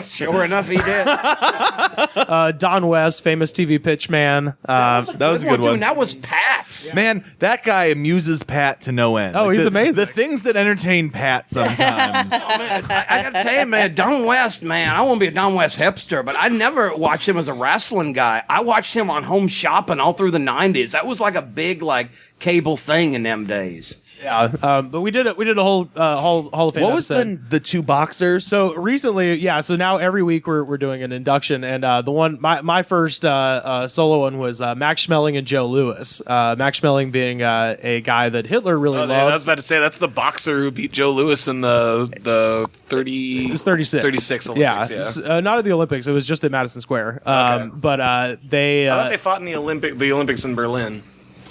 Sure enough, he did. Don West, famous TV pitch man. That was a good one. Dude, that was Pat's. Man, that guy amuses Pat to no end. Oh, he's the, amazing. The things that entertain Pat sometimes. I got to tell you, man, Don West, man, I won't be a Don West hipster, but I never watched him as a wrestling guy. I watched him on Home Shopping all through the 90s. That was like a big, cable thing in them days. Yeah, but we did a whole Hall of Fame. What was episode. the two boxers? So recently, yeah. So now every week we're doing an induction, and the one my first solo one was Max Schmeling and Joe Lewis. Max Schmeling being a guy that Hitler really loved. I was about to say that's the boxer who beat Joe Lewis in the 30. It was 36. 36 Olympics. Yeah. It's, not at the Olympics. It was just at Madison Square. But they. I thought they fought in the Olympics in Berlin.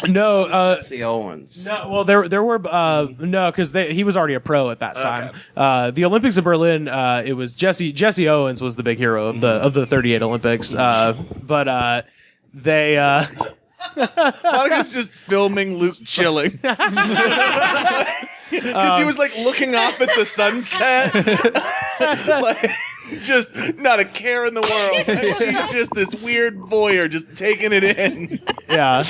No, Jesse Owens. No, well, there were no, because he was already a pro at that time. The Olympics of Berlin, it was Jesse Owens was the big hero of the 38 Olympics. But they. Monica's just filming Luke chilling because he was like looking off at the sunset, like just not a care in the world. And she's just this weird voyeur, just taking it in. Yeah.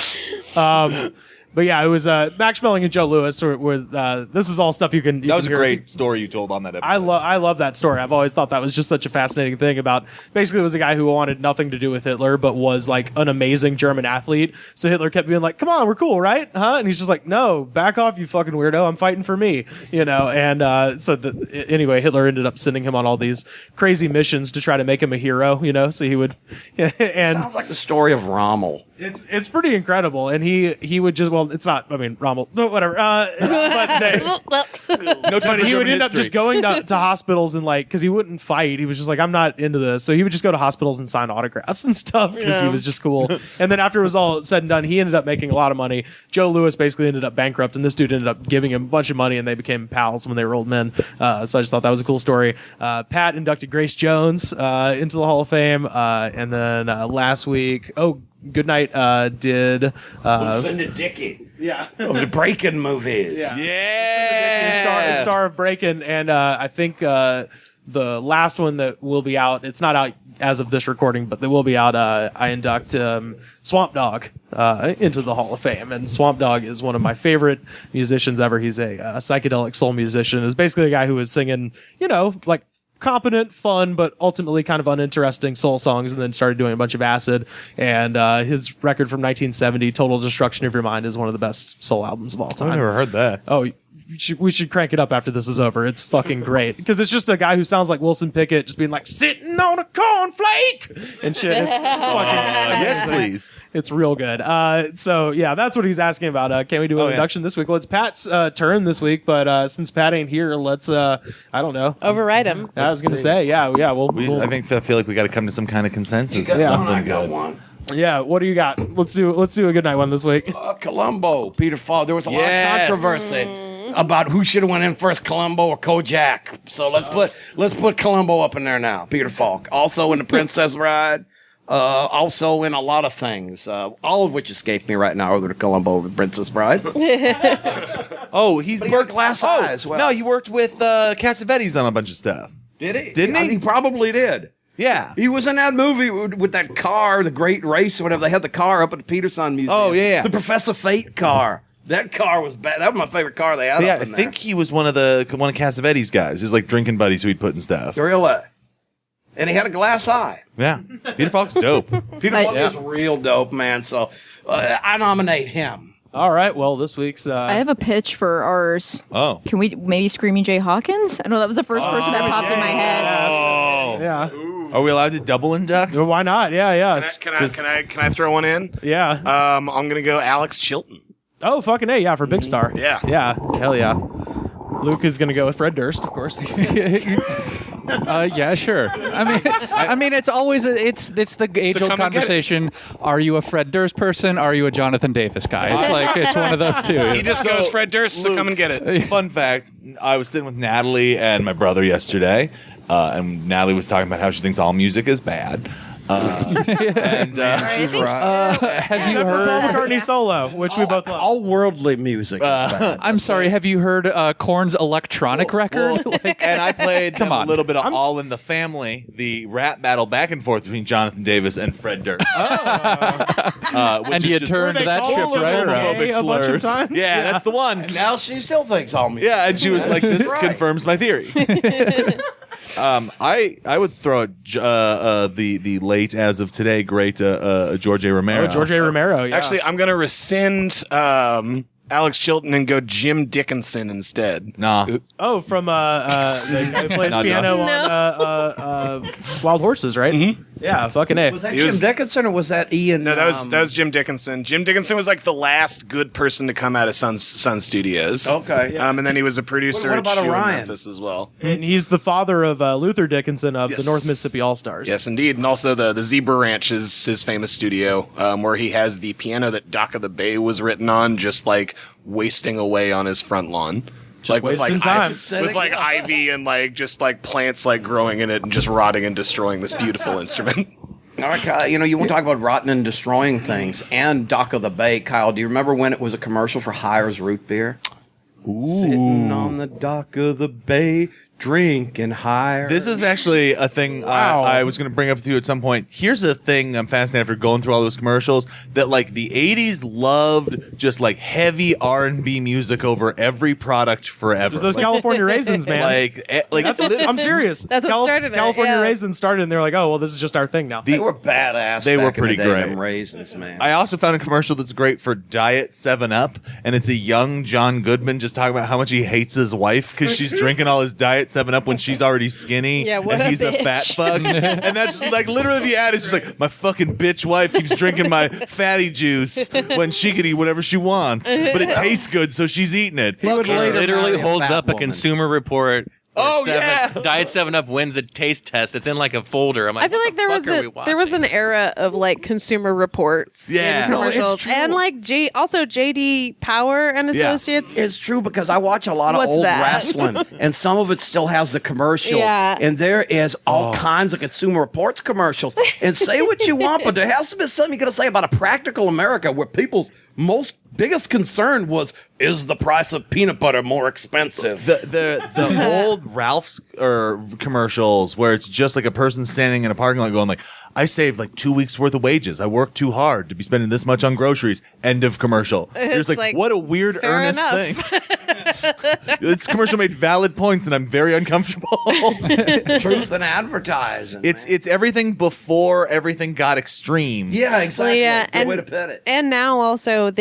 But yeah, it was Max Schmeling and Joe Lewis. Was this is all stuff you can. That was a hear. great story you told on that episode. I love that story. I've always thought that was just such a fascinating thing about. Basically, it was a guy who wanted nothing to do with Hitler, but was like an amazing German athlete. So Hitler kept being like, "Come on, we're cool, right? Huh?" And he's just like, "No, back off, you fucking weirdo. I'm fighting for me." And anyway, Hitler ended up sending him on all these crazy missions to try to make him a hero. So he would. And sounds like the story of Rommel. It's pretty incredible, and he would just it's not. I mean, Rommel, no, whatever. But he would end up just going to hospitals and because he wouldn't fight. He was just like, I'm not into this. So he would just go to hospitals and sign autographs and stuff because he was just cool. And then after it was all said and done, he ended up making a lot of money. Joe Lewis basically ended up bankrupt, and this dude ended up giving him a bunch of money, and they became pals when they were old men. So I just thought that was a cool story. Pat inducted Grace Jones into the Hall of Fame, and then last week, Goodnight did Lucinda Dickey. Yeah. Of the Breakin' movies. Yeah. Star of Breakin', and I think the last one that will be out, it's not out as of this recording, but they will be out. I induct Swamp Dogg into the Hall of Fame, and Swamp Dogg is one of my favorite musicians ever. He's a psychedelic soul musician. Is basically a guy who was singing, like competent, fun, but ultimately kind of uninteresting soul songs, and then started doing a bunch of acid. And his record from 1970, Total Destruction of Your Mind, is one of the best soul albums of all time. I've never heard that. Oh, we should crank it up after this is over. It's fucking great because it's just a guy who sounds like Wilson Pickett, just being like sitting on a cornflake and shit. It's fucking yes, please. It's real good. So yeah, that's what he's asking about. Can we do an induction this week? Well, it's Pat's turn this week, but since Pat ain't here, let's I don't know, override him. I was gonna say, yeah. I feel like we got to come to some kind of consensus. I got one. Yeah, what do you got? Let's do a good night one this week. Columbo, Peter Falk. There was a lot of controversy about who should have went in first, Columbo or Kojak. So let's put Columbo up in there now. Peter Falk, also in The Princess Bride, also in a lot of things, all of which escape me right now. Over to Columbo over The Princess Bride. He worked glass eyes. Well. No, he worked with Cassavetes on a bunch of stuff. Did he? Didn't he? He probably did. Yeah. He was in that movie with that car, The Great Race or whatever. They had the car up at the Peterson Museum. Oh, yeah. The Professor Fate car. That car was bad. That was my favorite car they had. Yeah, up in I think he was one of Cassavetes guys. His drinking buddies who he'd put in stuff. Really? And he had a glass eye. Yeah. Peter Falk's dope. Peter Falk is real dope, man. So I nominate him. All right. Well, this week's. I have a pitch for ours. Oh. Can we maybe Screaming Jay Hawkins? I know that was the first person that popped in my head. Oh. Yeah. Are we allowed to double induct? Well, why not? Yeah. Can I throw one in? Yeah. I'm gonna go Alex Chilton. Oh, fucking A, yeah, for Big Star. Yeah. Yeah, hell yeah. Luke is going to go with Fred Durst, of course. Yeah, sure. I mean, it's always it's the age-old conversation. Are you a Fred Durst person? Are you a Jonathan Davis guy? It's one of those two. He just goes Fred Durst, so come and get it. Fun fact, I was sitting with Natalie and my brother yesterday, and Natalie was talking about how she thinks all music is bad. Have you Except heard Paul McCartney solo, which we both love. All worldly music. I'm sorry. Have you heard Korn's electronic record? And I played Come on. a little bit of All in the Family, the rap battle back and forth between Jonathan Davis and Fred Durst. And you turned that ship right around. A bunch of times? Yeah, that's the one. And now she still thinks all music. Yeah, and she was like, "This confirms my theory." I would throw out the late as of today great George A. Romero. Oh, George A. Romero. Yeah. Actually, I'm gonna rescind Alex Chilton and go Jim Dickinson instead. Nah. Oh, from the guy who plays piano on Wild Horses, right? Mm-hmm. Yeah, fucking A. Was that Jim Dickinson or was that Ian? No, that was Jim Dickinson. Jim Dickinson was like the last good person to come out of Sun Studios. Okay. And then he was a producer What at about Shoe in Orion? Memphis as well. And he's the father of Luther Dickinson of the North Mississippi All-Stars. Yes, indeed. And also the Zebra Ranch is his famous studio where he has the piano that Dock of the Bay was written on, just like wasting away on his front lawn. Just wasting time. With like ivy and like just like plants like growing in it and just rotting and destroying this beautiful instrument. All right, Kyle, you want to talk about rotting and destroying things and Dock of the Bay. Kyle, do you remember when it was a commercial for Hires Root Beer? Ooh. Sitting on the dock of the bay, drinking higher. This is actually a thing I was going to bring up with you at some point. Here's a thing I'm fascinated after going through all those commercials that like the 80s loved just like heavy R&B music over every product forever. Just those California raisins, man. Like that's what, I'm serious. That's what started it. California Yeah. raisins started, and they're like, oh well, this is just our thing now. They were badass. They were back in the pretty day, great. them raisins, man. I also found a commercial that's great for Diet 7-Up, and it's a young John Goodman just talking about how much he hates his wife because she's drinking all his Diet 7-Up when she's already skinny. Yeah, what and a he's a bitch. fat fuck. And that's like literally the ad is just like, my fucking bitch wife keeps drinking my fatty juice when she can eat whatever she wants, but it tastes good, so she's eating it. He literally holds up a woman. Consumer Report. Oh, Diet 7-Up wins the taste test. It's in like a folder. I'm like, I feel like there was an era of like Consumer Reports Yeah. in No, it's commercials, true. and like also JD Power and Yeah. Associates. It's true because I watch a lot of What's old that? wrestling, and some of it still has the commercials. Yeah. And there is all kinds of Consumer Reports commercials. And say what you want, but there has to be something you got to say about a practical America where people's biggest concern was, is the price of peanut butter more expensive? The old Ralph's commercials where it's just like a person standing in a parking lot going like, I saved like 2 weeks worth of wages. I worked too hard to be spending this much on groceries. End of commercial. You're just like, what a weird fair earnest enough. thing. This commercial made valid points, and I'm very uncomfortable. Truth and advertising. It's everything before everything got extreme. Yeah, exactly. Yeah, Good way to put it. And now also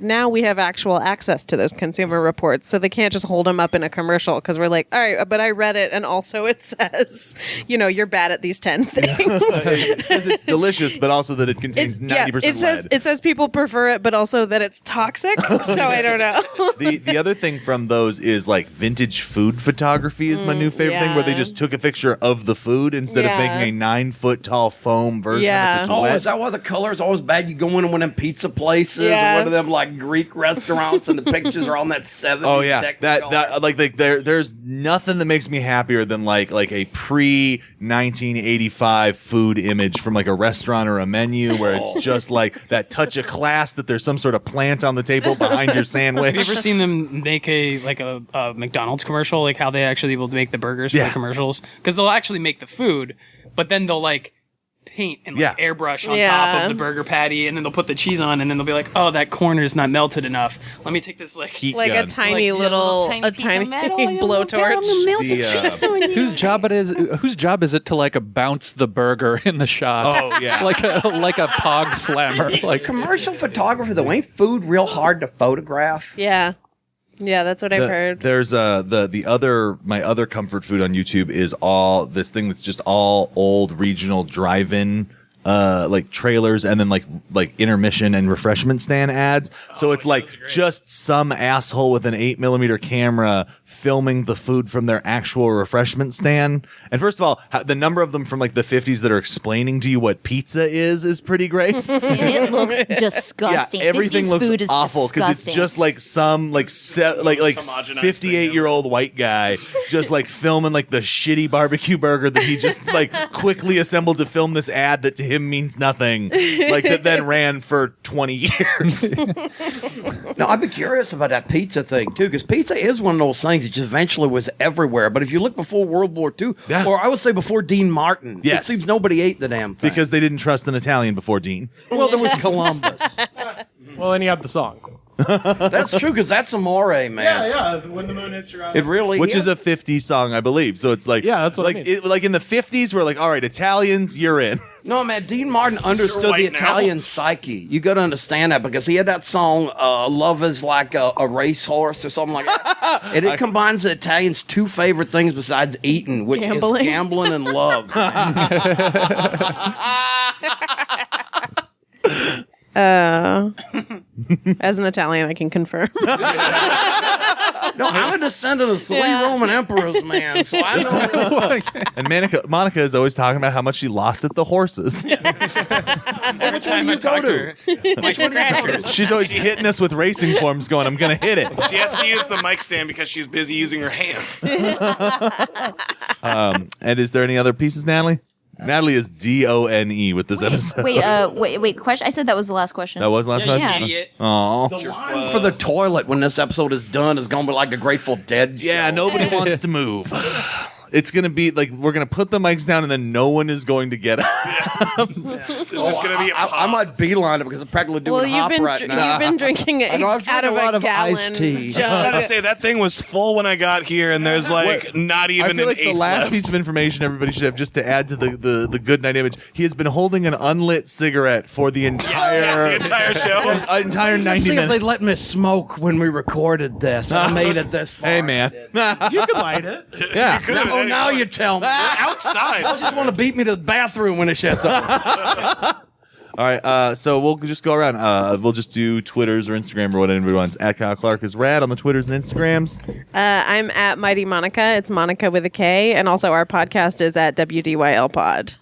now we have actual access to those Consumer Reports, so they can't just hold them up in a commercial because we're like, all right, but I read it, and also it says, you're bad at these 10 things. It says it's delicious, but also that it contains 90% lead. It says people prefer it, but also that it's toxic. So I don't know. The other thing from those is like vintage food photography is my new favorite thing, where they just took a picture of the food instead of making a 9-foot tall foam version of it. Oh, is that why the color is always bad? You go in one of them pizza places or one of them like Greek restaurants, and the pictures are on that 70s. Oh yeah, technicolor. that like there's nothing that makes me happier than like a pre 1985 food image from like a restaurant or a menu where it's just like that touch of class that there's some sort of plant on the table behind your sandwich. Have you ever seen them make a McDonald's commercial, like how they actually will make the burgers for the commercials? Because they'll actually make the food, but then they'll like paint and airbrush on top of the burger patty, and then they'll put the cheese on, and then they'll be like, "Oh, that corner's not melted enough. Let me take this like a tiny little blowtorch." Whose job is it to like bounce the burger in the shot? Oh yeah, like a pog slammer. Like commercial photography, though, ain't food real hard to photograph? Yeah. Yeah, that's what I've heard. There's my other comfort food on YouTube is all this thing that's just all old regional drive-in like trailers and then like intermission and refreshment stand ads. So it's like just some asshole with an 8mm camera filming the food from their actual refreshment stand. And first of all, the number of them from like the 50s that are explaining to you what pizza is pretty great. And it looks disgusting. Yeah, everything 50s looks food is awful because it's disgusting. just like some like 58-year-old white guy just like filming like the shitty barbecue burger that he just like quickly assembled to film this ad that to him means nothing, like that then ran for 20 years. Now, I'd be curious about that pizza thing, too, because pizza is one of those things that just eventually was everywhere. But if you look before World War II, or I would say before Dean Martin, it seems nobody ate the damn thing. Because they didn't trust an Italian before Dean. Well, there was Columbus. Well, and he had the song. That's true because that's amore, man. Yeah. When the moon hits your eye. It really Which is a 50s song, I believe. So it's like, Yeah, that's what I like mean. like in the 50s, we're like, all right, Italians, you're in. No, man, Dean Martin understood the white now. Italian psyche. You got to understand that because he had that song, Love is Like a Racehorse or something like that. And it combines the Italians' two favorite things besides eating, which Gambling. is gambling and love. As an Italian, I can confirm. No, I'm a descendant of three Roman emperors, man, so I know. And Monica is always talking about how much she lost at the horses. Every time I talk to her, my scratchers. She's always hitting us with racing forms going, I'm going to hit it. She has to use the mic stand because she's busy using her hands. And is there any other pieces, Natalie? Natalie is DONE with this episode. Wait. Question. I said that was the last question. That was the last Yeah, question? you idiot. Aw. The line for the toilet when this episode is done is going to be like the Grateful Dead Yeah, show. nobody wants to move. It's going to be like we're going to put the mics down and then no one is going to get up. It's just going to be a pause. I might beeline it because I'm practically doing hop right now. You've been drinking I know, I've out drank of a lot a of gallon iced tea. jug. I gotta say, that thing was full when I got here, and there's like not even I feel an like the eighth last left. piece of information everybody should have just to add to the Goodnight image. He has been holding an unlit cigarette for the entire the entire show. entire 90 See if they minutes. let me smoke when we recorded this. I made it this far. Hey man. You can light it. Yeah. Oh, now you tell me. Outside. I just want to beat me to the bathroom when it shuts off. All right, so we'll just go around. We'll just do Twitters or Instagram or what anybody wants. At Kyle Clark is rad on the Twitters and Instagrams. I'm at Mighty Monica. It's Monica with a K. And also our podcast is at WDYL Pod.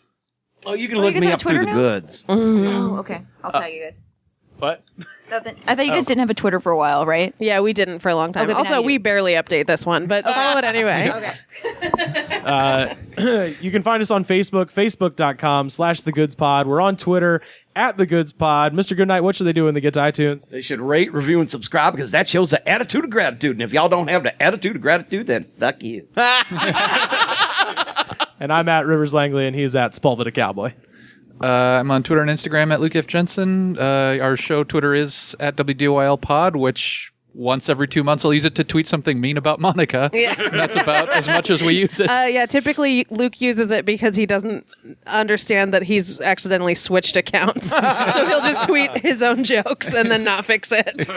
Oh, you can Oh, look you guys me have up through Twitter the now? goods. Oh, okay. I'll tag you guys. What? Nothing. I thought you guys didn't have a Twitter for a while, right? Yeah, we didn't for a long time. Okay, but now Also, you we do. barely update this one, but follow it anyway. Okay. You can find us on Facebook, facebook.com/thegoods_pod. We're on Twitter @thegoods_pod. Mr. Goodnight, what should they do when they get to iTunes? They should rate, review, and subscribe because that shows the attitude of gratitude. And if y'all don't have the attitude of gratitude, then fuck you. And I'm at Rivers Langley, and he's at Spalvita Cowboy. I'm on Twitter and Instagram at Luke F. Jensen. Our show Twitter is at WDYL Pod, which once every 2 months I'll use it to tweet something mean about Monica. Yeah. And that's about as much as we use it. Yeah, typically Luke uses it because he doesn't understand that he's accidentally switched accounts. So he'll just tweet his own jokes and then not fix it.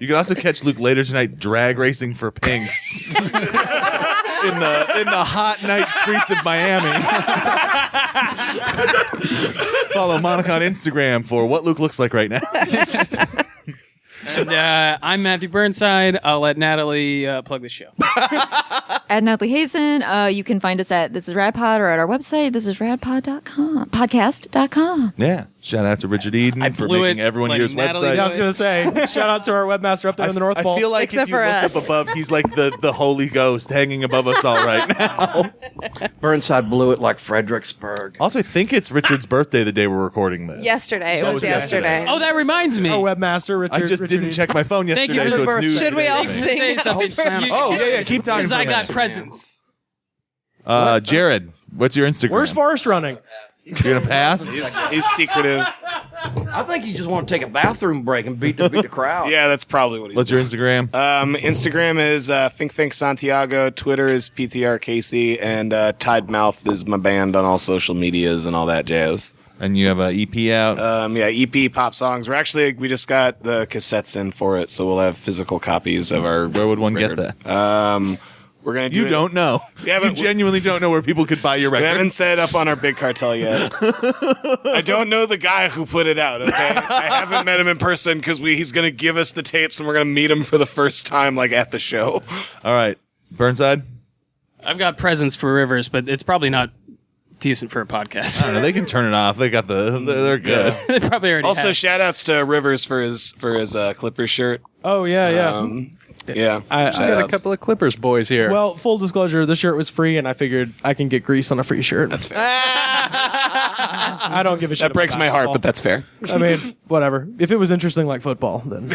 You can also catch Luke later tonight drag racing for pinks in the hot night streets of Miami. Follow Monica on Instagram for what Luke looks like right now. And, I'm Matthew Burnside. I'll let Natalie plug the show. At Natalie Hazen, you can find us at This Is Radpod or at our website, thisisradpod.com, podcast.com. Yeah. Shout out to Richard Eden I for blew making it, everyone letting here's Natalie website. Yeah, I was going to say, shout out to our webmaster up there in the North Pole. I feel like Except if you for look us. up above, he's like the Holy Ghost hanging above us all right now. Burnside blew it like Fredericksburg. Also, I think it's Richard's birthday the day we're recording this. Yesterday. It So was yesterday. Oh, that reminds me. Our webmaster, Richard. I just Richard didn't Eden. check my phone Thank yesterday, you so for it's the news. Should we all today. sing? something? Oh, yeah, keep talking. Because I for got that. presents. Jared, what's your Instagram? Where's Forrest running? You're going to pass? He's secretive. I think you just want to take a bathroom break and beat the crowd. Yeah, that's probably what he's What's your Instagram? Instagram is Think Santiago. Twitter is PTR Casey. And Tide Mouth is my band on all social medias and all that jazz. And you have an EP out? Yeah, EP pop songs. We just got the cassettes in for it, so we'll have physical copies of our. Where would one record. get that? We're gonna do You it. don't know. You genuinely don't know where people could buy your We record. haven't set up on our big cartel yet. I don't know the guy who put it out, okay? I haven't met him in person because he's going to give us the tapes and we're going to meet him for the first time, like, at the show. All right. Burnside? I've got presents for Rivers, but it's probably not decent for a podcast. I don't know. They can turn it off. They got they're good. They probably already Also, have. shout outs to Rivers for his Clippers shirt. Oh, yeah. Yeah. I got a couple of Clippers boys here. Well, full disclosure, the shirt was free, and I figured I can get grease on a free shirt. That's fair. I don't give a shit. That breaks about my heart, basketball. but that's fair. I mean, whatever. If it was interesting like football, then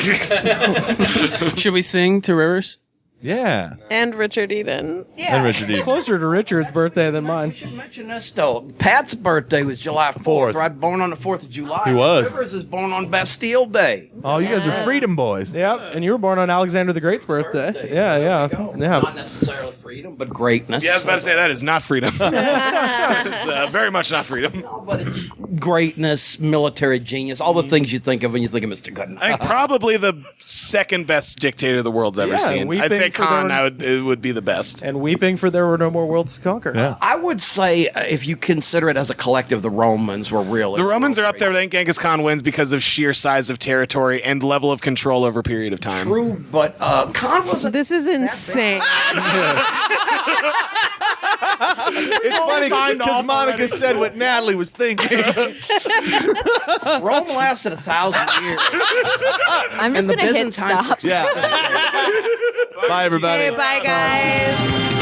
Should we sing to Rivers? Yeah. And Richard Eden. Yeah. And Richard It's Eden. closer to Richard's birthday than mine. I should mention this though. Pat's birthday was July 4th, right? Born on the 4th of July. He was. Rivers is born on Bastille Day. Oh, you guys are freedom boys. Yep, and you were born on Alexander the Great's birthday. Yeah. Not necessarily freedom, but greatness. Yeah, I was about to say that is not freedom. It's very much not freedom. No, but it's greatness, military genius, all the things you think of when you think of Mr. Goodnight. I think probably the second best dictator the world's ever Yeah, seen. weeping I'd say for Khan. their- It would be the best. And weeping for there were no more worlds to conquer. Yeah. I would say, if you consider it as a collective, the Romans were really. The Romans are up there. I think Genghis Khan wins because of sheer size of territory and level of control over a period of time. True, but Khan wasn't. This is insane. It's funny because Monica said what Natalie was thinking. Rome lasted 1,000 years. I'm just And the gonna hit Byzantine stop. Yeah. Bye, everybody. Okay, bye, guys.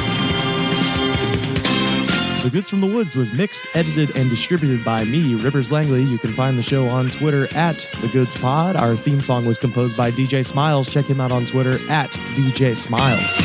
The Goods from the Woods was mixed, edited, and distributed by me, Rivers Langley. You can find the show on Twitter at The Goods Pod. Our theme song was composed by DJ Smiles. Check him out on Twitter at DJ Smiles.